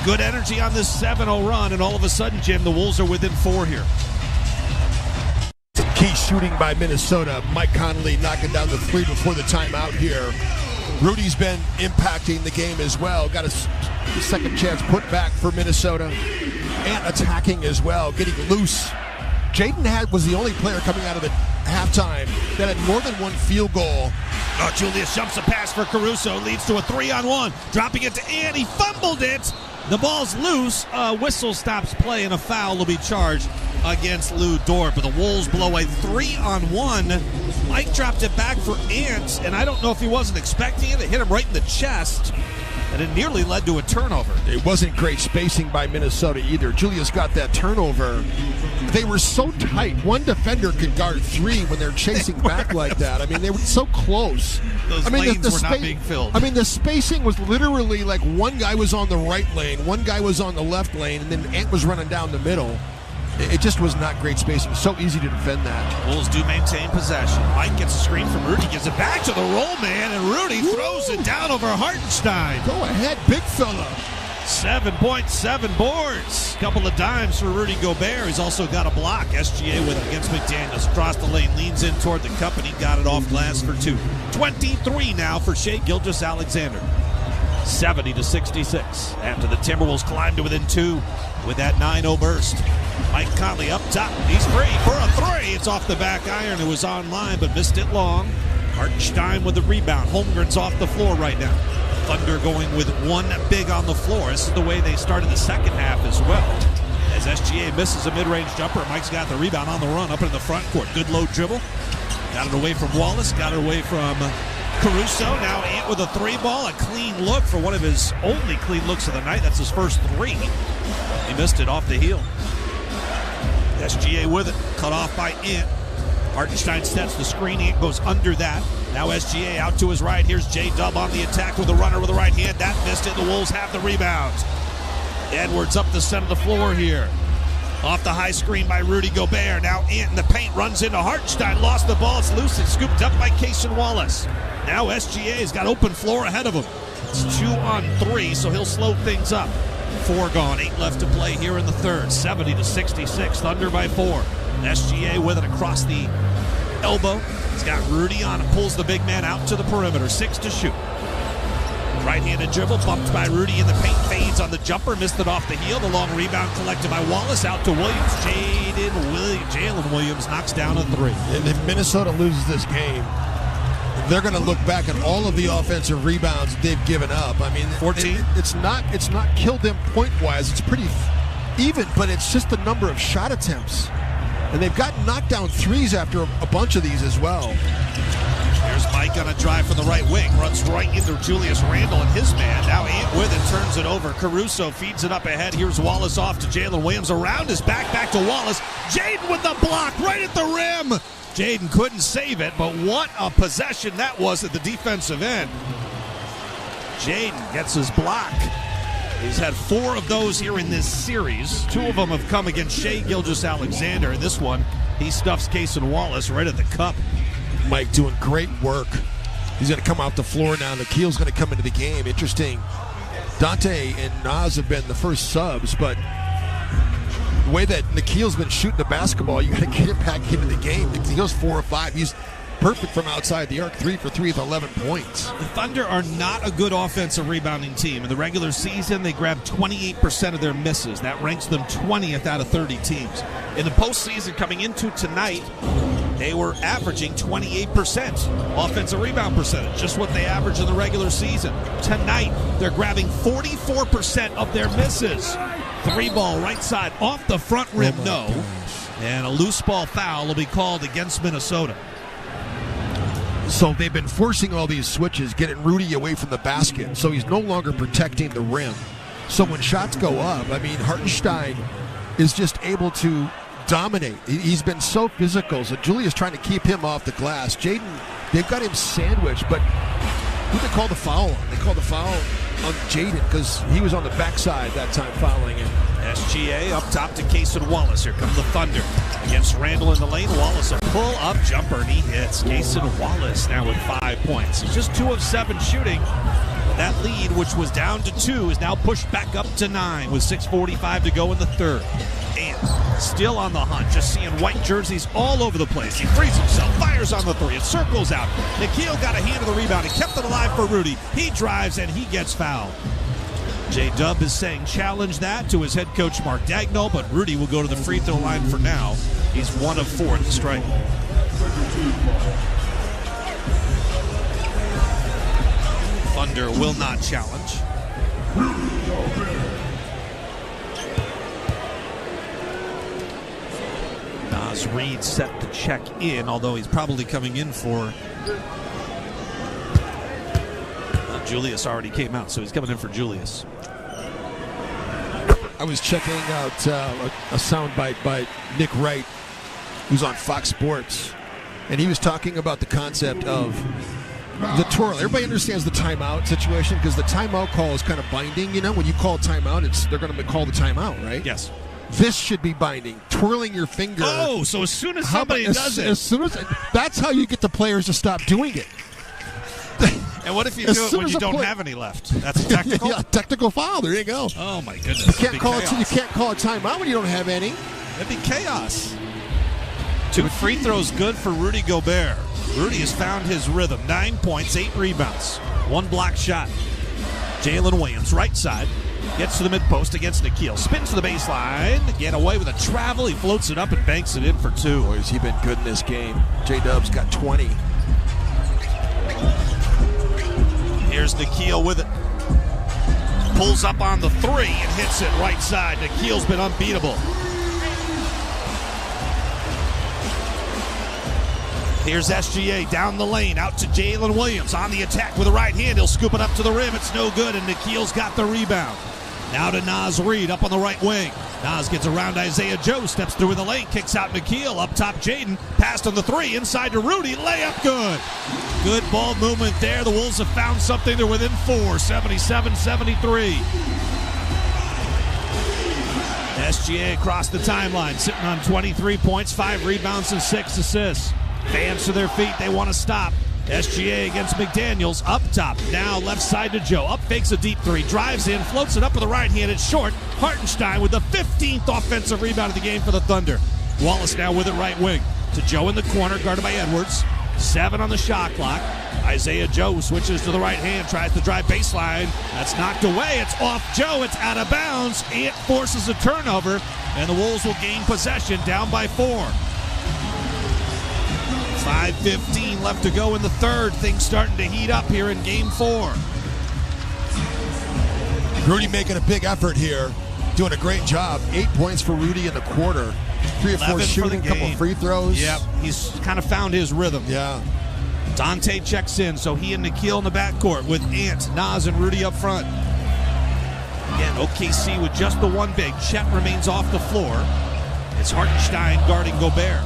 Good energy on this 7-0 run, and all of a sudden, Jim, the Wolves are within 4 here. Key shooting by Minnesota. Mike Conley knocking down the 3 before the timeout here. Rudy's been impacting the game as well. Got a second chance put back for Minnesota. And attacking as well, getting loose. Jaden was the only player coming out of the halftime that had more than one field goal. Oh, Julius jumps a pass for Caruso, leads to a 3-on-1. Dropping it to Ant, he fumbled it. The ball's loose. Whistle stops play, and a foul will be charged against Lou Dort. But the Wolves blow a 3-on-1. Mike dropped it back for Ant, and I don't know if he wasn't expecting it. It hit him right in the chest, and it nearly led to a turnover. It wasn't great spacing by Minnesota either. Julius got that turnover. They were so tight. One defender could guard 3 when they're chasing back like that. I mean, they were so close. Those lanes were not being filled. I mean, the spacing was literally like one guy was on the right lane, one guy was on the left lane, and then Ant was running down the middle. It just was not great spacing. So easy to defend that. Wolves do maintain possession. Mike gets a screen from Rudy, gives it back to the roll man, and Rudy throws it down over Hartenstein. Go ahead, big fella. 7.7 boards. Couple of dimes for Rudy Gobert. He's also got a block. SGA with it against McDaniels. Across the lane, leans in toward the cup, and he got it off glass for 2. 23 now for Shai Gilgeous-Alexander. 70-66. After the Timberwolves climbed to within 2 with that 9-0 burst. Mike Conley up top. He's free for a 3. It's off the back iron. It was online, but missed it long. Hartenstein with the rebound. Holmgren's off the floor right now. Thunder going with 1 big on the floor. This is the way they started the second half as well. As SGA misses a mid-range jumper, Mike's got the rebound on the run up in the front court. Good low dribble. Got it away from Wallace. Got it away from Caruso. Now Ant with a 3-ball. A clean look for one of his only clean looks of the night. That's his first 3. He missed it off the heel. SGA with it. Cut off by Ant. Hartenstein sets the screen. Ant goes under that. Now SGA out to his right. Here's J-Dub on the attack with a runner with the right hand. That missed it. The Wolves have the rebound. Edwards up the center of the floor here. Off the high screen by Rudy Gobert. Now Ant in the paint runs into Hartenstein. Lost the ball. It's loose. It's scooped up by Cason Wallace. Now SGA's got open floor ahead of him. It's 2-on-3, so he'll slow things up. 4 gone. 8 left to play here in the third. 70-66. Thunder by 4. SGA with it across the elbow. He's got Rudy on him. Pulls the big man out to the perimeter. 6 to shoot. Right-handed dribble, bumped by Rudy in the paint, fades on the jumper, missed it off the heel. The long rebound collected by Wallace, out to Williams. Jalen Williams knocks down a 3. And if Minnesota loses this game, they're going to look back at all of the offensive rebounds they've given up. I mean, 14. It's not killed them point-wise. It's pretty even, but it's just the number of shot attempts. And they've gotten knocked down 3s after a bunch of these as well. Here's Mike on a drive from the right wing. Runs right into Julius Randle and his man. Now Ant with it, turns it over. Caruso feeds it up ahead. Here's Wallace off to Jalen Williams. Around his back to Wallace. Jaden with the block right at the rim. Jaden couldn't save it, but what a possession that was at the defensive end. Jaden gets his block. He's had 4 of those here in this series. 2 of them have come against Shai Gilgeous-Alexander. And this one, he stuffs Cason Wallace right at the cup. Mike doing great work. He's going to come off the floor now. Nikhil's going to come into the game. Interesting. Dante and Naz have been the first subs, but the way that Nikhil's been shooting the basketball, you got to get it back into the game. Nikhil's 4 of 5. He's perfect from outside the arc, 3 for 3 with 11 points. The Thunder are not a good offensive rebounding team. In the regular season, they grabbed 28% of their misses. That ranks them 20th out of 30 teams. In the postseason coming into tonight, they were averaging 28% offensive rebound percentage, just what they averaged in the regular season. Tonight, they're grabbing 44% of their misses. Three ball right side off the front rim, no. And a loose ball foul will be called against Minnesota. So they've been forcing all these switches, getting Rudy away from the basket. So he's no longer protecting the rim. So when shots go up, I mean, Hartenstein is just able to dominate. He's been so physical. So Julius trying to keep him off the glass. Jaden, they've got him sandwiched, but who they call the foul on? They call the foul on Jaden because he was on the backside that time fouling him. SGA up top to Cason Wallace. Here comes the Thunder against Randall in the lane. Wallace a pull-up jumper, and he hits. Cason Wallace now with 5 points. He's just 2 of 7 shooting. That lead, which was down to 2, is now pushed back up to 9 with 6:45 to go in the third. And still on the hunt, just seeing white jerseys all over the place. He frees himself, fires on the 3. It circles out. Nikhil got a hand of the rebound. He kept it alive for Rudy. He drives, and he gets fouled. J-Dub is saying challenge that to his head coach Mark Dagnall, but Rudy will go to the free throw line for now. He's 1 of 4 at the strike. Thunder will not challenge. Naz Reid set to check in, although he's probably coming in for... Julius already came out, so he's coming in for Julius. I was checking out a soundbite by Nick Wright, who's on Fox Sports, and he was talking about the concept of the twirl. Everybody understands the timeout situation because the timeout call is kind of binding. You know, when you call timeout, they're going to call the timeout, right? Yes. This should be binding. Twirling your finger. Oh, so as soon as somebody does it. As soon as that's how you get the players to stop doing it. And what if you do it when you don't have any left? That's a technical? Yeah, technical foul. There you go. Oh, my goodness. You can't call a timeout when you don't have any. That'd be chaos. 2 free throws good for Rudy Gobert. Rudy has found his rhythm. 9 points, 8 rebounds. 1 block shot. Jalen Williams, right side. Gets to the mid-post against Nikhil. Spins to the baseline. Get away with a travel. He floats it up and banks it in for 2. Boy, has he been good in this game. J-Dub's got 20. Here's Nikhil with it. Pulls up on the 3 and hits it right side. Nikhil's been unbeatable. Here's SGA down the lane, out to Jalen Williams on the attack with a right hand. He'll scoop it up to the rim. It's no good, and Nikhil's got the rebound. Now to Naz Reid up on the right wing. Naz gets around Isaiah Joe, steps through in the lane, kicks out Nikhil. Up top, Jaden. Passed on the 3, inside to Rudy. Layup good. Good ball movement there. The Wolves have found something. They're within 4, 77-73. SGA across the timeline, sitting on 23 points, 5 rebounds, and 6 assists. Fans to their feet. They want to stop. SGA against McDaniels. Up top. Now left side to Joe. Up fakes a deep 3. Drives in. Floats it up with the right hand. It's short. Hartenstein with the 15th offensive rebound of the game for the Thunder. Wallace now with it right wing. To Joe in the corner. Guarded by Edwards. 7 on the shot clock. Isaiah Joe switches to the right hand. Tries to drive baseline. That's knocked away. It's off Joe. It's out of bounds. It forces a turnover. And the Wolves will gain possession down by 4. 5:15 left to go in the third. Things starting to heat up here in Game 4. Rudy making a big effort here. Doing a great job. 8 points for Rudy in the quarter. 3 or 4 shooting, a couple free throws. Yep, he's kind of found his rhythm. Yeah. Dante checks in, so he and Nikhil in the backcourt with Ant, Naz, and Rudy up front. Again, OKC with just the 1 big. Chet remains off the floor. It's Hartenstein guarding Gobert.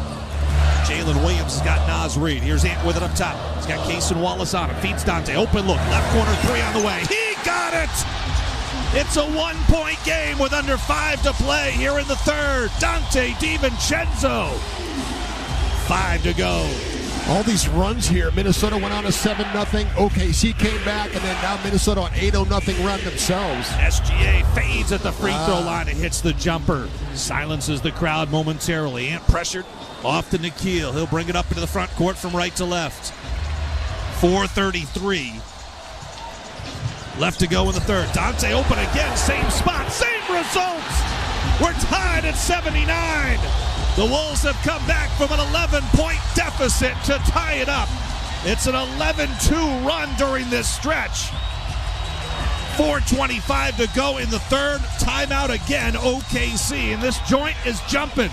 Jalen Williams has got Naz Reid. Here's Ant with it up top. He's got Cason Wallace on him. Feeds Dante. Open look. Left corner 3 on the way. He got it! It's a 1-point game with under 5 to play here in the third. Dante DiVincenzo. 5 to go. All these runs here. Minnesota went on a 7-0. OKC came back, and then now Minnesota on 8-0 run themselves. SGA fades at the free throw line and hits the jumper. Silences the crowd momentarily. Ant pressured. Off to Nikhil. He'll bring it up into the front court from right to left. 4:33 left to go in the third. Dante open again. Same spot. Same results. We're tied at 79. The Wolves have come back from an 11-point deficit to tie it up. It's an 11-2 run during this stretch. 4:25 to go in the third. Timeout again, OKC. And this joint is jumping.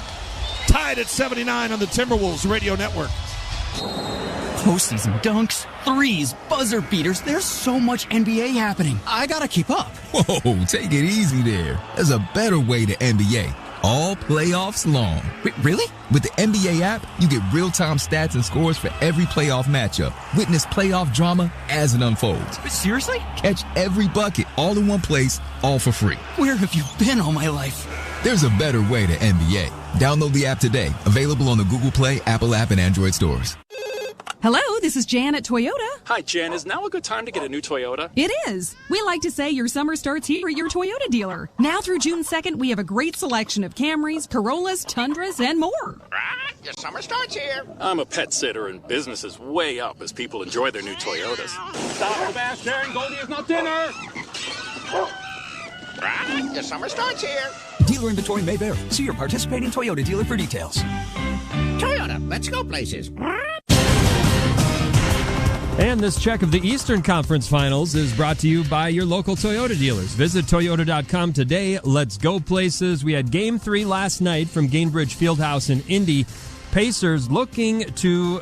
Tied at 79 on the Timberwolves radio network. Postseason dunks, threes, buzzer beaters. There's so much NBA happening. I gotta keep up. Whoa, take it easy there. There's a better way to NBA. All playoffs long. Wait, really? With the NBA app, you get real-time stats and scores for every playoff matchup. Witness playoff drama as it unfolds. Seriously? Catch every bucket all in one place, all for free. Where have you been all my life? There's a better way to NBA. Download the app today. Available on the Google Play, Apple app, and Android stores. Hello, this is Jan at Toyota. Hi, Jan. Is now a good time to get a new Toyota? It is. We like to say your summer starts here at your Toyota dealer. Now through June 2nd, we have a great selection of Camrys, Corollas, Tundras, and more. Your summer starts here. I'm a pet sitter, and business is way up as people enjoy their new Toyotas. Stop, Sebastian. Goldie is not dinner. Your summer starts here. Dealer inventory may vary. See your participating Toyota dealer for details. Toyota, let's go places. And this check of the Eastern Conference Finals is brought to you by your local Toyota dealers. Visit Toyota.com today. Let's go places. We had Game 3 last night from Gainbridge Fieldhouse in Indy. Pacers looking to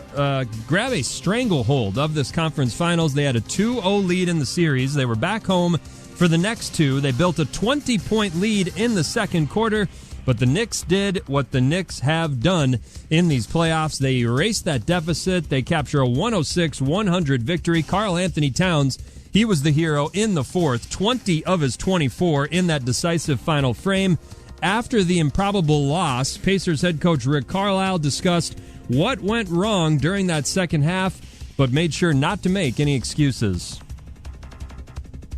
grab a stranglehold of this conference finals. They had a 2-0 lead in the series. They were back home for the next two. They built a 20-point lead in the second quarter. But the Knicks did what the Knicks have done in these playoffs. They erased that deficit. They capture a 106-100 victory. Karl Anthony Towns, he was the hero in the fourth, 20 of his 24 in that decisive final frame. After the improbable loss, Pacers head coach Rick Carlisle discussed what went wrong during that second half, but made sure not to make any excuses.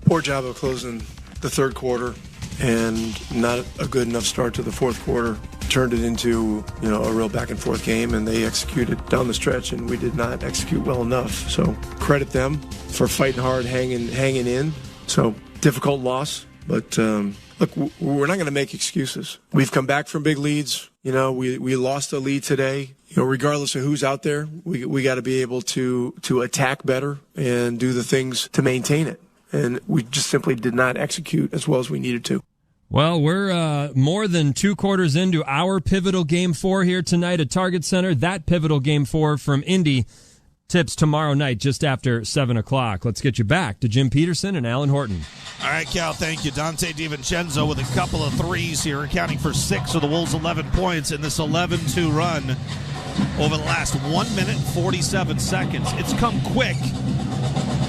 Poor job of closing the third quarter, and not a good enough start to the fourth quarter. Turned it into, a real back and forth game, and they executed down the stretch, and we did not execute well enough. So credit them for fighting hard, hanging in. So difficult loss, but look, we're not going to make excuses. We've come back from big leads. We lost a lead today. Regardless of who's out there, we got to be able to attack better and do the things to maintain it. And we just simply did not execute as well as we needed to. Well, we're more than 2 quarters into our pivotal Game 4 here tonight at Target Center. That pivotal Game 4 from Indy tips tomorrow night just after 7 o'clock. Let's get you back to Jim Peterson and Alan Horton. All right, Cal, thank you. Dante DiVincenzo with a couple of threes here, accounting for 6 of the Wolves' 11 points in this 11-2 run over the last 1 minute and 47 seconds. It's come quick.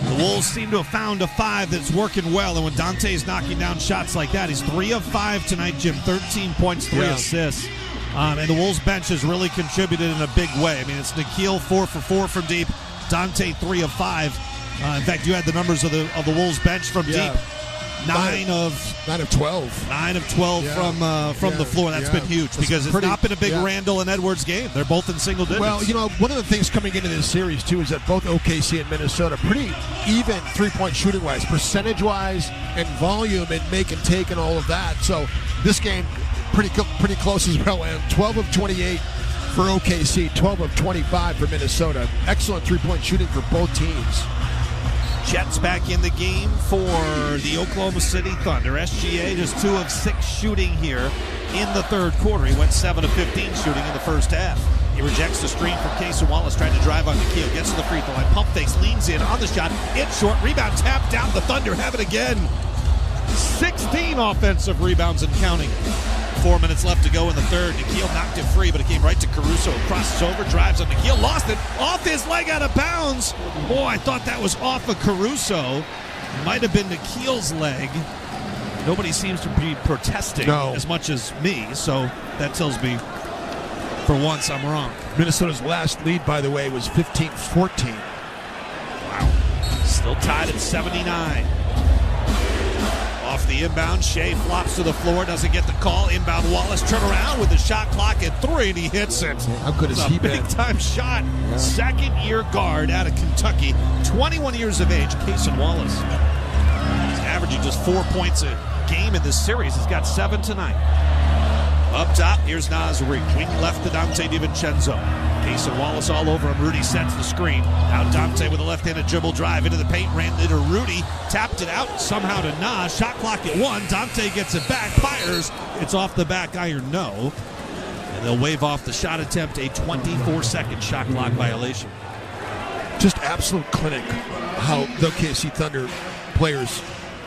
The Wolves seem to have found a 5 that's working well, and when Dante's knocking down shots like that, he's 3 of 5 tonight, Jim. 13 points, 3 assists. And the Wolves bench has really contributed in a big way. I mean, it's Nikhil 4 for 4 from deep, Dante 3 of 5. In fact, you had the numbers of the Wolves bench from deep. 9 of 12. 9 of 12 from the floor. That's been huge because it's not been a big Randall and Edwards game. They're both in single digits. Well, one of the things coming into this series, too, is that both OKC and Minnesota pretty even three-point shooting-wise, percentage-wise, and volume and make and take and all of that. So this game pretty close as well. And 12 of 28 for OKC, 12 of 25 for Minnesota. Excellent three-point shooting for both teams. Jets back in the game for the Oklahoma City Thunder. SGA just 2 of 6 shooting here in the third quarter. He went 7 of 15 shooting in the first half. He rejects the screen from Casey Wallace, trying to drive on Nikhil. Gets to the free throw line. Pump fakes, leans in on the shot. It's short. Rebound tapped out. The Thunder have it again. 16 offensive rebounds and counting. 4 minutes left to go in the third. Nikhil knocked it free, but it came right to Caruso. Crosses over, drives on Nikhil, lost it, off his leg, out of bounds. Boy, I thought that was off of Caruso. Might have been Nikhil's leg. Nobody seems to be protesting as much as me, so that tells me for once I'm wrong. Minnesota's last lead, by the way, was 15-14. Wow. Still tied at 79. Off the inbound, Shea flops to the floor, doesn't get the call. Inbound Wallace, turn around with the shot clock at 3, and he hits it. How good is he been? Big-time shot. Yeah. Second-year guard out of Kentucky, 21 years of age, Casey Wallace. He's averaging just 4 points a game in this series. He's got 7 tonight. Up top, here's Nas Reed. Wing left to Dante DiVincenzo. Mason Wallace all over him. Rudy sets the screen. Now Dante with a left-handed dribble drive into the paint. Ran into Rudy. Tapped it out somehow to Nas. Shot clock at 1. Dante gets it back. Fires. It's off the back iron. No. And they'll wave off the shot attempt. A 24-second shot clock violation. Just absolute clinic how the OKC Thunder players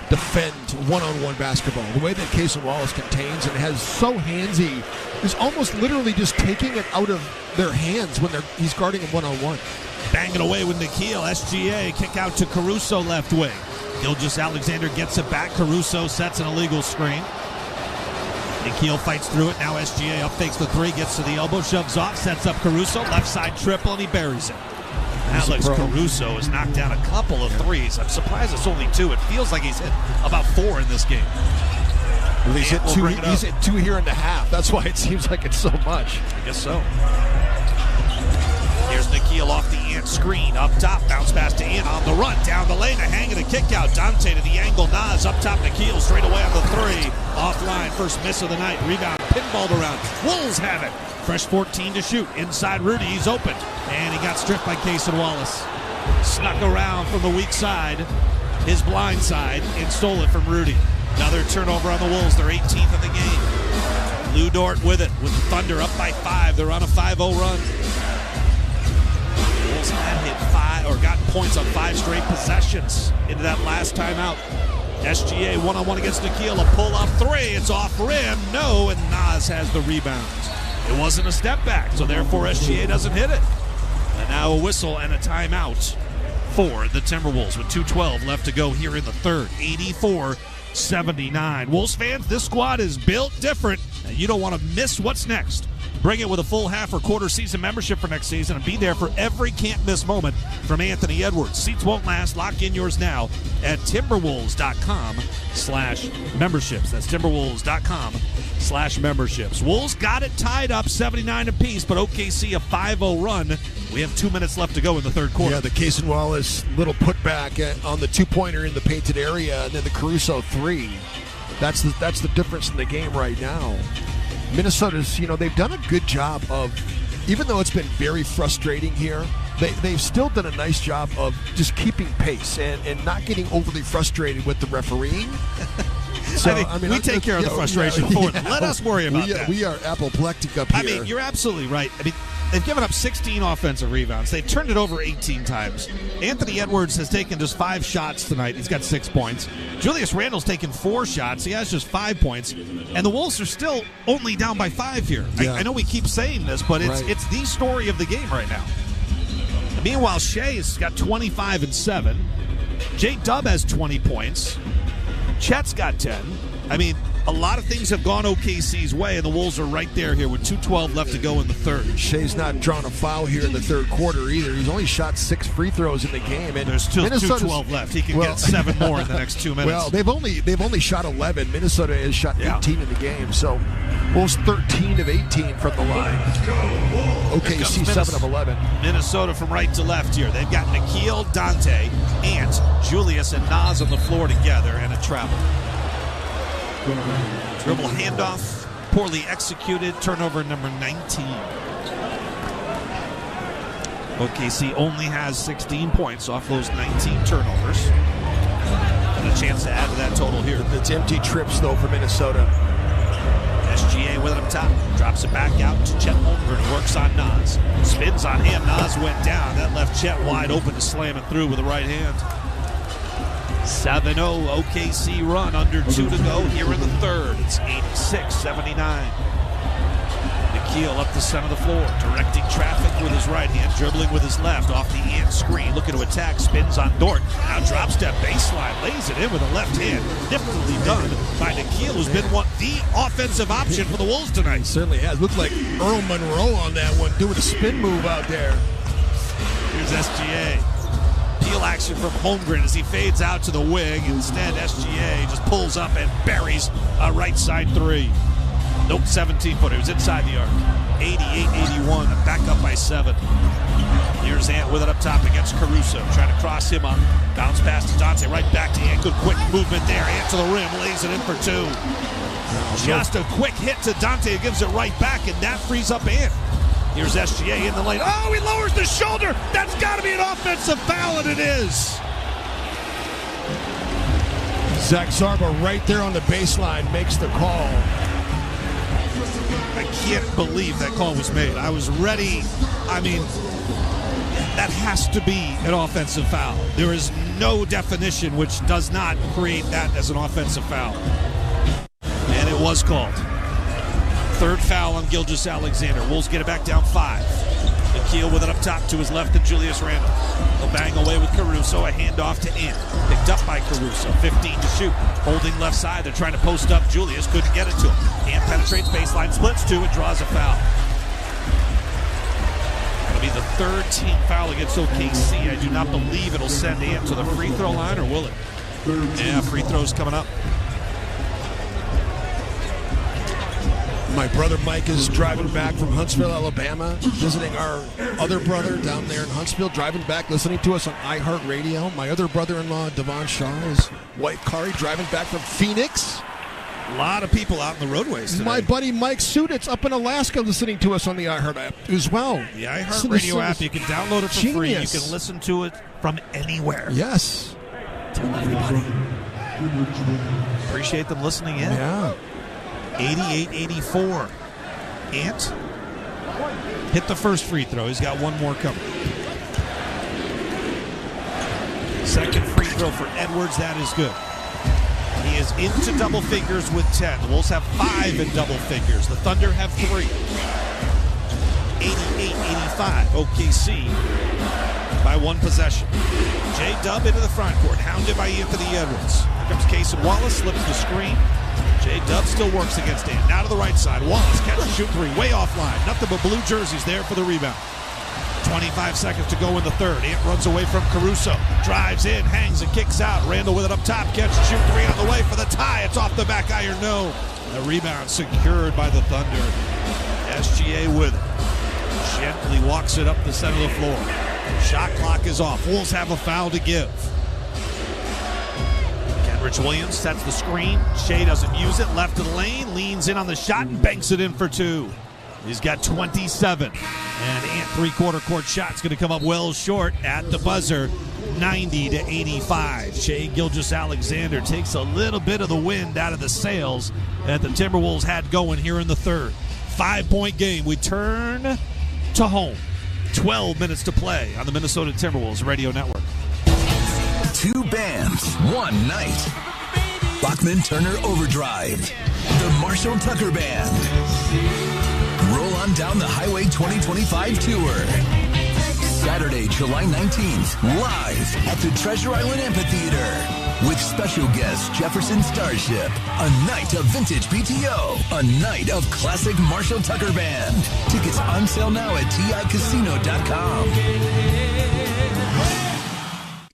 defend one-on-one basketball. The way that Cason Wallace contains and has so handsy is almost literally just taking it out of their hands when he's guarding him one-on-one. Banging away with Nikhil. SGA kick out to Caruso left wing. Gilgeous-Alexander gets it back. Caruso sets an illegal screen. Nikhil fights through it. Now SGA up fakes the three, gets to the elbow, shoves off, sets up Caruso. Left side triple, and he buries it. Alex Caruso has knocked down a couple of threes. I'm surprised it's only 2. It feels like he's hit about 4 in this game. Well, he's hit 2 here in the half. That's why it seems like it's so much. I guess so. Here's Nikhil off the Ant screen. Up top, bounce pass to Ant on the run. Down the lane, a hang and a kick out. Dante to the angle. Nas up top, Nikhil straight away on the 3. Offline, first miss of the night. Rebound, pinballed around. Wolves have it. Fresh 14 to shoot. Inside Rudy, he's open. And he got stripped by Cason Wallace. Snuck around from the weak side, his blind side, and stole it from Rudy. Another turnover on the Wolves. They're 18th in the game. Lou Dort with it, with the Thunder up by 5. They're on a 5-0 run. The Wolves had hit 5 or gotten points on 5 straight possessions into that last timeout. SGA one-on-one against Nikhil. A pull-up 3. It's off rim. No, and Nas has the rebound. It wasn't a step back, so therefore SGA doesn't hit it. And now a whistle and a timeout for the Timberwolves with 2:12 left to go here in the third. 84-79. Wolves fans, this squad is built different, and you don't want to miss what's next. Bring it with a full half or quarter season membership for next season and be there for every can't-miss moment from Anthony Edwards. Seats won't last. Lock in yours now at Timberwolves.com/memberships. That's Timberwolves.com/memberships. Wolves got it tied up 79 apiece, but OKC a 5-0 run. We have 2 minutes left to go in the third quarter. Yeah, the Cason Wallace little putback on the 2-pointer in the painted area, and then the Caruso 3. That's the difference in the game right now. Minnesota's, they've done a good job of, even though it's been very frustrating here, they've still done a nice job of just keeping pace and not getting overly frustrated with the refereeing. So, we take care of the frustration for them. Let us worry about that. We are apoplectic up here. You're absolutely right. They've given up 16 offensive rebounds. They've turned it over 18 times. Anthony Edwards has taken just 5 shots tonight. He's got 6 points. Julius Randle's taken 4 shots. He has just 5 points. And the Wolves are still only down by 5 here. Yeah. I know we keep saying this, but it's the story of the game right now. Meanwhile, Shea's got 25 and 7. J-Dub has 20 points. Chet's got 10. A lot of things have gone OKC's way, and the Wolves are right there here with 2:12 left to go in the third. Shea's not drawn a foul here in the third quarter either. He's only shot 6 free throws in the game. And there's still 2:12 left. He can get 7 more in the next 2 minutes. Well, they've only shot 11. Minnesota has shot 18 in the game. So Wolves 13 of 18 from the line. OKC 7 of 11. Minnesota from right to left here. They've got Nikhil, Dante, Ant, Julius, and Nas on the floor together, and a travel. Dribble handoff, poorly executed, turnover number 19. OKC only has 16 points off those 19 turnovers. And a chance to add to that total here. It's empty trips, though, for Minnesota. SGA with it up top, drops it back out to Chet Holmgren, works on Nas. Spins on him, Nas went down. That left Chet wide open to slam it through with the right hand. 7-0 OKC run, under 2 to go here in the third. It's 86-79. Nikhil up the center of the floor, directing traffic with his right hand, dribbling with his left off the Ant screen, looking to attack, spins on Dort. Now drop step baseline, lays it in with a left hand. Niftily done by Nikhil, who's been the offensive option for the Wolves tonight. It certainly has. Looked like Earl Monroe on that one, doing a spin move out there. Here's SGA. Peel action from Holmgren as he fades out to the wing. Instead, SGA just pulls up and buries a right side 3. Nope, 17-footer. He was inside the arc. 88-81, back up by 7. Here's Ant with it up top against Caruso. Trying to cross him up. Bounce pass to Dante. Right back to Ant. Good quick movement there. Ant to the rim. Lays it in for 2. Just a quick hit to Dante, who gives it right back, and that frees up Ant. Here's SGA in the lane. Oh, he lowers the shoulder. That's got to be an offensive foul, and it is. Zach Zarba right there on the baseline makes the call. I can't believe that call was made. I was ready. I mean, that has to be an offensive foul. There is no definition which does not create that as an offensive foul. And it was called. Third foul on Gilgeous-Alexander. Wolves get it back down 5. Nikhil with it up top to his left and Julius Randle. He'll bang away with Caruso. A handoff to Ant. Picked up by Caruso. 15 to shoot. Holding left side. They're trying to post up. Julius couldn't get it to him. Ant penetrates baseline. Splits 2 and draws a foul. It'll be the third team foul against OKC. I do not believe it'll send Ant to the free throw line, or will it? Yeah, free throws coming up. My brother Mike is driving back from Huntsville, Alabama, visiting our other brother down there in Huntsville, driving back, listening to us on iHeartRadio. My other brother-in-law, Devon Shaw, his wife Kari, driving back from Phoenix. A lot of people out in the roadways today. My buddy Mike Suditz up in Alaska listening to us on the iHeart app as well. The iHeartRadio app, you can download it for free. You can listen to it from anywhere. Yes. Tell everybody. Appreciate them listening in. Yeah. 88-84. Ant hit the first free throw. He's got one more coming. Second free throw for Edwards. That is good. He is into double figures with 10. The Wolves have 5 in double figures. The Thunder have 3. 88-85. OKC by 1 possession. J-Dub into the front court. Hounded by Anthony Edwards. Here comes Cason Wallace. Slips the screen. J-Dub still works against Ant. Now to the right side. Wallace catch and shoot 3. Way offline. Nothing but blue jerseys there for the rebound. 25 seconds to go in the third. Ant runs away from Caruso. Drives in, hangs and kicks out. Randle with it up top. Catch and shoot 3 on the way for the tie. It's off the back iron. No. The rebound secured by the Thunder. SGA with it. Gently walks it up the center of the floor. Shot clock is off. Wolves have a foul to give. Rich Williams sets the screen. Shea doesn't use it. Left of the lane. Leans in on the shot and banks it in for 2. He's got 27. And Ant three-quarter court shot's going to come up well short at the buzzer. 90-85. Shea Gilgeous-Alexander takes a little bit of the wind out of the sails that the Timberwolves had going here in the third. 5-point game. We turn to home. 12 minutes to play on the Minnesota Timberwolves Radio Network. 2 bands, 1 night. Bachman Turner Overdrive. The Marshall Tucker Band. Roll on down the Highway 2025 tour. Saturday, July 19th, live at the Treasure Island Amphitheater. With special guest Jefferson Starship. A night of vintage PTO. A night of classic Marshall Tucker Band. Tickets on sale now at TICasino.com.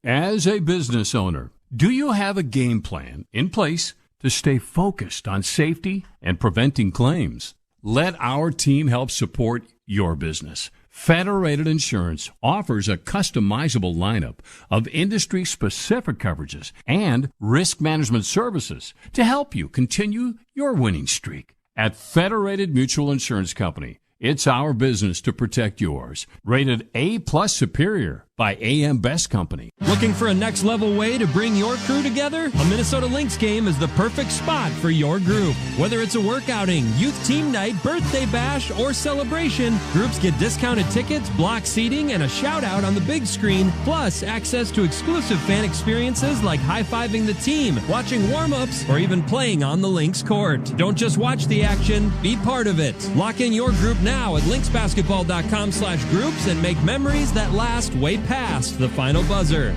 As a business owner, do you have a game plan in place to stay focused on safety and preventing claims? Let our team help support your business. Federated Insurance offers a customizable lineup of industry-specific coverages and risk management services to help you continue your winning streak. At Federated Mutual Insurance Company, it's our business to protect yours. Rated A+ Superior by AM Best Company. Looking for a next level way to bring your crew together? A Minnesota Lynx game is the perfect spot for your group. Whether it's a work outing, youth team night, birthday bash, or celebration, groups get discounted tickets, block seating, and a shout out on the big screen, plus access to exclusive fan experiences like high-fiving the team, watching warm-ups, or even playing on the Lynx court. Don't just watch the action, be part of it. Lock in your group now at lynxbasketball.com/groups and make memories that last way past the final buzzer.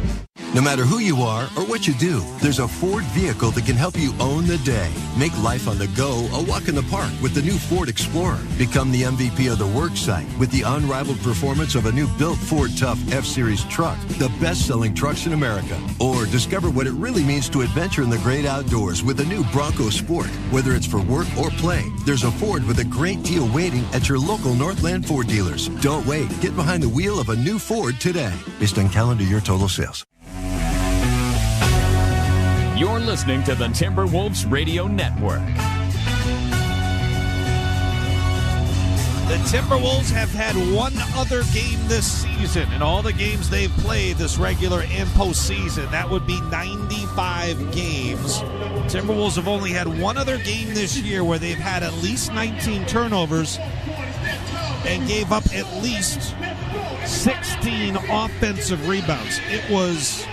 No matter who you are or what you do, there's a Ford vehicle that can help you own the day. Make life on the go a walk in the park with the new Ford Explorer. Become the MVP of the work site with the unrivaled performance of a new built Ford Tough F-Series truck, the best-selling trucks in America. Or discover what it really means to adventure in the great outdoors with the new Bronco Sport. Whether it's for work or play, there's a Ford with a great deal waiting at your local Northland Ford dealers. Don't wait. Get behind the wheel of a new Ford today. Based on calendar year total sales. You're listening to the Timberwolves Radio Network. Timberwolves have had one other game this season. In all the games they've played this regular and postseason, that would be 95 games. Timberwolves have only had one other game this year where they've had at least 19 turnovers and gave up at least 16 offensive rebounds. It was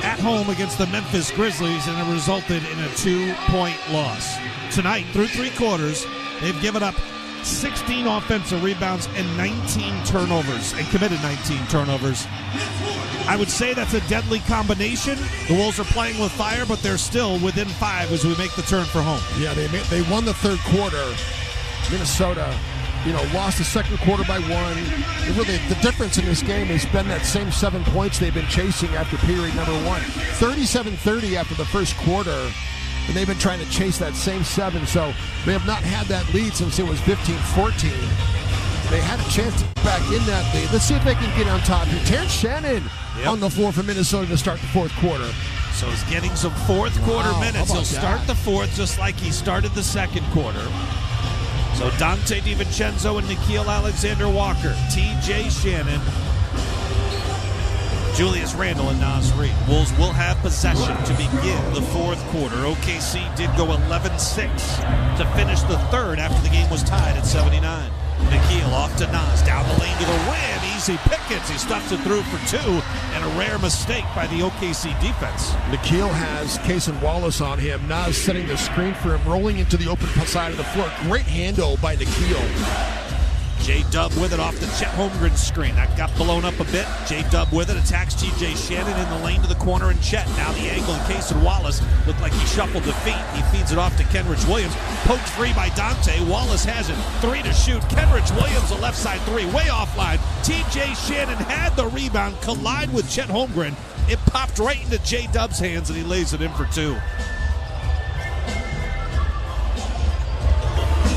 at home against the Memphis Grizzlies, and it resulted in a 2-point loss. Tonight, through 3 quarters, they've given up 16 offensive rebounds and 19 turnovers, and committed 19 turnovers. I would say that's a deadly combination. The Wolves are playing with fire, but they're still within 5 as we make the turn for home. Yeah, they won the third quarter. Minnesota, lost the second quarter by 1. Really, the difference in this game has been that same 7 points they've been chasing after period number 1. 37-30 after the first quarter. And they've been trying to chase that same 7, so they have not had that lead since it was 15-14. They had a chance to get back in that lead. Let's see if they can get on top here. Terrence Shannon on the floor for Minnesota to start the fourth quarter. So he's getting some fourth quarter minutes. He'll start the fourth just like he started the second quarter. So Dante DiVincenzo and Nickeil Alexander-Walker, T.J. Shannon, Julius Randle, and Naz Reid. Wolves will have possession to begin the fourth quarter. OKC did go 11-6 to finish the third after the game was tied at 79. Nickeil off to Naz, down the lane to the rim. Easy pickets. He stuffs it through for 2, and a rare mistake by the OKC defense. Nickeil has Cason Wallace on him. Naz setting the screen for him, rolling into the open side of the floor. Great handle by Nickeil. J-Dub with it off the Chet Holmgren screen. That got blown up a bit. J-Dub with it, attacks T.J. Shannon in the lane to the corner, and Chet. Now the angle, and Cason Wallace looked like he shuffled the feet. He feeds it off to Kenrich Williams. Poked free by Dante. Wallace has it. 3 to shoot. Kenrich Williams, a left side 3, way offline. T.J. Shannon had the rebound, collide with Chet Holmgren. It popped right into J-Dub's hands, and he lays it in for 2.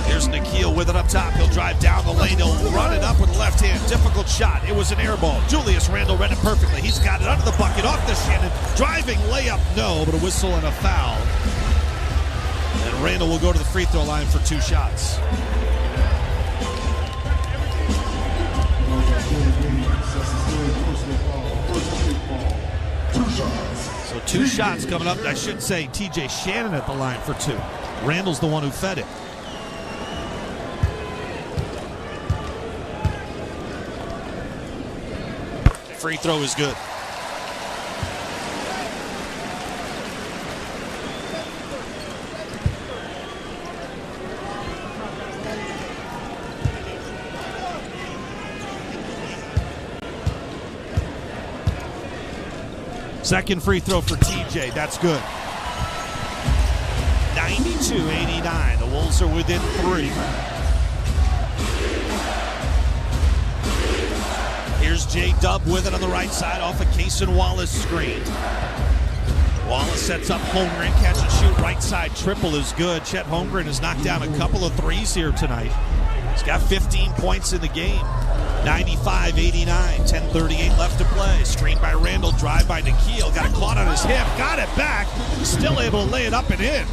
Here's Nickeil with it up top. He'll drive down the lane. He'll run it up with the left hand. Difficult shot. It was an air ball. Julius Randle read it perfectly. He's got it under the bucket. Off to Shannon. Driving layup. No, but a whistle and a foul. And Randle will go to the free throw line for 2 shots. So 2 shots coming up. I should say T.J. Shannon at the line for 2. Randle's the one who fed it. Free throw is good. Second free throw for TJ. That's good. 92-89. The Wolves are within 3. Here's J-Dub with it on the right side off a Cason Wallace screen. Wallace sets up Holmgren, catch and shoot, right side triple is good. Chet Holmgren has knocked down a couple of threes here tonight. He's got 15 points in the game. 95-89, 10:38 left to play. Screen by Randle, drive by Nickeil. Got it caught on his hip, got it back. Still able to lay it up and in.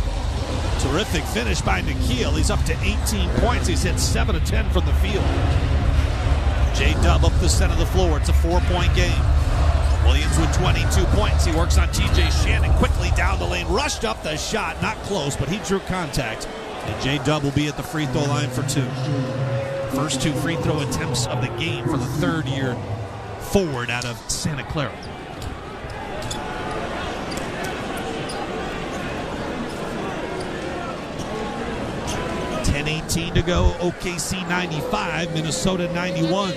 Terrific finish by Nickeil. He's up to 18 points. He's hit 7 of 10 from the field. J-Dub up the center of the floor. It's a 4-point game. Williams with 22 points. He works on T.J. Shannon quickly down the lane. Rushed up the shot. Not close, but he drew contact. And J-Dub will be at the free throw line for 2. First 2 free throw attempts of the game for the third-year forward out of Santa Clara. .18 to go. OKC 95, Minnesota 91.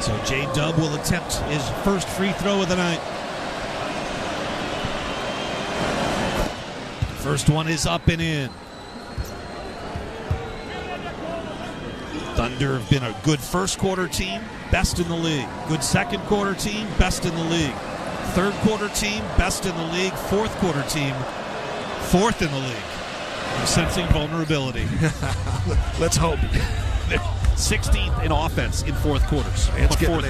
So J-Dub will attempt his first free throw of the night. First one is up and in. Thunder have been a good first quarter team, best in the league. Good second quarter team, best in the league. Third quarter team, best in the league. Fourth quarter team, 4th in the league. I'm sensing vulnerability. Let's hope. 16th in offense in fourth quarters. Ant's but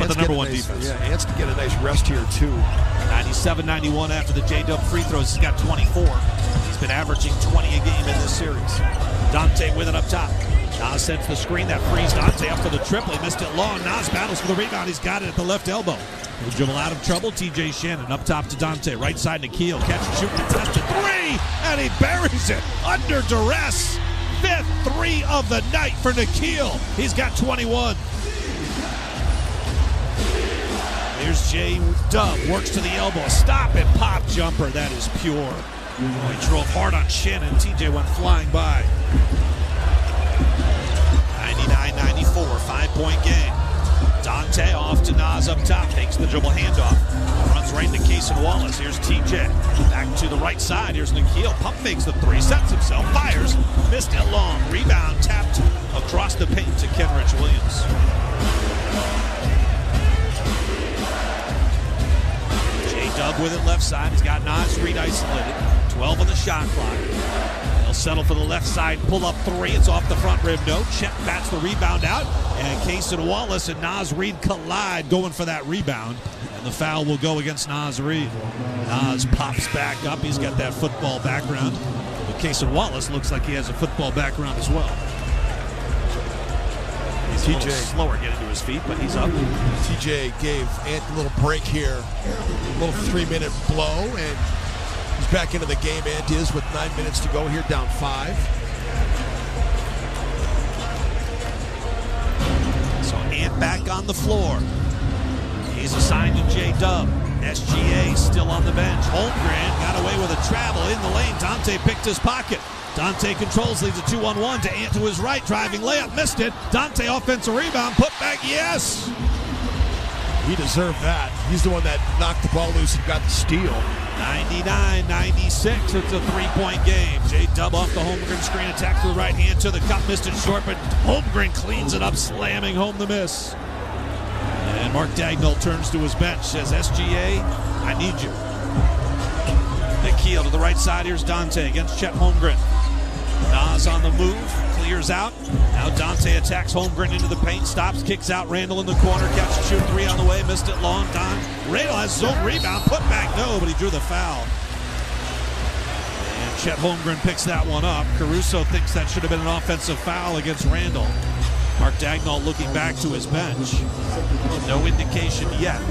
the number one defense. Yeah, Ant's to get a nice rest here, too. 97-91 after the J-Dub free throws. He's got 24. He's been averaging 20 a game in this series. Dante with it up top. Nas sends the screen. That frees Dante up for the triple. He missed it long. Nas battles for the rebound. He's got it at the left elbow. He'll dribble out of trouble. TJ Shannon up top to Dante. Right side Nikhil. Catch and shoot. Contested three. And he buries it under duress. 5th three of the night for Nikhil. He's got 21. Here's J-Dub. Works to the elbow. Stop and pop jumper. That is pure. He drove hard on Shannon. TJ went flying by. 99-94, 5-point game. Dante off to Nas up top, takes the dribble handoff, runs right into Cason Wallace. Here's TJ, back to the right side. Here's Nikhil, pump fakes the three, sets himself, fires, missed it long. Rebound tapped across the paint to Kenrich Williams. J-Dub with it left side. He's got Nas Reed isolated. 12 on the shot clock. They'll settle for the left side, pull up three. It's off the front rim. No. Chet bats the rebound out. And Cason Wallace and Nas Reed collide going for that rebound. And the foul will go against Nas Reed. Nas pops back up. He's got that football background. But Cason Wallace looks like he has a football background as well. He's a little slower getting to his feet, but he's up. TJ gave Ant a little break here. A little 3-minute blow, and he's back into the game. Ant is with 9 minutes to go here, down 5. So Ant back on the floor. He's assigned to J-Dub. SGA still on the bench. Holmgren got away with a travel in the lane. Dante picked his pocket. Dante controls, leaves a 2-on-1 to Ant to his right. Driving layup, missed it. Dante offensive rebound, put back, yes! He deserved that. He's the one that knocked the ball loose and got the steal. 99-96, it's a 3-point game. J-Dub off the Holmgren screen, attack to the right hand to the cup, missed it short, but Holmgren cleans it up, slamming home the miss. And Mark Dagnall turns to his bench, says, SGA, I need you. Nikhil to the right side, here's Dante against Chet Holmgren. Nas on the move, clears out. Now Dante attacks Holmgren into the paint, stops, kicks out Randall in the corner, catch and shoot three on the way, missed it long. Randall has his own rebound, put back, no, but he drew the foul. And Chet Holmgren picks that one up. Caruso thinks that should have been an offensive foul against Randall. Mark Dagnall looking back to his bench. No indication yet.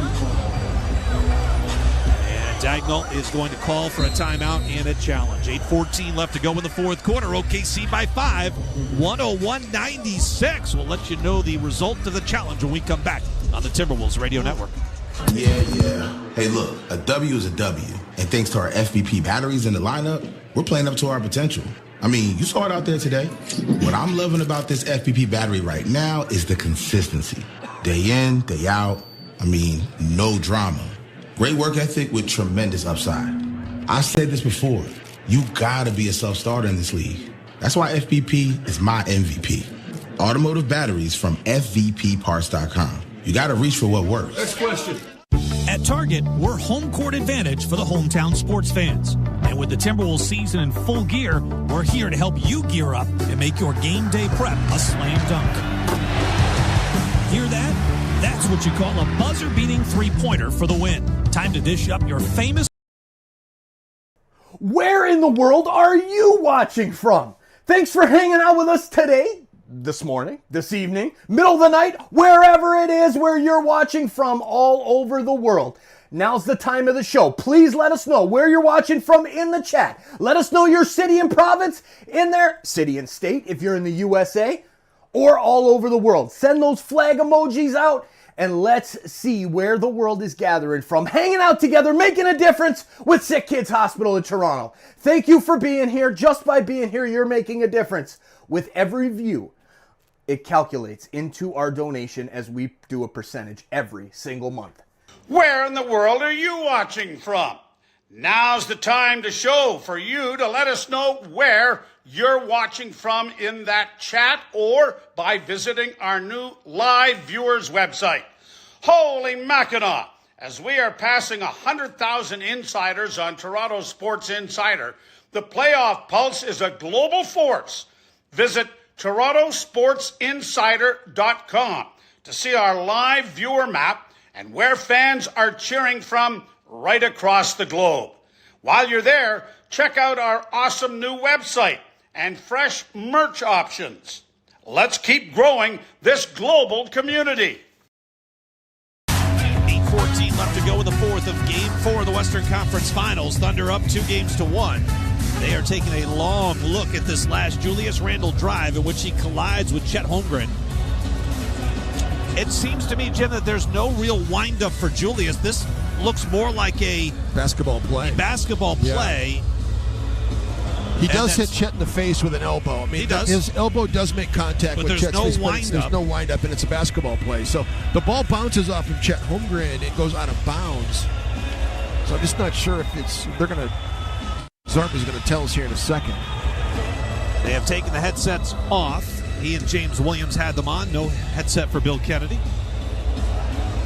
Dagnall is going to call for a timeout and a challenge. 8:14 left to go in the fourth quarter. OKC by 5, 101-96. We'll let you know the result of the challenge when we come back on the Timberwolves Radio Network. Yeah. Hey, look, a W is a W. And thanks to our FVP batteries in the lineup, we're playing up to our potential. I mean, you saw it out there today. What I'm loving about this FVP battery right now is the consistency. Day in, day out. I mean, no drama. Great work ethic with tremendous upside. I've said this before. You gotta be a self-starter in this league. That's why FVP is my MVP. Automotive batteries from FVPparts.com. You gotta reach for what works. Next question. At Target, we're home court advantage for the hometown sports fans. And with the Timberwolves season in full gear, we're here to help you gear up and make your game day prep a slam dunk. Hear that? That's what you call a buzzer-beating three-pointer for the win. Time to dish up your famous... Where in the world are you watching from? Thanks for hanging out with us today, this morning, this evening, middle of the night, wherever it is where you're watching from all over the world. Now's the time of the show. Please let us know where you're watching from in the chat. Let us know your city and province in there, city and state if you're in the USA, or all over the world. Send those flag emojis out and let's see where the world is gathering from, hanging out together, making a difference with SickKids Hospital in Toronto. Thank you for being here. Just by being here, you're making a difference. With every view, it calculates into our donation as we do a percentage every single month. Where in the world are you watching from? Now's the time to show for you to let us know where you're watching from in that chat or by visiting our new live viewers website. Holy Mackinac! As we are passing 100,000 insiders on Toronto Sports Insider, the playoff pulse is a global force. Visit TorontoSportsInsider.com to see our live viewer map and where fans are cheering from right across the globe. While you're there, check out our awesome new website and fresh merch options. Let's keep growing this global community. 8:14 left to go in the fourth of Game 4 of the Western Conference Finals. Thunder up 2-1. They are taking a long look at this last Julius Randle drive in which he collides with Chet Holmgren. It seems to me, Jim, that there's no real wind-up for Julius. This looks more like a basketball play. Yeah. He does hit Chet in the face with an elbow. I mean, he does. His elbow does make contact with Chet's face, but there's no wind-up, and it's a basketball play. So the ball bounces off of Chet Holmgren. It goes out of bounds. So I'm just not sure if Zarp is going to tell us here in a second. They have taken the headsets off. He and James Williams had them on. No headset for Bill Kennedy.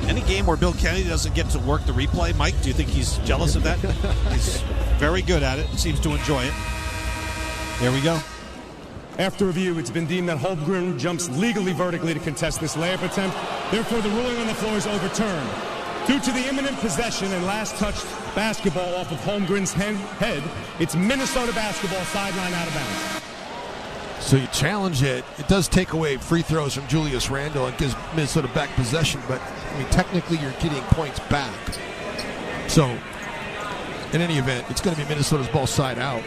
Any game where Bill Kennedy doesn't get to work the replay, Mike, do you think he's jealous of that? He's very good at it. Seems to enjoy it. There we go. After review, it's been deemed that Holmgren jumps legally vertically to contest this layup attempt. Therefore, the ruling on the floor is overturned. Due to the imminent possession and last touched basketball off of Holmgren's head, it's Minnesota basketball sideline out of bounds. So you challenge it. It does take away free throws from Julius Randle and gives Minnesota back possession, but I mean, technically you're getting points back. So in any event, it's going to be Minnesota's ball side out.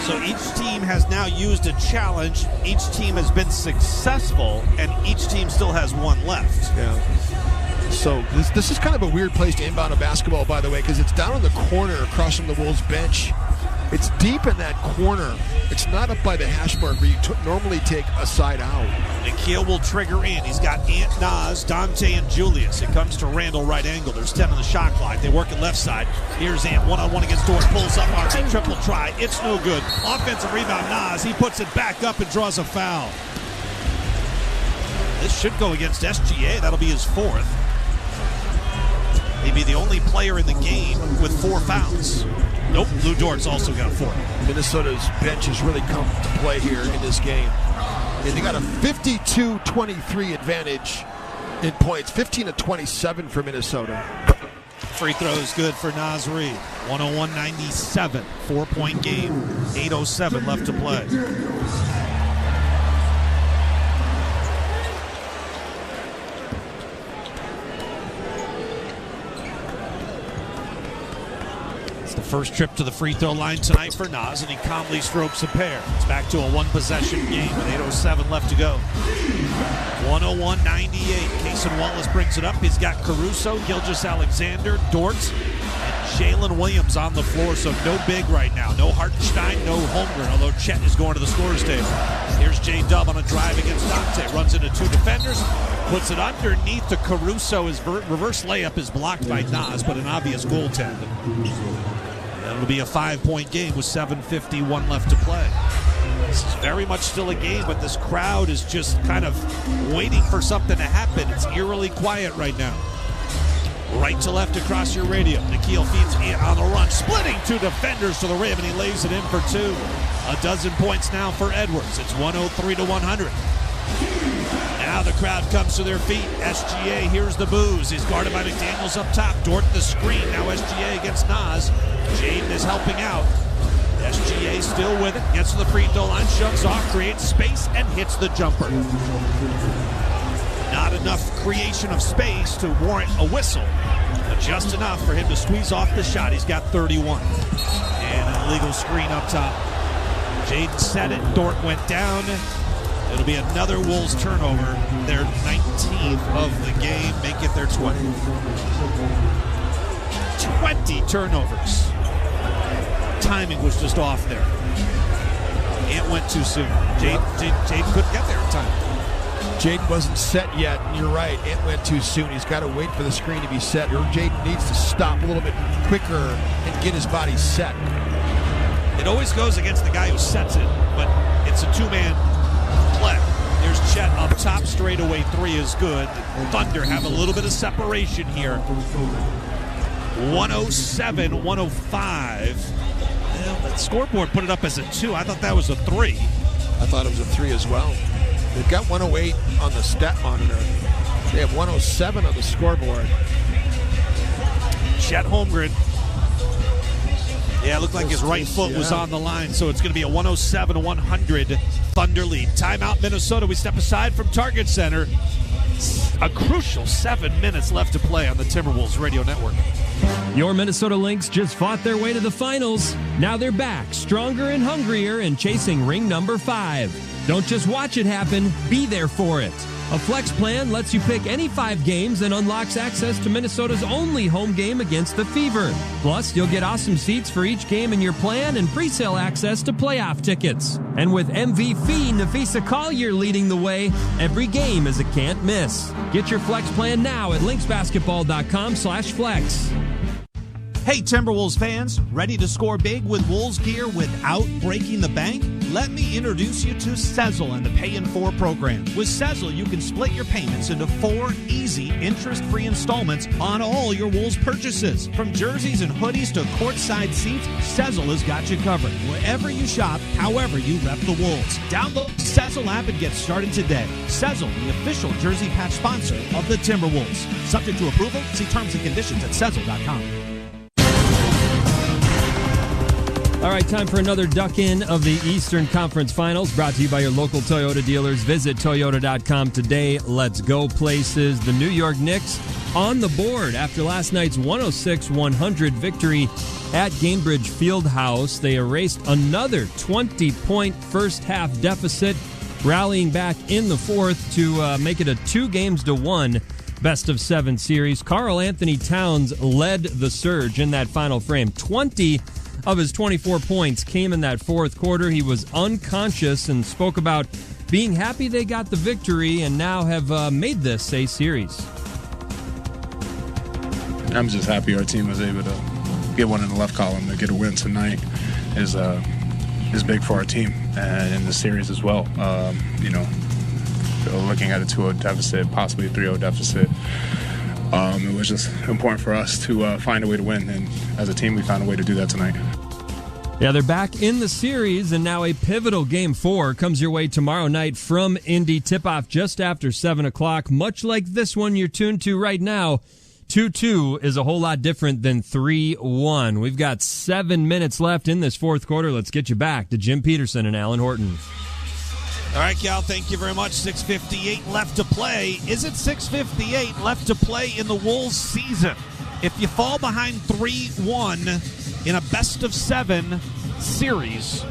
So each team has now used a challenge. Each team has been successful, and each team still has one left. Yeah. So this is kind of a weird place to inbound a basketball, by the way, because it's down in the corner across from the Wolves bench. It's deep in that corner. It's not up by the hash mark where you normally take a side out. Nikhil will trigger in. He's got Ant, Nas, Dante, and Julius. It comes to Randle right angle. There's 10 on the shot clock. They work it left side. Here's Ant, one-on-one against Dort. Pulls up RT, triple try. It's no good. Offensive rebound, Nas. He puts it back up and draws a foul. This should go against SGA. That'll be his fourth. He'd be the only player in the game with 4 fouls. Nope, Lou Dort's also got 4. Minnesota's bench has really come to play here in this game. And they got a 52-23 advantage in points, 15-27 for Minnesota. Free throw is good for Naz Reid. 101-97, 4-point game, 8:07 left to play. First trip to the free throw line tonight for Nas, and he calmly strokes a pair. It's back to a one-possession game with 8:07 left to go. 101-98. Cason Wallace brings it up. He's got Caruso, Gilgeous-Alexander, Dort, and Jalen Williams on the floor, so no big right now. No Hartenstein, no Holmgren, although Chet is going to the scorer's table. Here's J-Dub on a drive against Dante. Runs into 2 defenders, puts it underneath the Caruso. His reverse layup is blocked by Nas, but an obvious goaltend. It'll be a 5-point game with 7:51 left to play. This is very much still a game, but this crowd is just kind of waiting for something to happen. It's eerily quiet right now. Right to left across your radio. Nikhil feeds Ant on the run, splitting 2 defenders to the rim, and he lays it in for 2. A dozen points now for Edwards. It's 103-100. Now the crowd comes to their feet. SGA, here's the booze. He's guarded by McDaniels up top. Dort the screen. Now SGA against Nas. Jaden is helping out. SGA still with it. Gets to the free throw line. Shoves off. Creates space and hits the jumper. Not enough creation of space to warrant a whistle, but just enough for him to squeeze off the shot. He's got 31. And an illegal screen up top. Jaden set it. Dort went down. It'll be another Wolves turnover. Their 19th of the game. Make it their 20. 20 turnovers. Timing was just off there. Ant went too soon. Jaden couldn't get there in time. Jaden wasn't set yet, and you're right. Ant went too soon. He's got to wait for the screen to be set. Or Jaden needs to stop a little bit quicker and get his body set. It always goes against the guy who sets it, but it's a 2-man play. There's Chet up top, straightaway 3 is good. Thunder have a little bit of separation here. 107-105. Well, the scoreboard put it up as a 2. I thought that was a 3. I thought it was a 3 as well. They've got 108 on the stat monitor. They have 107 on the scoreboard. Chet Holmgren. Yeah, it looked like his right foot was on the line, so it's going to be a 107-100 Thunder lead. Timeout, Minnesota. We step aside from Target Center. A crucial 7 minutes left to play on the Timberwolves radio network. Your Minnesota Lynx just fought their way to the finals. Now they're back, stronger and hungrier, and chasing ring number 5. Don't just watch it happen, be there for it. A flex plan lets you pick any 5 games and unlocks access to Minnesota's only home game against the Fever. Plus, you'll get awesome seats for each game in your plan and pre-sale access to playoff tickets. And with MVP Nafisa Collier leading the way, every game is a can't miss. Get your flex plan now at lynxbasketball.com/flex. Hey, Timberwolves fans, ready to score big with Wolves gear without breaking the bank? Let me introduce you to Sezzle and the Pay in 4 program. With Sezzle, you can split your payments into 4 easy, interest-free installments on all your Wolves purchases. From jerseys and hoodies to courtside seats, Sezzle has got you covered. Wherever you shop, however you rep the Wolves. Download the Sezzle app and get started today. Sezzle, the official jersey patch sponsor of the Timberwolves. Subject to approval, see terms and conditions at Sezzle.com. All right, time for another duck-in of the Eastern Conference Finals, brought to you by your local Toyota dealers. Visit Toyota.com today. Let's go places. The New York Knicks on the board after last night's 106-100 victory at Gainbridge Fieldhouse. They erased another 20-point first-half deficit, rallying back in the fourth to make it a 2-1 best-of-7 series. Karl Anthony Towns led the surge in that final frame. 20 of his 24 points came in that fourth quarter. He was unconscious and spoke about being happy they got the victory and now have made this a series. I'm just happy our team was able to get one in the left column. To get a win tonight is big for our team and in the series as well. Looking at a 2-0 deficit, possibly a 3-0 deficit, it was just important for us to find a way to win, and as a team, we found a way to do that tonight. Yeah, they're back in the series, and now a pivotal Game 4 comes your way tomorrow night from Indy. Tip-off just after 7 o'clock. Much like this one you're tuned to right now, 2-2 is a whole lot different than 3-1. We've got 7 minutes left in this fourth quarter. Let's get you back to Jim Peterson and Alan Horton. All right, Cal, thank you very much. 6:58 left to play. Is it 6:58 left to play in the Wolves season? If you fall behind 3-1 in a best-of-7 series,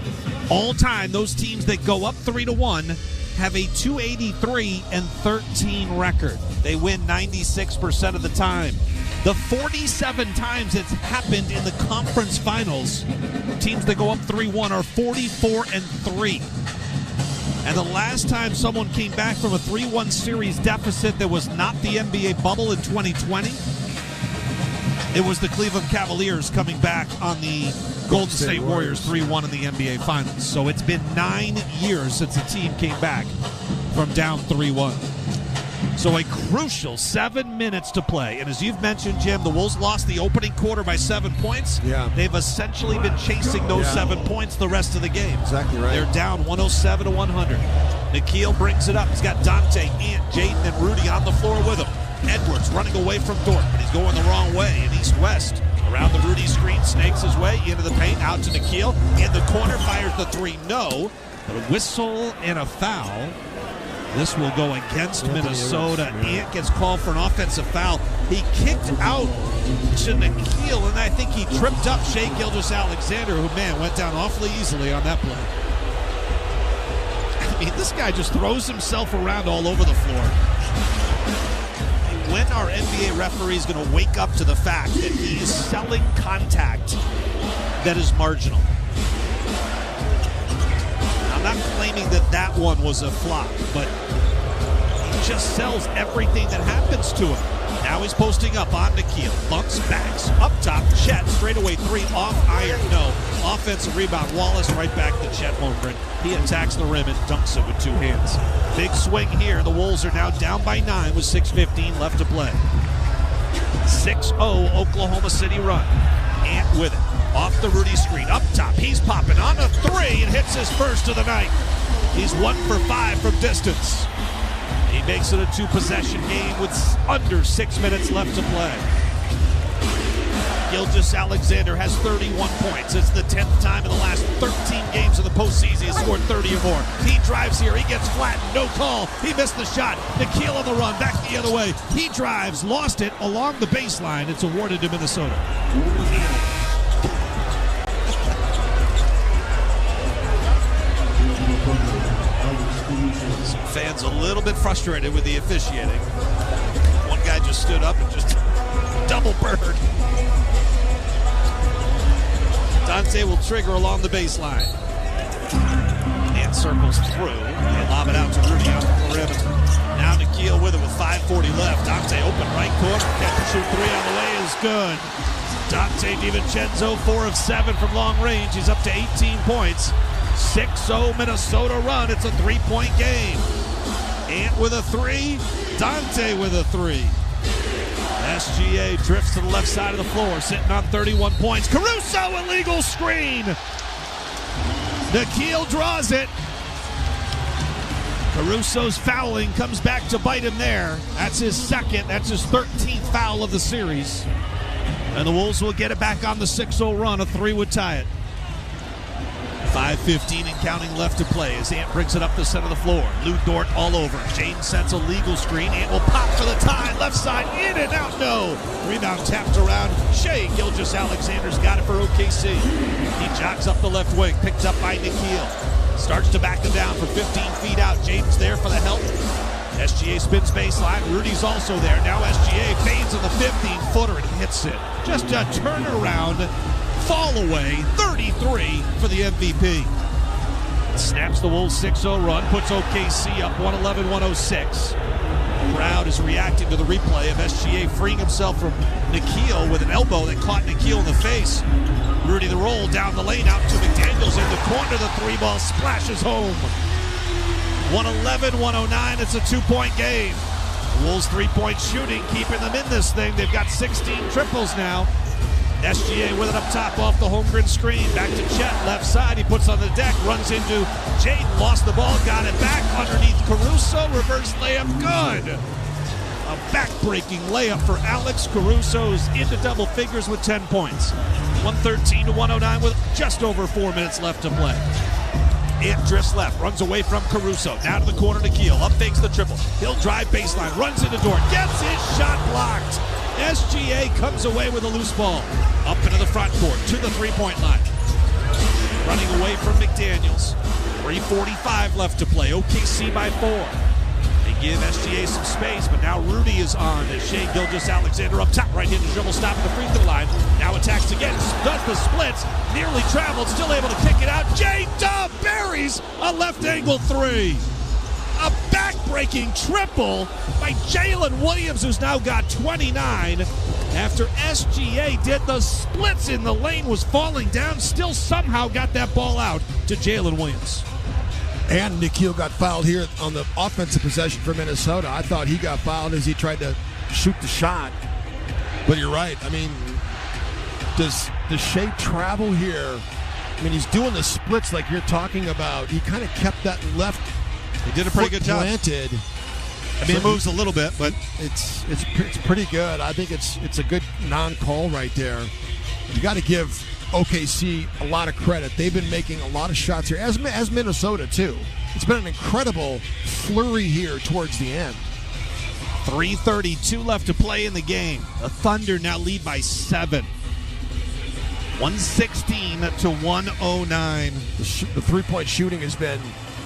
all time, those teams that go up 3-1 have a 283-13 record. They win 96% of the time. The 47 times it's happened in the conference finals, teams that go up 3-1 are 44-3. And the last time someone came back from a 3-1 series deficit that was not the NBA bubble in 2020, it was the Cleveland Cavaliers coming back on the Golden State Warriors 3-1 in the NBA Finals. So it's been 9 years since a team came back from down 3-1. So a crucial 7 minutes to play. And as you've mentioned, Jim, the Wolves lost the opening quarter by 7 points. Yeah. They've essentially been chasing those 7 points the rest of the game. Exactly right. They're down 107-100. Nikhil brings it up. He's got Dante, Ant, Jaden, and Rudy on the floor with him. Edwards running away from Dort, but he's going the wrong way in east-west. Around the Rudy screen, snakes his way into the paint, out to Nikhil. In the corner, fires the 3. No, but a whistle and a foul. This will go against Minnesota. Ant gets called for an offensive foul. He kicked out to Nikhil, and I think he tripped up Shai Gilgeous-Alexander, who, man, went down awfully easily on that play. I mean, this guy just throws himself around all over the floor. When are NBA referees going to wake up to the fact that he is selling contact that is marginal? I'm not claiming that that one was a flop, but he just sells everything that happens to him. Now he's posting up on Nikhil. Bunks, backs, up top, Chet, straightaway 3, off iron, no. Offensive rebound, Wallace right back to Chet Holmgren. He attacks the rim and dunks it with 2 hands. Big swing here. The Wolves are now down by 9 with 6:15 left to play. 6-0 Oklahoma City run. Ant with it. Off the Rudy screen. Up top. He's popping on a 3 and hits his first of the night. He's 1 for 5 from distance. He makes it a 2-possession game with under 6 minutes left to play. Gilgeous-Alexander has 31 points. It's the 10th time in the last 13 games of the postseason he's scored 30 or more. He drives here. He gets flattened. No call. He missed the shot. Nikhil on the run. Back the other way. He drives. Lost it along the baseline. It's awarded to Minnesota. Some fans a little bit frustrated with the officiating. One guy just stood up and just double bird. Dante will trigger along the baseline. And circles through. They lob it out to Rudy on the perimeter. Now Nikhil with it with 5:40 left. Dante open right corner. Catch and shoot 3 on the way is good. Dante DiVincenzo 4 of 7 from long range. He's up to 18 points. 6-0 Minnesota run. It's a 3-point game. Ant with a 3. Dante with a 3. SGA drifts to the left side of the floor, sitting on 31 points. Caruso, illegal screen. Nikhil draws it. Caruso's fouling comes back to bite him there. That's his second. That's his 13th foul of the series. And the Wolves will get it back on the 6-0 run. A 3 would tie it. 5:15 and counting left to play as Ant brings it up the center of the floor. Lou Dort all over. Jaden sends a legal screen. Ant will pop for the tie. Left side, in and out, no. Rebound tapped around. Shai Gilgeous-Alexander's got it for OKC. He jogs up the left wing, picked up by Nikhil. Starts to back him down for 15 feet out. Jaden's there for the help. SGA spins baseline. Rudy's also there. Now SGA fades on the 15-footer and hits it. Just a turnaround. Fall away, 33 for the MVP. Snaps the Wolves 6-0 run, puts OKC up 111-106. The crowd is reacting to the replay of SGA freeing himself from Nikhil with an elbow that caught Nikhil in the face. Rudy the roll down the lane out to McDaniels in the corner. The 3-ball splashes home. 111-109, it's a 2-point game. The Wolves 3-point shooting, keeping them in this thing. They've got 16 triples now. SGA with it up top off the Holmgren screen. Back to Chet, left side. He puts on the deck, runs into Jaden, lost the ball, got it back underneath Caruso. Reverse layup, good. A back-breaking layup for Alex Caruso, who's into double figures with 10 points. 113-109 with just over 4 minutes left to play. Ant drifts left, runs away from Caruso. Now to the corner, Nikhil. Up fakes the triple. He'll drive baseline, runs into Dort, gets his shot blocked. SGA comes away with a loose ball. Up into the front court, to the 3-point line. Running away from McDaniels. 3:45 left to play. OKC by 4. They give SGA some space, but now Rudy is on. As Shai Gilgeous-Alexander up top, right-handed dribble, stop at the free throw line. Now attacks again, does the splits, nearly traveled, still able to kick it out. J-Dub buries a left-angle 3. A back-breaking triple by Jalen Williams, who's now got 29. After SGA did the splits in the lane, was falling down, still somehow got that ball out to Jalen Williams. And Nikhil got fouled here on the offensive possession for Minnesota. I thought he got fouled as he tried to shoot the shot. But you're right. I mean, does Shai travel here? I mean, he's doing the splits like you're talking about. He kind of kept that left. He did a pretty good job. Planted. I mean, it moves a little bit, but it's pretty good. I think it's a good non-call right there. You got to give OKC a lot of credit. They've been making a lot of shots here, as Minnesota too. It's been an incredible flurry here towards the end. 3:32 left to play in the game. The Thunder now lead by 7. 116-109. The three-point shooting has been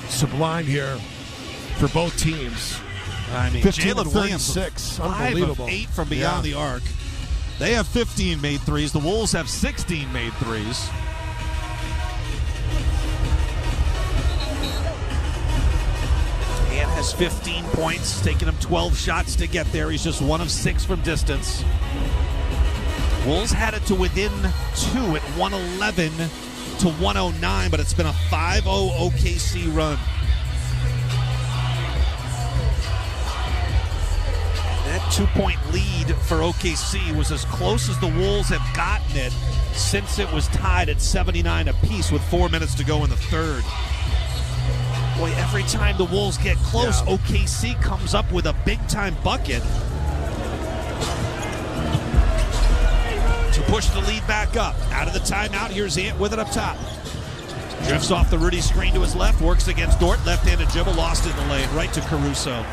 sublime here for both teams. I mean, Jalen Williams, 5 of 8 from beyond the arc. They have 15 made threes. The Wolves have 16 made threes. Ant has 15 points, taking him 12 shots to get there. He's just 1 of 6 from distance. Wolves had it to within 2 at 111-109, but it's been a 5-0 OKC run. That 2-point lead for OKC was as close as the Wolves have gotten it since it was tied at 79 apiece with 4 minutes to go in the third. Boy, every time the Wolves get close, OKC comes up with a big-time bucket to push the lead back up. Out of the timeout, here's Ant with it up top. Drifts off the Rudy screen to his left, works against Dort, left-handed dribble, lost in the lane, right to Caruso.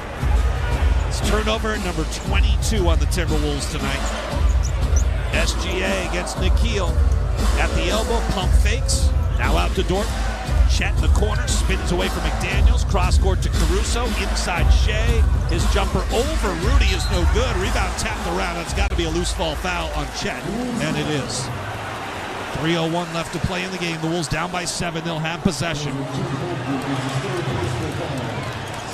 It's turnover number 22 on the Timberwolves tonight. SGA against Nikhil. At the elbow, pump fakes. Now out to Dort. Chet in the corner, spins away from McDaniels. Cross court to Caruso. Inside Shea. His jumper over Rudy is no good. Rebound tapped around. It's got to be a loose fall foul on Chet. And it is. 3:01 left to play in the game. The Wolves down by 7. They'll have possession.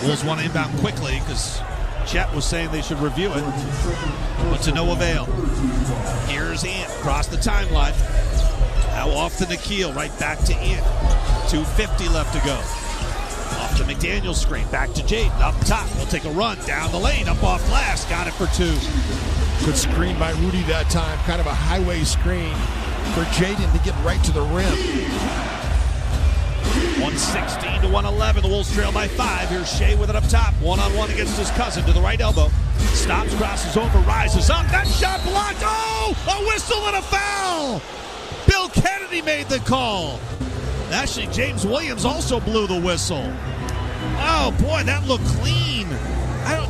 Wolves want to inbound quickly because Chet was saying they should review it, but to no avail. Here's Ant across the timeline. Now off to Nikhil, right back to Ant. 2:50 left to go. Off the McDaniel screen, back to Jaden, up top. He'll take a run down the lane, up off glass, got it for 2. Good screen by Rudy that time, kind of a highway screen for Jaden to get right to the rim. 116 to 111. The Wolves trail by 5. Here's Shea with it up top. One-on-one against his cousin to the right elbow. Stops, crosses over, rises up. That shot blocked. Oh, a whistle and a foul. Bill Kennedy made the call. Actually, James Williams also blew the whistle. Oh, boy, that looked clean.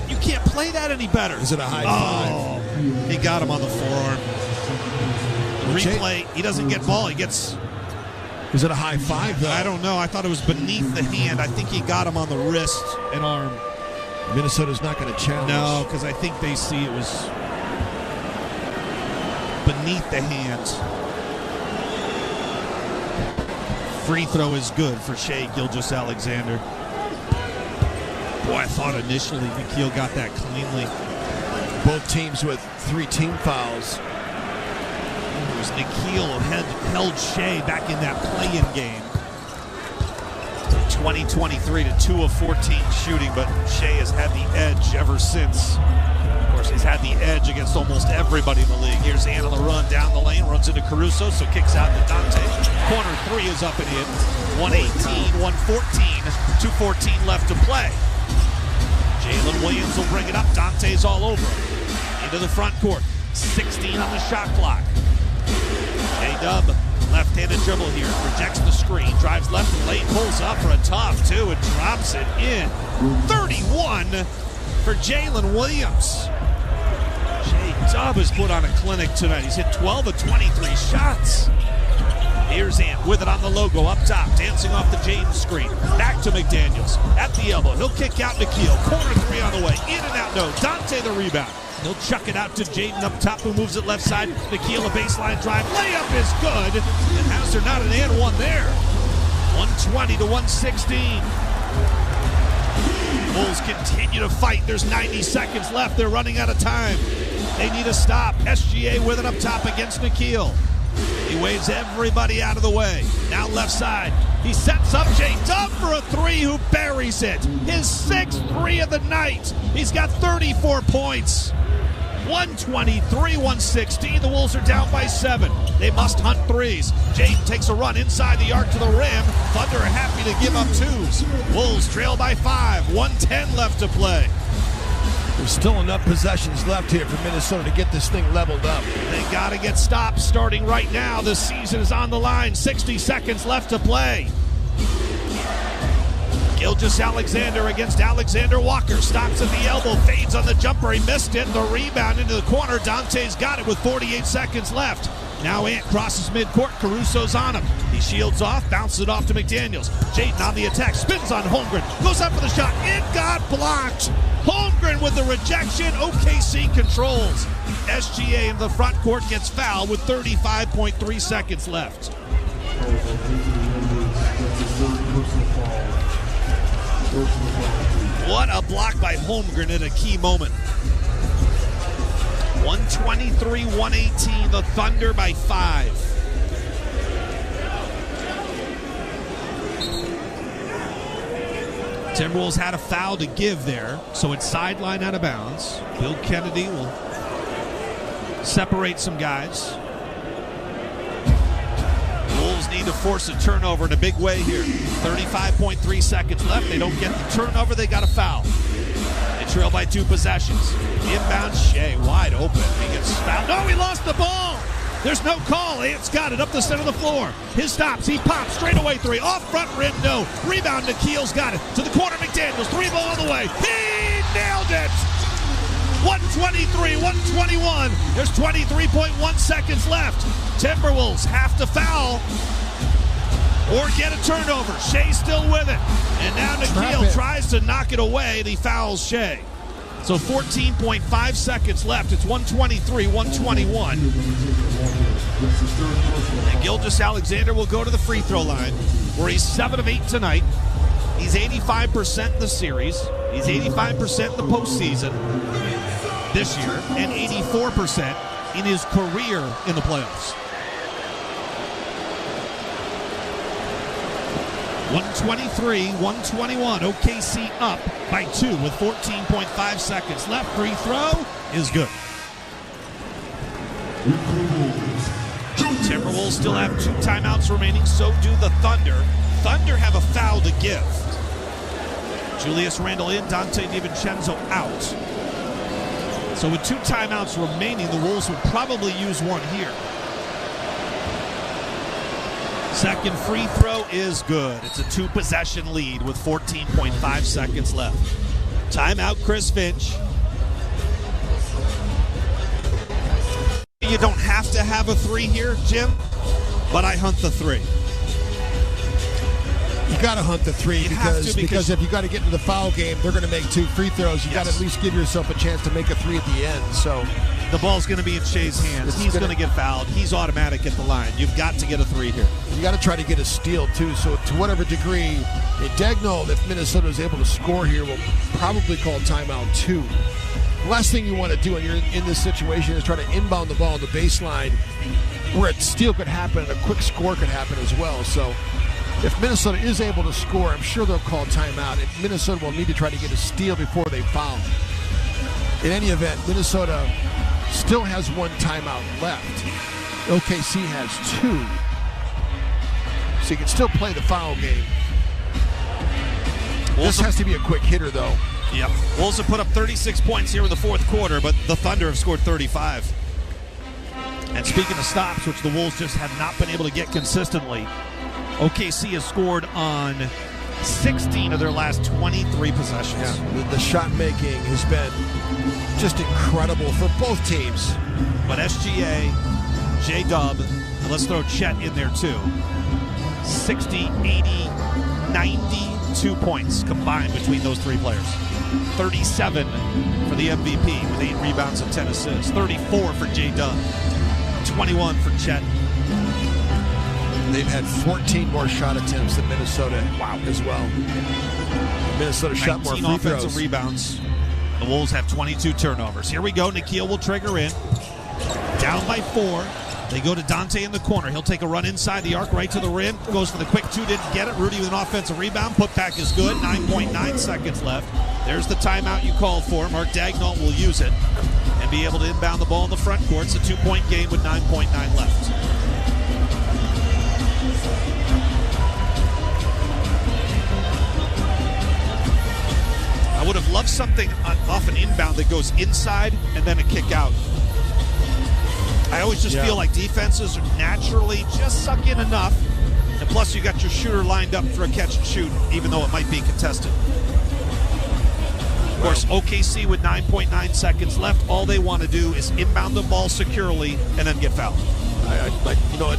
You can't play that any better. Is it a high five? He got him on the forearm. The replay, he doesn't get ball. He gets... Is it a high five, though? I don't know. I thought it was beneath the hand. I think he got him on the wrist and arm. Minnesota's not going to challenge. No, because I think they see it was beneath the hand. Free throw is good for Shea Gilgeous-Alexander. Boy, I thought initially Nikhil got that cleanly. Both teams with 3 team fouls. It was Nikhil who held Shea back in that play-in game. 20-23 to 2 of 14 shooting, but Shea has had the edge ever since. Of course, he's had the edge against almost everybody in the league. Here's Ant on the run down the lane, runs into Caruso, so kicks out to Dante. Corner 3 is up and in. 118, 114, 2:14 left to play. Jalen Williams will bring it up. Dante's all over him. Into the front court. 16 on the shot clock. J-Dub, left-handed dribble here. Rejects the screen. Drives left and lane. Pulls up for a tough 2 and drops it in. 31 for Jalen Williams. J-Dub has put on a clinic tonight. He's hit 12 of 23 shots. Here's Ant with it on the logo up top, dancing off the Jaden screen. Back to McDaniels at the elbow. He'll kick out Nikhil. Corner 3 on the way. In and out, no. Dante the rebound. He'll chuck it out to Jaden up top, who moves it left side. Nikhil a baseline drive. Layup is good. And how's there not an and one there? 120 to 116. Wolves continue to fight. There's 90 seconds left. They're running out of time. They need a stop. SGA with it up top against Nikhil. He waves everybody out of the way. Now left side. He sets up J-Dub for a 3 who buries it. His 6th 3 of the night. He's got 34 points. 123-116. The Wolves are down by 7. They must hunt 3s. Jaden takes a run inside the arc to the rim. Thunder are happy to give up 2s. Wolves trail by 5. 1:10 left to play. There's still enough possessions left here for Minnesota to get this thing leveled up. They got to get stops starting right now. The season is on the line. 60 seconds left to play. Gilgeous-Alexander against Alexander Walker. Stops at the elbow, fades on the jumper. He missed it. The rebound into the corner. Dante's got it with 48 seconds left. Now Ant crosses midcourt. Caruso's on him. He shields off, bounces it off to McDaniels. Jaden on the attack, spins on Holmgren. Goes up for the shot. It got blocked. Holmgren with the rejection. OKC controls. SGA in the front court gets fouled with 35.3 seconds left. What a block by Holmgren at a key moment. 123-118, the Thunder by 5. Timberwolves had a foul to give there, so it's sideline out of bounds. Bill Kennedy will separate some guys. Wolves need to force a turnover in a big way here. 35.3 seconds left. They don't get the turnover. They got a foul. They trail by 2 possessions. Inbound, Shea wide open. He gets fouled. No, he lost the ball. There's no call. It's got it up the center of the floor. His stops. He pops. Straight away 3. Off front rim. No. Rebound. Nikhil's got it. To the corner. McDaniels. 3 ball all the way. He nailed it. 123, 121. There's 23.1 seconds left. Timberwolves have to foul or get a turnover. Shea's still with it. And now Nikhil tries to knock it away. He fouls Shea. So 14.5 seconds left. It's 123, 121. And Gilgeous-Alexander will go to the free throw line, where he's 7 of 8 tonight. He's 85% in the series. He's 85% in the postseason this year, and 84% in his career in the playoffs. 123, 121. OKC up by 2 with 14.5 seconds left. Free throw is good. Timberwolves still have 2 timeouts remaining. So do the Thunder. Thunder have a foul to give. Julius Randle in, Dante DiVincenzo out. So with 2 timeouts remaining, the Wolves will probably use one here. Second free throw is good. It's a 2-possession lead with 14.5 seconds left. Timeout, Chris Finch. You don't have to have a 3 here, Jim, but I hunt the 3. You got to hunt the 3 because if you got to get into the foul game, they're going to make 2 free throws. You got to at least give yourself a chance to make a 3 at the end. So the ball's going to be in Shea's hands. He's going to get fouled. He's automatic at the line. You've got to get a 3 here. You got to try to get a steal too. So to whatever degree, Dagnall, if Minnesota is able to score here, will probably call timeout 2. The last thing you want to do when you're in this situation is try to inbound the ball on the baseline, where a steal could happen and a quick score could happen as well. So if Minnesota is able to score, I'm sure they'll call timeout. If Minnesota will need to try to get a steal before they foul. In any event, Minnesota still has 1 timeout left. OKC has 2. So you can still play the foul game. This has to be a quick hitter, though. Yep. Wolves have put up 36 points here in the 4th quarter, but the Thunder have scored 35. And speaking of stops, which the Wolves just have not been able to get consistently, OKC has scored on 16 of their last 23 possessions. Yeah, the shot making has been just incredible for both teams. But SGA, J-Dub, and let's throw Chet in there too. 60, 80, 92 points combined between those 3 players. 37 for the MVP with 8 rebounds and 10 assists. 34 for J-Dub. 21 for Chet. They've had 14 more shot attempts than Minnesota as well. Minnesota shot more free throws. 19 offensive rebounds. The Wolves have 22 turnovers. Here we go. Nikhil will trigger in. Down by 4. They go to Dante in the corner. He'll take a run inside the arc right to the rim. Goes for the quick 2, didn't get it. Rudy with an offensive rebound. Putback is good. 9.9 seconds left. There's the timeout you called for. Mark Dagnall will use it and be able to inbound the ball in the front court. It's a 2-point game with 9.9 left. I would have loved something off an inbound that goes inside and then a kick out. I always just feel like defenses are naturally just suck in enough. And plus you got your shooter lined up for a catch and shoot, even though it might be contested. Of course, OKC with 9.9 seconds left, all they want to do is inbound the ball securely and then get fouled.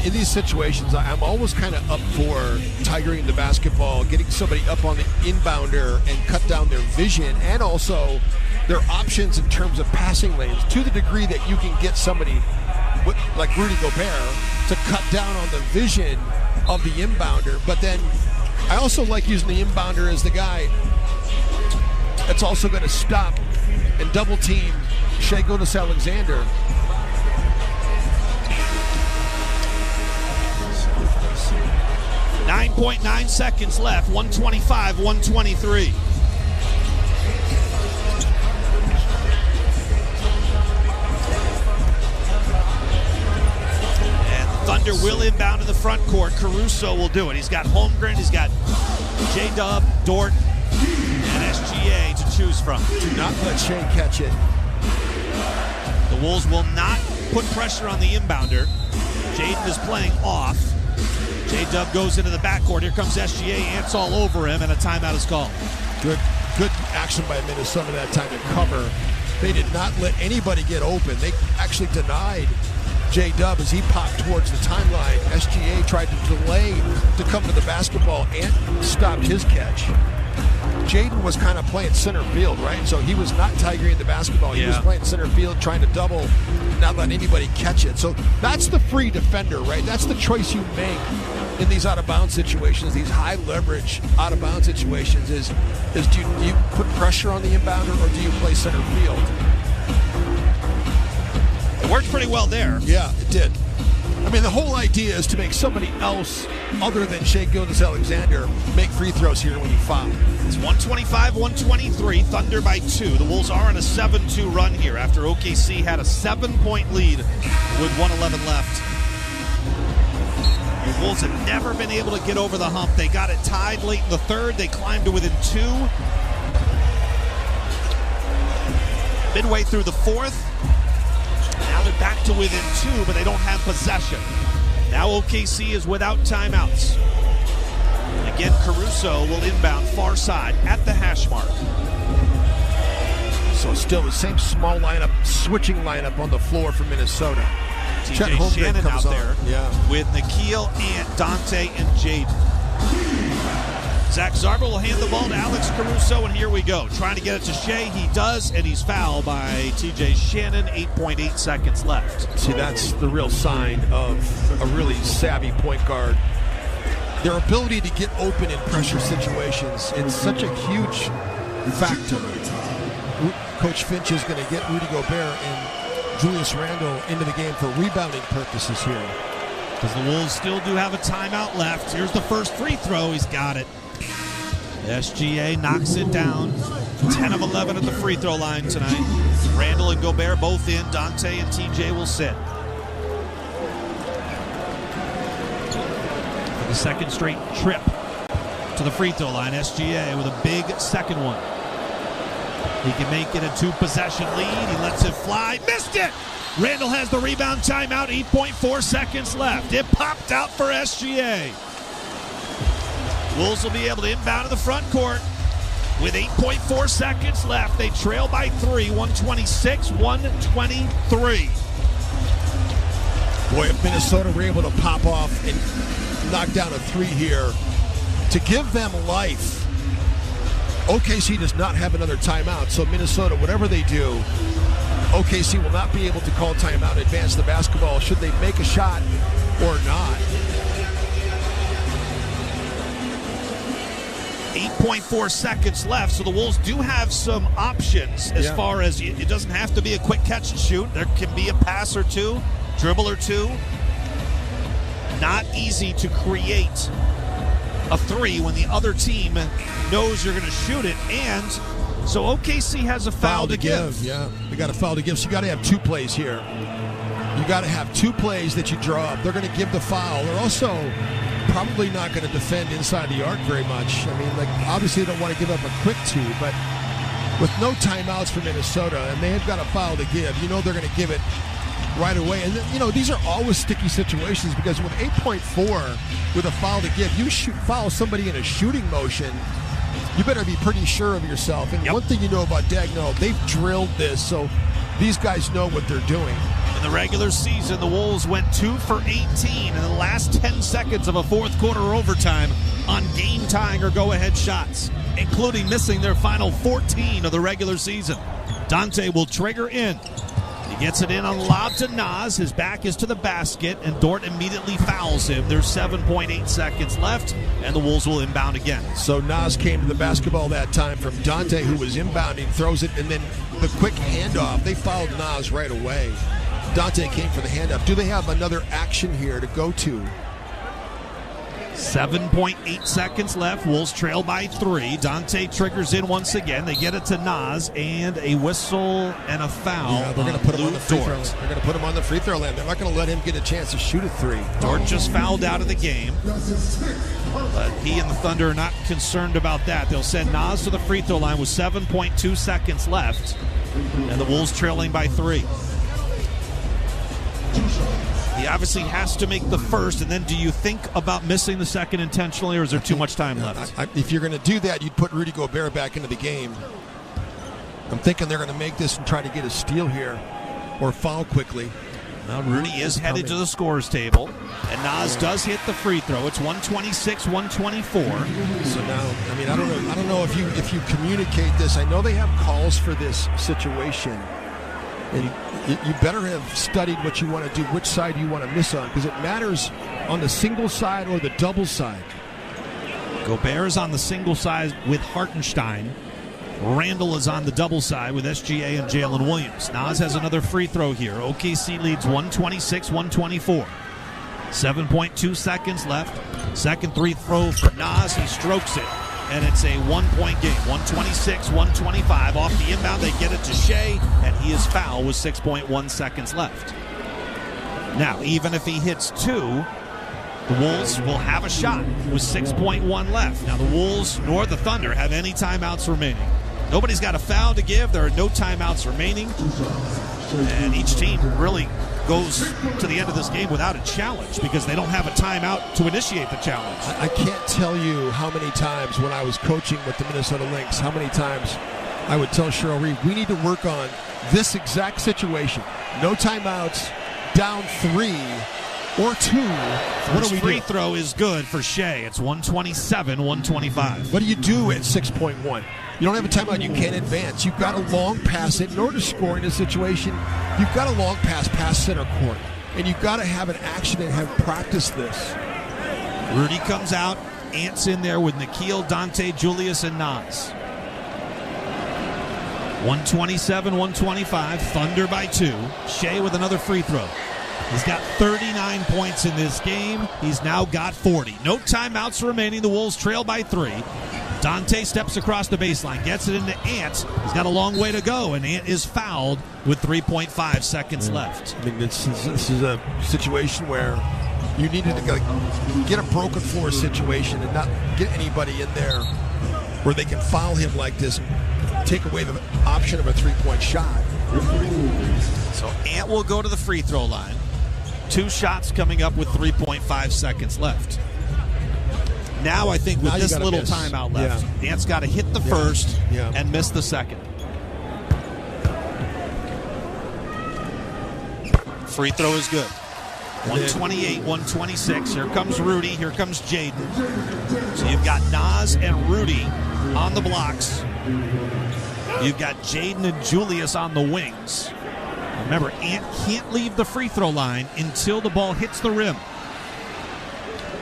In these situations, I'm always kind of up for tigering the basketball, getting somebody up on the inbounder and cut down their vision, and also their options in terms of passing lanes, to the degree that you can get somebody like Rudy Gobert to cut down on the vision of the inbounder. But then I also like using the inbounder as the guy that's also going to stop and double team Shea Gilgeous-Alexander. .9 seconds left, 125, 123. And the Thunder will inbound in the front court. Caruso will do it. He's got Holmgren, he's got J-Dub, Dort, and SGA to choose from. Do not let Shea catch it. The Wolves will not put pressure on the inbounder. Jaden is playing off. J-Dub goes into the backcourt. Here comes SGA, ants all over him, and a timeout is called. Good action by Minnesota that time to cover. They did not let anybody get open. They actually denied J-Dub as he popped towards the timeline. SGA tried to delay to come to the basketball and stopped his catch. Jaden was kind of playing center field, right? So he was not tigering the basketball. He was playing center field, trying to double, not letting anybody catch it. So that's the free defender, right? That's the choice you make in these out-of-bounds situations, these high-leverage out-of-bounds situations, is do you put pressure on the inbounder or do you play center field? It worked pretty well there. Yeah, it did. I mean, the whole idea is to make somebody else other than Shai Gilgeous-Alexander make free throws here when you foul. It's 125-123, Thunder by 2. The Wolves are on a 7-2 run here after OKC had a 7-point lead with 1:11 left. The Wolves have never been able to get over the hump. They got it tied late in the third. They climbed to within 2. Midway through the fourth. Now they're back to within 2, but they don't have possession. Now OKC is without timeouts. Again, Caruso will inbound far side at the hash mark. So still the same small lineup, switching lineup on the floor for Minnesota. TJ Shannon out there with Nikhil, Ant, Dante, and Jaden. Zach Zarba will hand the ball to Alex Caruso, and here we go. Trying to get it to Shea. He does, and he's fouled by TJ Shannon. 8.8 seconds left. See, that's the real sign of a really savvy point guard. Their ability to get open in pressure situations, it's such a huge factor. Coach Finch is going to get Rudy Gobert and Julius Randle into the game for rebounding purposes here. Because the Wolves still do have a timeout left. Here's the first free throw. He's got it. SGA knocks it down. 10 of 11 at the free throw line tonight. Randle and Gobert both in. Dante and TJ will sit. For the second straight trip to the free throw line, SGA with a big second one. He can make it a 2-possession lead. He lets it fly. Missed it! Randle has the rebound timeout. 8.4 seconds left. It popped out for SGA. Wolves will be able to inbound to the front court with 8.4 seconds left. They trail by 3, 126-123. Boy, if Minnesota were able to pop off and knock down a 3 here to give them life. OKC does not have another timeout, so Minnesota, whatever they do, OKC will not be able to call timeout, advance the basketball, should they make a shot or not. 8.4 seconds left, so the Wolves do have some options as far as it doesn't have to be a quick catch and shoot. There can be a pass or two, dribble or two. Not easy to create a 3 when the other team knows you're going to shoot it, and so OKC has a foul to give. Yeah, they got a foul to give, so you got to have 2 plays here. You got to have 2 plays that you draw up. They're going to give the foul. They're also probably not going to defend inside the arc very much. I mean, like, obviously they don't want to give up a quick 2, but with no timeouts for Minnesota, and they have got a foul to give, you know they're going to give it right away. And, you know, these are always sticky situations because with 8.4 with a foul to give, you foul somebody in a shooting motion, you better be pretty sure of yourself. And one thing you know about Dagnall, they've drilled this, so these guys know what they're doing. In the regular season, the Wolves went 2 for 18 in the last 10 seconds of a fourth quarter overtime on game-tying or go-ahead shots, including missing their final 14 of the regular season. Dante will trigger in. He gets it in on lob to Nas. His back is to the basket, and Dort immediately fouls him. There's 7.8 seconds left, and the Wolves will inbound again. So Nas came to the basketball that time from Dante, who was inbounding, throws it, and then the quick handoff. They fouled Nas right away. Dante came for the handoff. Do they have another action here to go to? 7.8 seconds left. Wolves trail by 3. Dante triggers in once again. They get it to Nas, and a whistle and a foul. Yeah, they're going to put him on the free throw. They're going to put him on the free throw line. They're not going to let him get a chance to shoot a 3. Dort just fouled out of the game, but he and the Thunder are not concerned about that. They'll send Nas to the free throw line with 7.2 seconds left, and the Wolves trailing by 3. He obviously has to make the first, and then do you think about missing the second intentionally, or is there too much time left? If you're going to do that, you'd put Rudy Gobert back into the game. I'm thinking they're going to make this and try to get a steal here or foul quickly. Now Rudy is headed to the scorer's table, and Nas does hit the free throw. It's 126-124. So now, I mean, I don't know if you communicate this. I know they have calls for this situation, and you better have studied what you want to do, which side you want to miss on, because it matters on the single side or the double side. Gobert is on the single side with Hartenstein. Randall is on the double side with SGA and Jalen Williams. Nas has another free throw here. OKC leads 126-124. 7.2 seconds left. Second free throw for Nas. He strokes it, and it's a one-point game. 126-125. Off the inbound, they get it to Shea, and he is fouled with 6.1 seconds left. Now, even if he hits 2, the Wolves will have a shot with 6.1 left. Now, the Wolves nor the Thunder have any timeouts remaining. Nobody's got a foul to give. There are no timeouts remaining. And each team really goes to the end of this game without a challenge because they don't have a timeout to initiate the challenge. I can't tell you how many times when I was coaching with the Minnesota Lynx, how many times I would tell Cheryl Reed, we need to work on this exact situation. No timeouts, down 3 or 2. What do we do? Free throw is good for Shea. It's 127-125. What do you do at 6.1? You don't have a timeout. You can't advance. You've got a long pass it. In order to score in this situation, you've got a long pass past center court. And you've got to have an action and have practiced this. Rudy comes out. Ant's in there with Nikhil, Dante, Julius, and Nas. 127-125. Thunder by 2. Shea with another free throw. He's got 39 points in this game. He's now got 40. No timeouts remaining. The Wolves trail by 3. Dante steps across the baseline, gets it into Ant. He's got a long way to go, and Ant is fouled with 3.5 seconds left. I mean, this is a situation where you needed to get a broken floor situation and not get anybody in there where they can foul him like this and take away the option of a three-point shot. So Ant will go to the free throw line. 2 shots coming up with 3.5 seconds left. Now I think with this little timeout left, Ant's got to hit the first and miss the second. Free throw is good. 128-126. Here comes Rudy. Here comes Jaden. So you've got Nas and Rudy on the blocks. You've got Jaden and Julius on the wings. Remember, Ant can't leave the free throw line until the ball hits the rim.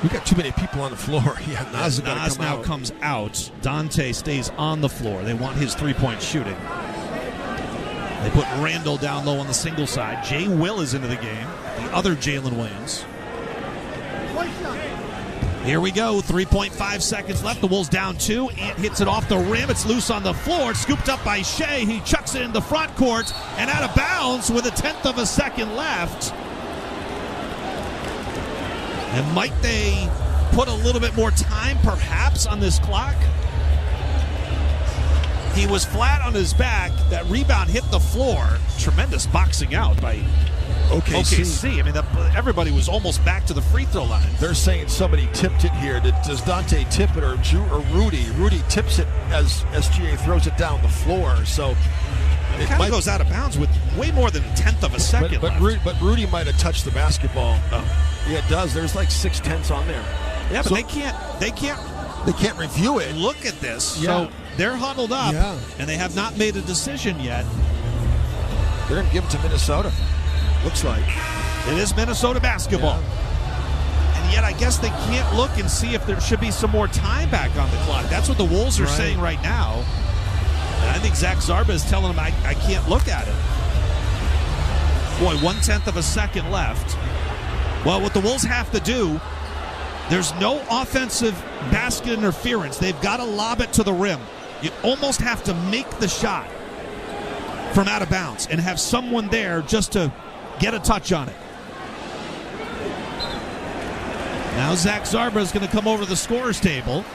We've got too many people on the floor. Nas now comes out. Dante stays on the floor. They want his three-point shooting. They put Randall down low on the single side. Jay Will is into the game. The other Jalen Williams. Here we go. 3.5 seconds left. The Wolves down 2. Ant hits it off the rim. It's loose on the floor. It's scooped up by Shea. He chucks it in the front court and out of bounds with 1/10 of a second left. And might they put a little bit more time, perhaps, on this clock? He was flat on his back. That rebound hit the floor. Tremendous boxing out by OKC. I mean, everybody was almost back to the free throw line. They're saying somebody tipped it here. Does Dante tip it or Rudy? Rudy tips it as SGA throws it down the floor. So it kind of goes out of bounds with way more than 1/10 of a second left. But Rudy might have touched the basketball. Oh. Yeah, it does. There's like 6/10 on there. Yeah, but so, they can't review it. Look at this. Yeah. So they're huddled up, and they have not made a decision yet. They're going to give it to Minnesota. Looks like it is Minnesota basketball. Yeah. And yet I guess they can't look and see if there should be some more time back on the clock. That's what the Wolves are saying right now. And I think Zach Zarba is telling them I can't look at it. Boy, 1/10 of a second left. Well, what the Wolves have to do There's no offensive basket interference. They've got to lob it to the rim. You almost have to make the shot from out of bounds and have someone there just to get a touch on it. Now Zach Zarba is going to come over to the scorer's table.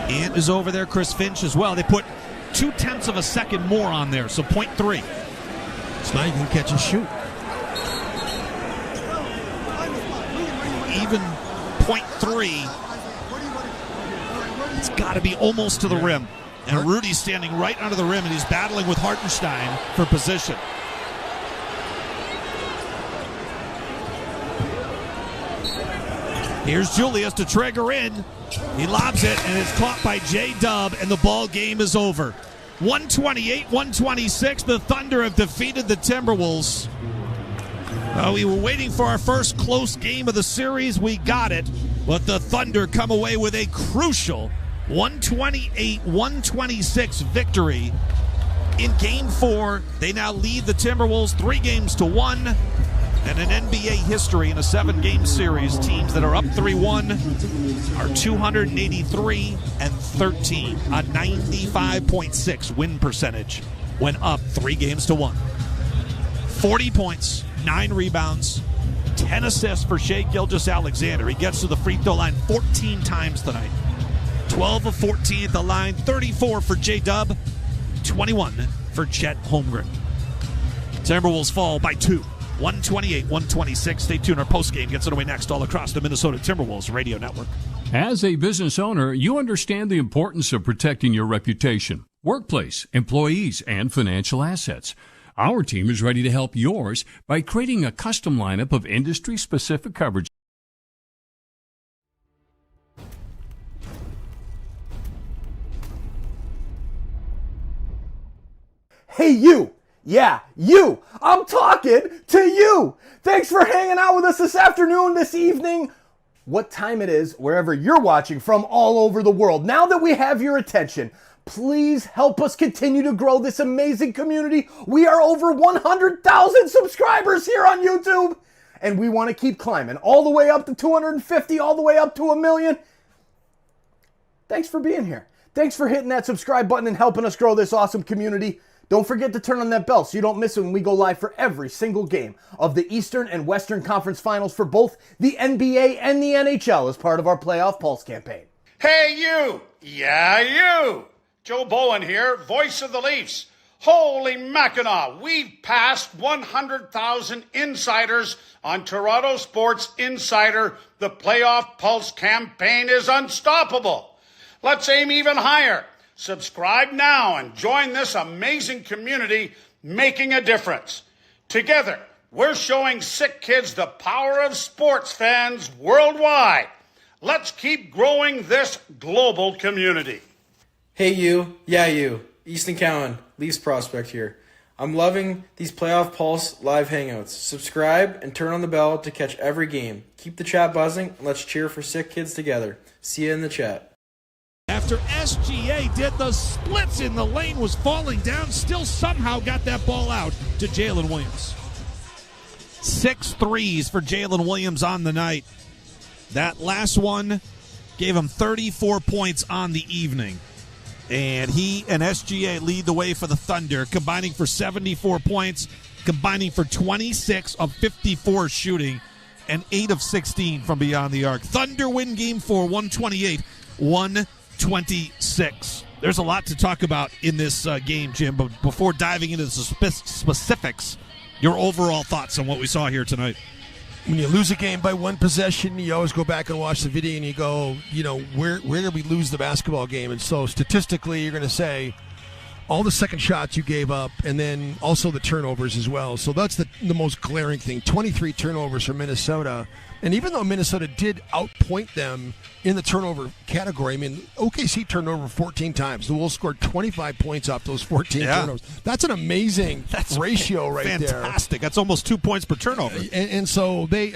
And is over there Chris Finch as well. They put 0.2 of a second more on there, so 0.3. So now you can catch and shoot. Even 0.3. It's got to be almost to the rim. And Rudy's standing right under the rim, and he's battling with Hartenstein for position. Here's Julius to trigger in. He lobs it, and it's caught by J-Dub, and the ball game is over. 128-126. The Thunder have defeated the Timberwolves. We were waiting for our first close game of the series. We got it, but the Thunder come away with a crucial 128-126 victory in Game 4. They now lead the Timberwolves 3-1. And in NBA history, in a 7-game series, teams that are up 3-1 are 283-13, a 95.6 win percentage when up 3-1. 40 points, 9 rebounds, 10 assists for Shai Gilgeous-Alexander. He gets to the free throw line 14 times tonight. 12 of 14 at the line, 34 for J-Dub, 21 for Chet Holmgren. Timberwolves fall by 2. 128-126. Stay tuned. Our postgame gets underway next all across the Minnesota Timberwolves radio network. As a business owner, you understand the importance of protecting your reputation, workplace, employees, and financial assets. Our team is ready to help yours by creating a custom lineup of industry-specific coverage. Hey, you! Yeah, you! I'm talking to you! Thanks for hanging out with us this afternoon, this evening, what time it is, wherever you're watching from all over the world. Now that we have your attention, please help us continue to grow this amazing community. We are over 100,000 subscribers here on YouTube, and we want to keep climbing all the way up to 250, all the way up to 1 million. Thanks for being here. Thanks for hitting that subscribe button and helping us grow this awesome community. Don't forget to turn on that bell so you don't miss it when we go live for every single game of the Eastern and Western Conference Finals for both the NBA and the NHL as part of our Playoff Pulse campaign. Hey, you! Yeah, you! Joe Bowen here, voice of the Leafs. Holy Mackinac, we've passed 100,000 insiders on Toronto Sports Insider. The Playoff Pulse campaign is unstoppable. Let's aim even higher. Subscribe now and join this amazing community making a difference. Together, we're showing SickKids the power of sports fans worldwide. Let's keep growing this global community. Hey you, yeah you, Easton Cowan, Leafs prospect here. I'm loving these Playoff Pulse live hangouts. Subscribe and turn on the bell to catch every game. Keep the chat buzzing and let's cheer for SickKids together. See you in the chat. After SGA did the splits in the lane, was falling down, still somehow got that ball out to Jalen Williams. 6 threes for Jalen Williams on the night. That last one gave him 34 points on the evening. And he and SGA lead the way for the Thunder, combining for 74 points, combining for 26 of 54 shooting, and 8 of 16 from beyond the arc. Thunder win Game 4, 128-126. There's a lot to talk about in this game, Jim, but before diving into the specifics, your overall thoughts on what we saw here tonight. When you lose a game by one possession, you always go back and watch the video and you go, where did we lose the basketball game? And so statistically, you're going to say all the second shots you gave up and then also the turnovers as well. So that's the most glaring thing. 23 turnovers for Minnesota. And even though Minnesota did outpoint them in the turnover category, I mean, OKC turned over 14 times. The Wolves scored 25 points off those 14 turnovers. That's an amazing ratio right there. Fantastic. That's almost 2 points per turnover. And so they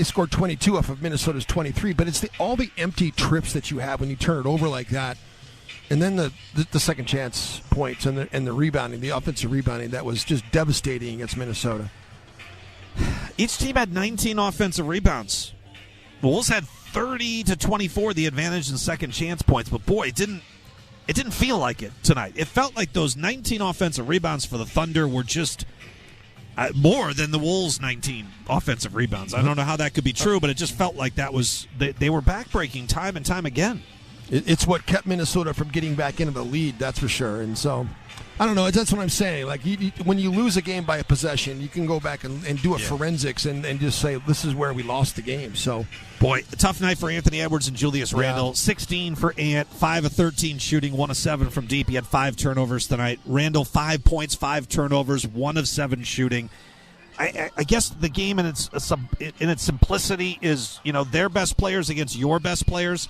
scored 22 off of Minnesota's 23. But it's all the empty trips that you have when you turn it over like that. And then the second chance points and the rebounding, the offensive rebounding, that was just devastating against Minnesota. Each team had 19 offensive rebounds. The Wolves had 30-24, the advantage in second chance points. But boy, it didn't feel like it tonight. It felt like those 19 offensive rebounds for the Thunder were just more than the Wolves' 19 offensive rebounds. I don't know how that could be true, but it just felt like that was they were backbreaking time and time again. It's what kept Minnesota from getting back into the lead, that's for sure. And so, I don't know, that's what I'm saying. Like, when you lose a game by a possession, you can go back and do a forensics and just say, this is where we lost the game. So, boy, a tough night for Anthony Edwards and Julius Randle. 16 for Ant, 5 of 13 shooting, 1 of 7 from deep. He had 5 turnovers tonight. Randle, 5 points, 5 turnovers, 1 of 7 shooting. I guess the game in its simplicity is, their best players against your best players.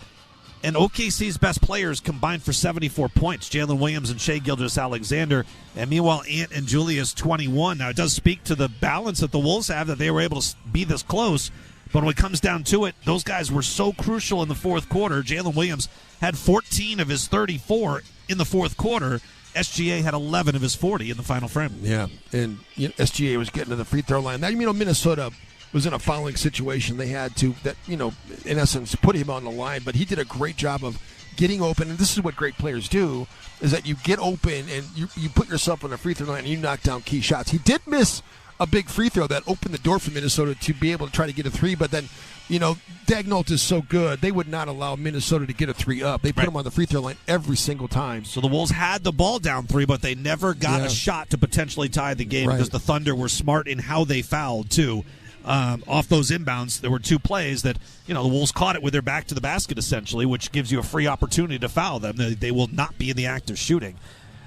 And OKC's best players combined for 74 points, Jalen Williams and Shai Gilgeous-Alexander. And meanwhile, Ant and Julius, 21. Now, it does speak to the balance that the Wolves have, that they were able to be this close. But when it comes down to it, those guys were so crucial in the fourth quarter. Jalen Williams had 14 of his 34 in the fourth quarter. SGA had 11 of his 40 in the final frame. Yeah, and SGA was getting to the free throw line. Now, Minnesota was in a fouling situation. They had to, in essence, put him on the line. But he did a great job of getting open. And this is what great players do, is that you get open and you put yourself on the free throw line and you knock down key shots. He did miss a big free throw that opened the door for Minnesota to be able to try to get a 3. But then, Daigneault is so good, they would not allow Minnesota to get a 3 up. They put him on the free throw line every single time. So the Wolves had the ball down 3, but they never got a shot to potentially tie the game because the Thunder were smart in how they fouled, too. Off those inbounds, there were 2 plays that, the Wolves caught it with their back to the basket, essentially, which gives you a free opportunity to foul them. They will not be in the act of shooting.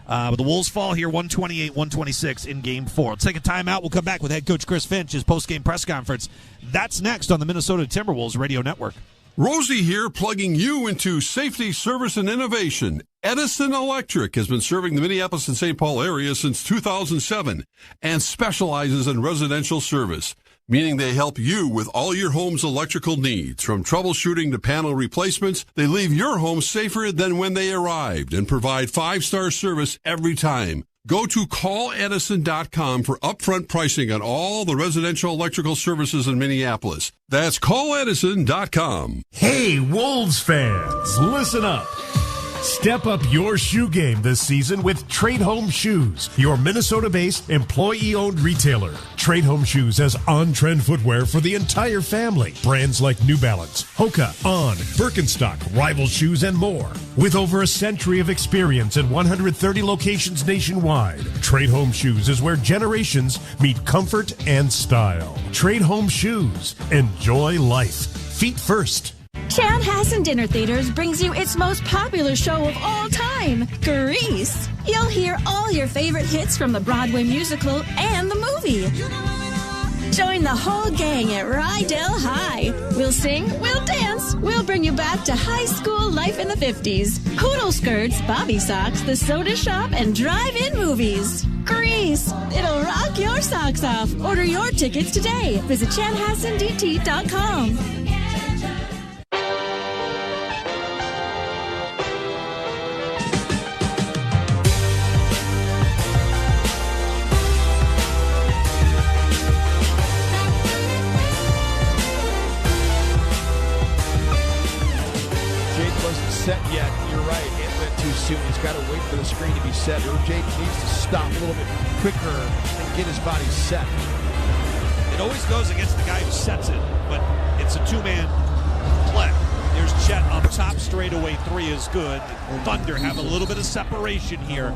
But the Wolves fall here 128-126 in Game 4. Let's take a timeout. We'll come back with head coach Chris Finch, his post-game press conference. That's next on the Minnesota Timberwolves Radio Network. Rosie here, plugging you into safety, service, and innovation. Edison Electric has been serving the Minneapolis and St. Paul area since 2007 and specializes in residential service, meaning they help you with all your home's electrical needs. From troubleshooting to panel replacements, they leave your home safer than when they arrived and provide 5-star service every time. Go to calledison.com for upfront pricing on all the residential electrical services in Minneapolis. That's calledison.com. Hey, Wolves fans, listen up. Step up your shoe game this season with Trade Home Shoes, your Minnesota-based employee-owned retailer. Trade Home Shoes has on-trend footwear for the entire family. Brands like New Balance, Hoka, On, Birkenstock, Rival Shoes, and more. With over a century of experience in 130 locations nationwide, Trade Home Shoes is where generations meet comfort and style. Trade Home Shoes. Enjoy life. Feet first. Chanhassen Dinner Theaters brings you its most popular show of all time, Grease. You'll hear all your favorite hits from the Broadway musical and the movie. Join the whole gang at Rydell High. We'll sing, we'll dance, we'll bring you back to high school life in the 50s. Poodle skirts, bobby socks, the soda shop, and drive-in movies. Grease. It'll rock your socks off. Order your tickets today. Visit chanhassendt.com. Set yet. You're right. It went too soon. He's got to wait for the screen to be set. Jake needs to stop a little bit quicker and get his body set. It always goes against the guy who sets it, but it's a 2-man play. There's Chet up top, straightaway 3 is good. Thunder have a little bit of separation here.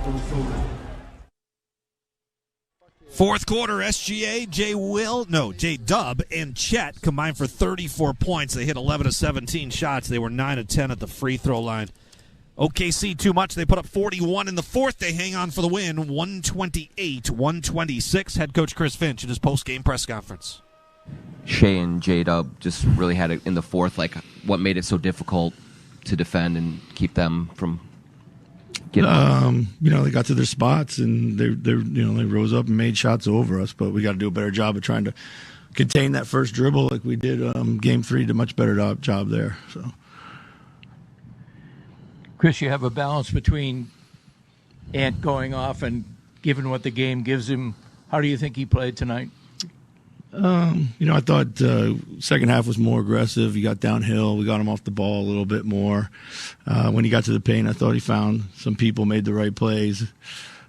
Fourth quarter, SGA, J-Dub, and Chet combined for 34 points. They hit 11 of 17 shots. They were 9 of 10 at the free throw line. OKC too much. They put up 41 in the fourth. They hang on for the win, 128-126. Head coach Chris Finch in his post-game press conference. Shai and J-Dub just really had it in the fourth, like what made it so difficult to defend and keep them from getting they got to their spots and they rose up and made shots over us, but we got to do a better job of trying to contain that first dribble like we did Game 3. Did a much better job there. So Chris, you have a balance between Ant going off and given what the game gives him. How do you think he played tonight? I thought second half was more aggressive. He got downhill. We got him off the ball a little bit more. When he got to the paint, I thought he found some people, made the right plays.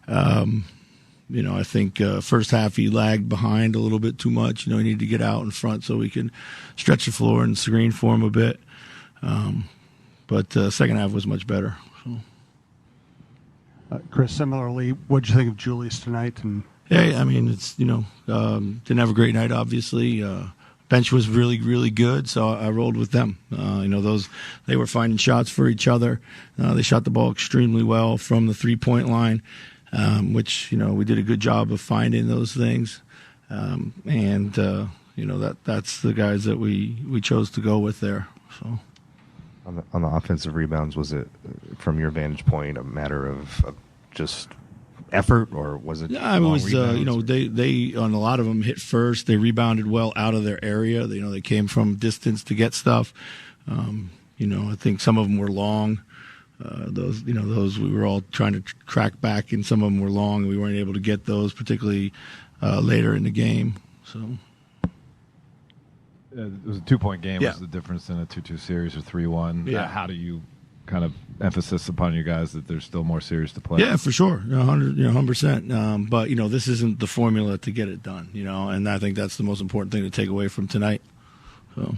I think first half he lagged behind a little bit too much. He needed to get out in front so we can stretch the floor and screen for him a bit. But second half was much better. So. Chris, similarly, what did you think of Julius tonight? And Yeah, I mean, it's, didn't have a great night, obviously. Bench was really, really good, so I rolled with them. They were finding shots for each other. They shot the ball extremely well from the three-point line, which, we did a good job of finding those things. That's the guys that we chose to go with there. So. On the offensive rebounds, was it, from your vantage point, a matter of just effort, or was it? Yeah, it was. They on a lot of them hit first. They rebounded well out of their area. They came from distance to get stuff. I think some of them were long. Those we were all trying to crack back, and some of them were long, and we weren't able to get those, particularly later in the game. So. It was a 2-point game. Yeah. Was the difference in a 2-2 series or 3-1? Yeah. How do you kind of emphasis upon you guys that there's still more series to play? Yeah, for sure, 100%. But this isn't the formula to get it done. And I think that's the most important thing to take away from tonight. So.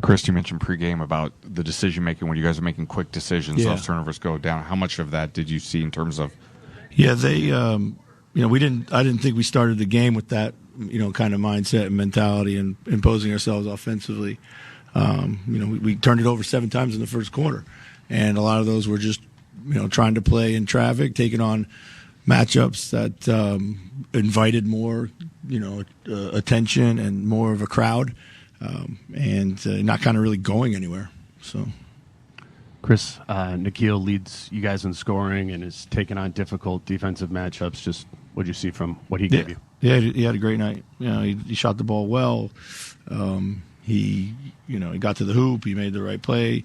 Chris, you mentioned pregame about the decision making when you guys are making quick decisions. Yeah. Those turnovers go down. How much of that did you see in terms of? Yeah, they. I didn't think we started the game with that, kind of mindset and mentality and imposing ourselves offensively. We turned it over 7 times in the first quarter, and a lot of those were just, trying to play in traffic, taking on matchups that invited more, attention and more of a crowd, and not kind of really going anywhere. So. Chris, Nikhil leads you guys in scoring and is taking on difficult defensive matchups. Just what did you see from what he gave you? Yeah, he had a great night. He shot the ball well. He got to the hoop. He made the right play.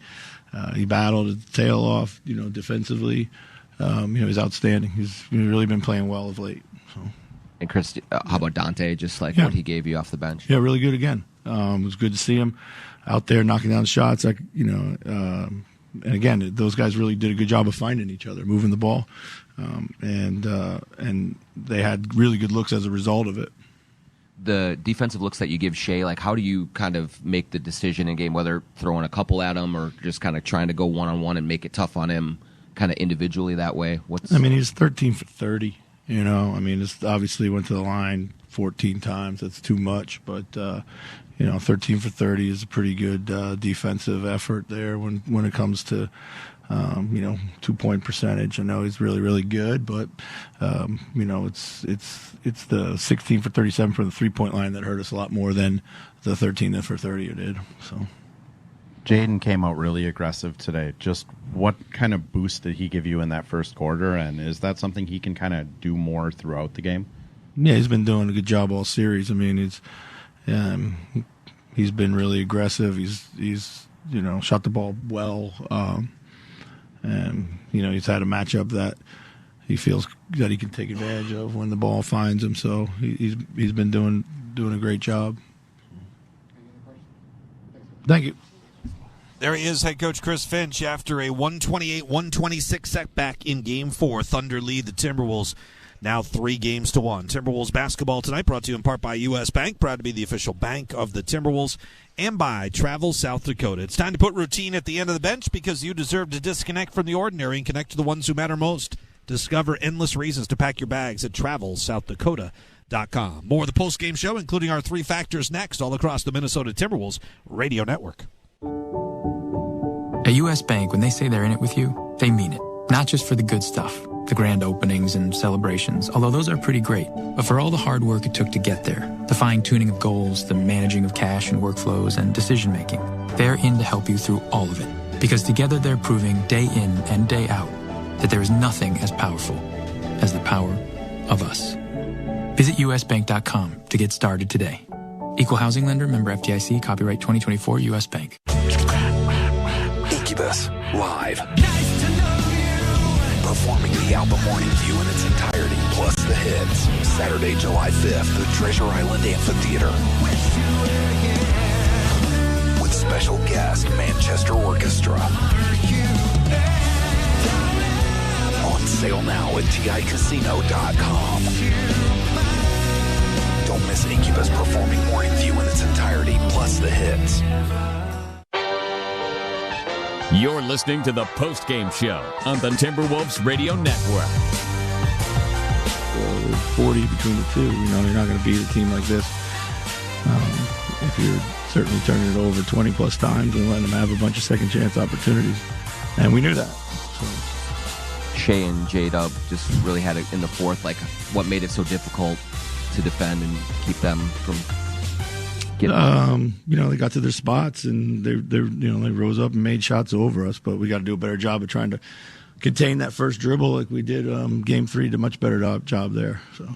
He battled his tail off, defensively. He was outstanding. He's really been playing well of late. So. And Chris, how about Dante? Just what he gave you off the bench. Yeah, really good again. It was good to see him out there knocking down shots. And again, those guys really did a good job of finding each other, moving the ball, and they had really good looks as a result of it. The defensive looks that you give Shea, how do you kind of make the decision in game, whether throwing a couple at him or just kind of trying to go one-on-one and make it tough on him kind of individually that way? He's 13 for 30, it's obviously went to the line 14 times. That's too much, but 13 for 30 is a pretty good defensive effort there when it comes to 2-point percentage. I know he's really, really good, but it's the 16 for 37 from the 3-point line that hurt us a lot more than the 13 for 30 it did. So. Jaden came out really aggressive today. Just what kind of boost did he give you in that first quarter, and is that something he can kind of do more throughout the game? Yeah, he's been doing a good job all series. He's been really aggressive. He's shot the ball well, and he's had a matchup that he feels that he can take advantage of when the ball finds him. So he's been doing a great job. Thank you. There he is, head coach Chris Finch, after a 128-126 setback in Game 4. Thunder lead the Timberwolves now 3-1. Timberwolves basketball tonight brought to you in part by U.S. Bank, proud to be the official bank of the Timberwolves, and by Travel South Dakota. It's time to put routine at the end of the bench because you deserve to disconnect from the ordinary and connect to the ones who matter most. Discover endless reasons to pack your bags at TravelSouthDakota.com. More of the postgame show, including our 3 factors next, all across the Minnesota Timberwolves radio network. At U.S. Bank, when they say they're in it with you, they mean it. Not just for the good stuff, the grand openings and celebrations, although those are pretty great, but for all the hard work it took to get there, the fine-tuning of goals, the managing of cash and workflows, and decision-making. They're in to help you through all of it, because together they're proving day in and day out that there is nothing as powerful as the power of us. Visit usbank.com to get started today. Equal housing lender, member FDIC, copyright 2024, U.S. Bank. Incubus. live. Performing the album Morning View in its entirety, plus the hits. Saturday, July 5th, the Treasure Island Amphitheater. With special guest Manchester Orchestra. On sale now at TICasino.com. Don't miss Incubus performing Morning View in its entirety, plus the hits. You're listening to the Postgame Show on the Timberwolves Radio Network. Well, there's 40 between the two. You're not going to beat a team like this if you're certainly turning it over 20-plus times and letting them have a bunch of second-chance opportunities. And we knew that. Shea and J-Dub just really had it in the fourth, like what made it so difficult to defend and keep them from getting... they got to their spots and they rose up and made shots over us, but we got to do a better job of trying to contain that first dribble like we did game 3. Did a much better job there. So.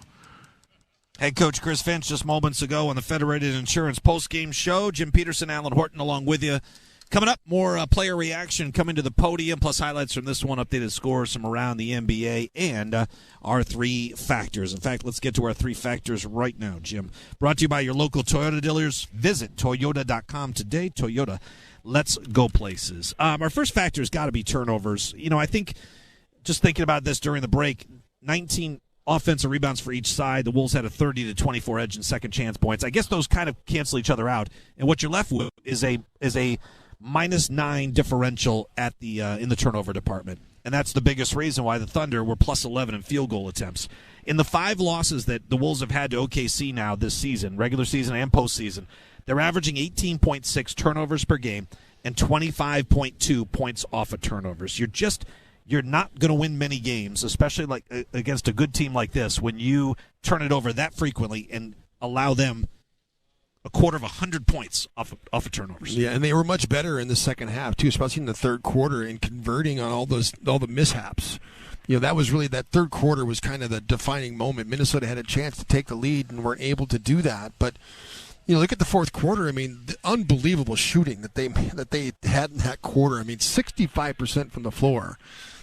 Head coach Chris Finch just moments ago on the Federated Insurance postgame show. Jim Peterson, Alan Horton along with you. Coming up, more player reaction coming to the podium, plus highlights from this one, updated scores from around the NBA, and our 3 factors. In fact, let's get to our 3 factors right now, Jim. Brought to you by your local Toyota dealers. Visit Toyota.com today. Toyota, let's go places. Our first factor has got to be turnovers. I think, just thinking about this during the break, 19 offensive rebounds for each side. The Wolves had a 30-24 edge in second chance points. I guess those kind of cancel each other out, and what you're left with is a -9 differential at the in the turnover department. And that's the biggest reason why the Thunder were +11 in field goal attempts. In the 5 losses that the Wolves have had to OKC now this season, regular season and postseason, they're averaging 18.6 turnovers per game and 25.2 points off of turnovers. You're not going to win many games, especially like against a good team like this, when you turn it over that frequently and allow them a quarter of 100 points off of turnovers. Yeah, and they were much better in the second half too, especially in the third quarter, in converting on all the mishaps. That was really, that third quarter was kind of the defining moment. Minnesota had a chance to take the lead and weren't able to do that. But look at the fourth quarter. The unbelievable shooting that they had in that quarter. 65% from the floor.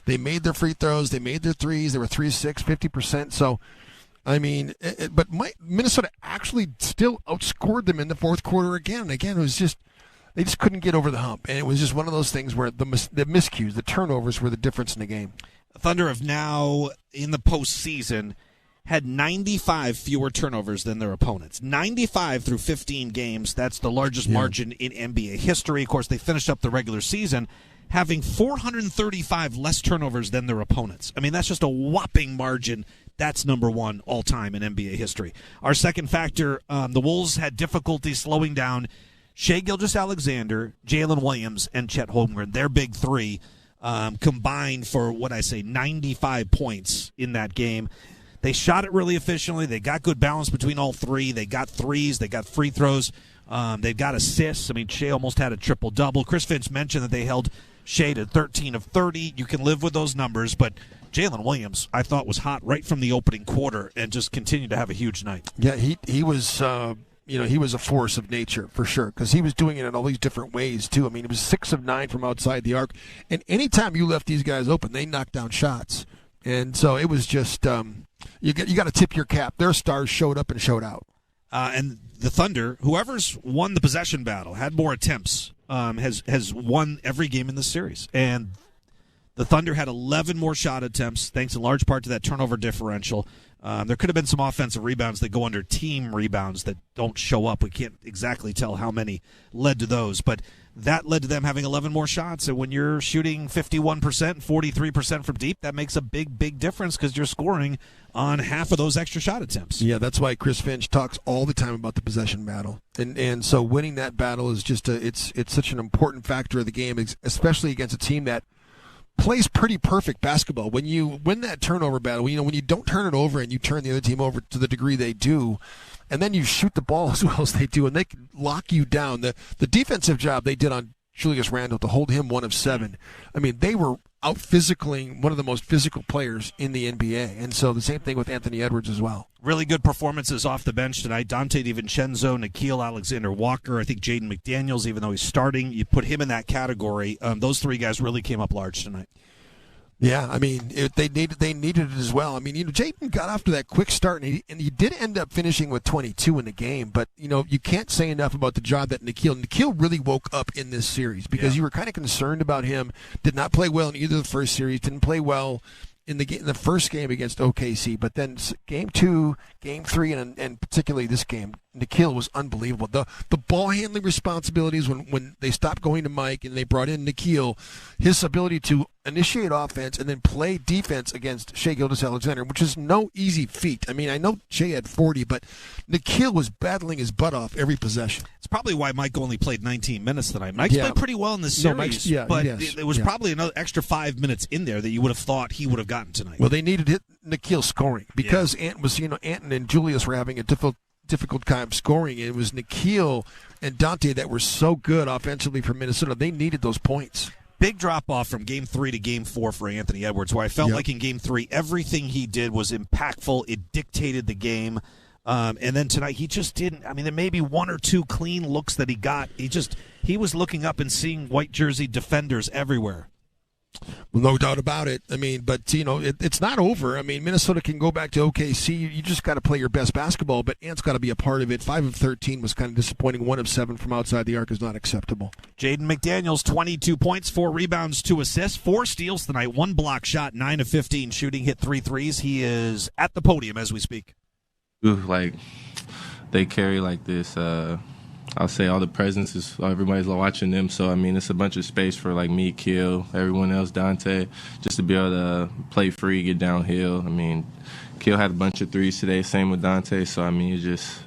They made their free throws. They made their threes. They were 3-6, 50%. So. But Minnesota actually still outscored them in the fourth quarter again. And again, it was just, they just couldn't get over the hump. And it was just one of those things where the miscues, the turnovers were the difference in the game. Thunder have now, in the postseason, had 95 fewer turnovers than their opponents. 95 through 15 games. That's the largest margin in NBA history. Of course, they finished up the regular season having 435 less turnovers than their opponents. That's just a whopping margin. That's number 1 all-time in NBA history. Our second factor, the Wolves had difficulty slowing down Shai Gilgeous-Alexander, Jalen Williams, and Chet Holmgren. Their big 3 combined for, 95 points in that game. They shot it really efficiently. They got good balance between all 3. They got threes. They got free throws. They've got assists. Shai almost had a triple-double. Chris Finch mentioned that they held Shai to 13 of 30. You can live with those numbers, but Jalen Williams, I thought, was hot right from the opening quarter and just continued to have a huge night. Yeah, he was he was a force of nature for sure, because he was doing it in all these different ways too. He was 6 of 9 from outside the arc, and anytime you left these guys open, they knocked down shots. And so it was just you got to tip your cap. Their stars showed up and showed out. And the Thunder, whoever's won the possession battle, had more attempts, has won every game in this series. And the Thunder had 11 more shot attempts, thanks in large part to that turnover differential. There could have been some offensive rebounds that go under team rebounds that don't show up. We can't exactly tell how many led to those, but that led to them having 11 more shots. And when you're shooting 51%, 43% from deep, that makes a big, big difference because you're scoring on half of those extra shot attempts. Yeah, that's why Chris Finch talks all the time about the possession battle. And so winning that battle is just it's such an important factor of the game, especially against a team that plays pretty perfect basketball. When you win that turnover battle, when you don't turn it over and you turn the other team over to the degree they do, and then you shoot the ball as well as they do, and they can lock you down. The defensive job they did on Julius Randle to hold him 1 of 7. They were out-physicaling one of the most physical players in the NBA. And so the same thing with Anthony Edwards as well. Really good performances off the bench tonight. Dante DiVincenzo, Nickeil Alexander-Walker, I think Jaden McDaniels, even though he's starting, you put him in that category. Those three guys really came up large tonight. Yeah, I mean, they needed it as well. I mean, Jaden got off to that quick start, and he did end up finishing with 22 in the game. But, you can't say enough about the job that Nickeil really woke up in this series because you were kind of concerned about him. Did not play well in either of the first series, didn't play well in the first game against OKC, but then game 2, game 3, and particularly this game, Nickeil was unbelievable. The ball handling responsibilities when they stopped going to Mike and they brought in Nickeil, his ability to initiate offense and then play defense against Shai Gilgeous-Alexander, which is no easy feat. I mean, I know Shai had 40, but Nickeil was battling his butt off every possession. It's probably why Mike only played 19 minutes tonight. Mike's played pretty well in this series, but there was probably another extra 5 minutes in there that you would have thought he would have gotten tonight. Well, they needed Nickeil scoring because Anton and Julius were having a difficult time scoring. It was Nickeil and Dante that were so good offensively for Minnesota. They needed those points. Big drop-off from Game 3 to Game 4 for Anthony Edwards, where I felt like in Game 3, everything he did was impactful. It dictated the game. And then tonight, he just didn't. I mean, there may be one or two clean looks that he got. He was looking up and seeing white jersey defenders everywhere. Well, no doubt about it. I mean, but, it's not over. I mean, Minnesota can go back to OKC. You just got to play your best basketball, but Ant's got to be a part of it. 5 of 13 was kind of disappointing. 1 of 7 from outside the arc is not acceptable. Jaden McDaniels, 22 points, 4 rebounds, 2 assists, 4 steals tonight, 1 block shot, 9 of 15 shooting, hit 3 threes. He is at the podium as we speak. They carry like this. I'll say all the presence is everybody's watching them. So, I mean, it's a bunch of space for, like, me, Kill, everyone else, Dante, just to be able to play free, get downhill. I mean, Kill had a bunch of threes today, same with Dante. So, I mean, it's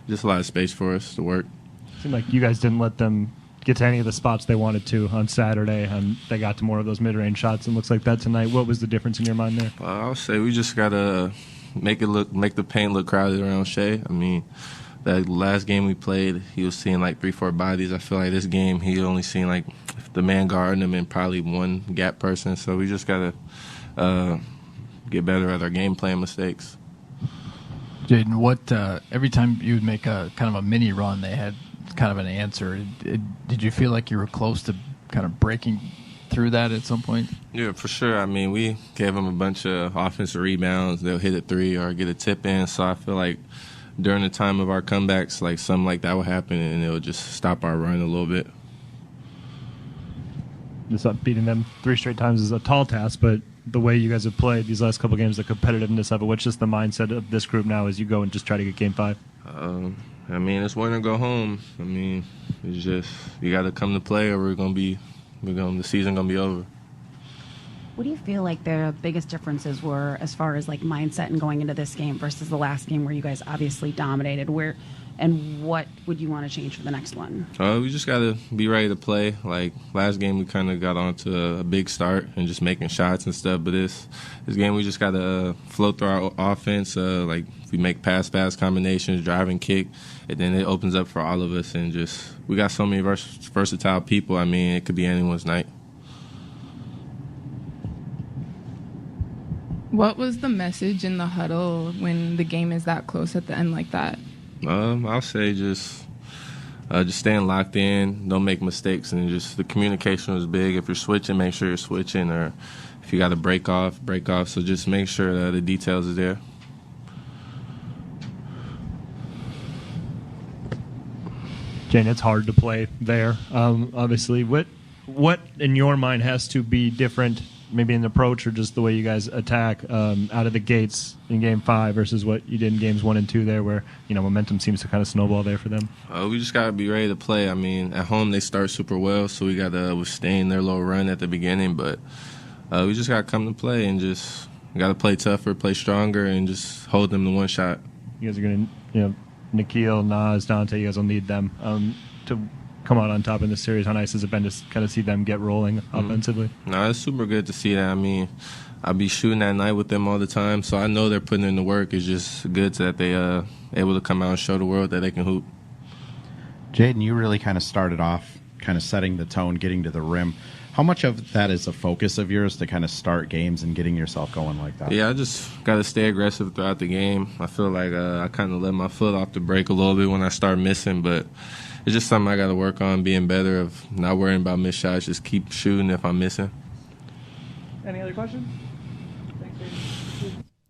just a lot of space for us to work. It seemed like you guys didn't let them get to any of the spots they wanted to on Saturday, and they got to more of those mid-range shots, and looks like that tonight. What was the difference in your mind there? I'll say we just got to make the paint look crowded around Shai. I mean, that last game we played, he was seeing like 3-4 bodies. I feel like this game he only seen like the man guarding him and probably one gap person. So we just got to get better at our game plan mistakes. Jaden, what every time you would make a kind of a mini run, they had kind of an answer. Did you feel like you were close to kind of breaking through that at some point? Yeah, for sure. I mean, we gave them a bunch of offensive rebounds. They'll hit a 3 or get a tip in. So I feel like during the time of our comebacks, like something like that would happen, and it would just stop our run a little bit. Just beating them 3 straight times is a tall task, but the way you guys have played these last couple games, the competitiveness of it, what's just the mindset of this group now as you go and just try to get Game 5? I mean, it's win or go home. I mean, it's just you got to come to play, or the season gonna be over. What do you feel like the biggest differences were as far as like mindset and going into this game versus the last game where you guys obviously dominated? And what would you want to change for the next one? We just got to be ready to play. Like last game, we kind of got onto a big start and just making shots and stuff. But this game, we just got to flow through our offense. Like if we make pass combinations, drive and kick, and then it opens up for all of us. And just we got so many versatile people. I mean, it could be anyone's night. What was the message in the huddle when the game is that close at the end like that? I'll say just staying locked in, don't make mistakes, and just the communication was big. If you're switching, make sure you're switching, or if you got to break off. So just make sure that the details are there. Jane, it's hard to play there. Obviously, what in your mind has to be different, maybe in the approach or just the way you guys attack out of the gates in Game 5 versus what you did in Games 1 and 2 there, where momentum seems to kind of snowball there for them? We just got to be ready to play. I mean, at home they start super well, so we got to withstand their little run at the beginning, but we just got to come to play and just got to play tougher, play stronger, and just hold them to one shot. You guys are going to, Nickeil, Nas, Dante, you guys will need them to come out on top in this series. How nice has it been to kind of see them get rolling offensively? No, it's super good to see that. I mean, I'll be shooting that night with them all the time, so I know they're putting in the work. It's just good that they able to come out and show the world that they can hoop. Jaden, you really kind of started off kind of setting the tone, getting to the rim. How much of that is a focus of yours to kind of start games and getting yourself going like that? Yeah, I just got to stay aggressive throughout the game. I feel like I kind of let my foot off the brake a little bit when I start missing, but it's just something I got to work on, being better, of not worrying about missed shots, just keep shooting if I'm missing. Any other questions?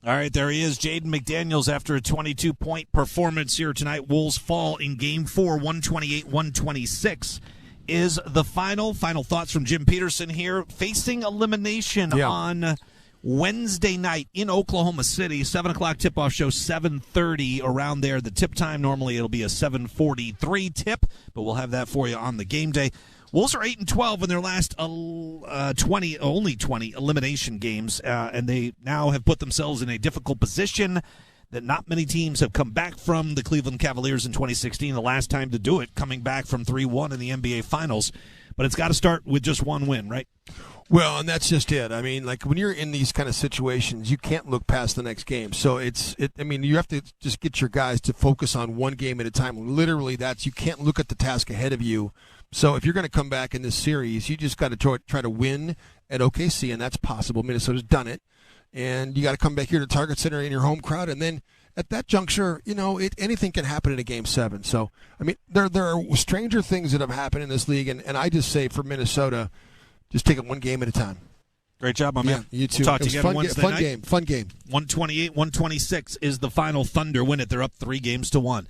All right, there he is, Jaden McDaniels, after a 22-point performance here tonight. Wolves fall in Game 4, 128-126 is the final. Final thoughts from Jim Peterson here. Facing elimination on Wednesday night in Oklahoma City. 7 o'clock tip-off show, 7:30 around there. The tip time, normally it'll be a 7:43 tip, but we'll have that for you on the game day. Wolves are 8-12 in their last only 20 elimination games, and they now have put themselves in a difficult position that not many teams have come back from. The Cleveland Cavaliers in 2016, the last time to do it, coming back from 3-1 in the NBA Finals. But it's got to start with just one win, right? Well, and that's just it. I mean, like when you're in these kind of situations, you can't look past the next game. So I mean, you have to just get your guys to focus on one game at a time. Literally, you can't look at the task ahead of you. So if you're going to come back in this series, you just got to try to win at OKC, and that's possible. Minnesota's done it. And you got to come back here to Target Center in your home crowd, and then at that juncture, anything can happen in a Game 7. So, I mean, there are stranger things that have happened in this league, and I just say for Minnesota, just take it one game at a time. Great job, my man. You too. We'll talk to you again Wednesday night. Fun game. 128-126 is the final. Thunder win it. They're up 3-1.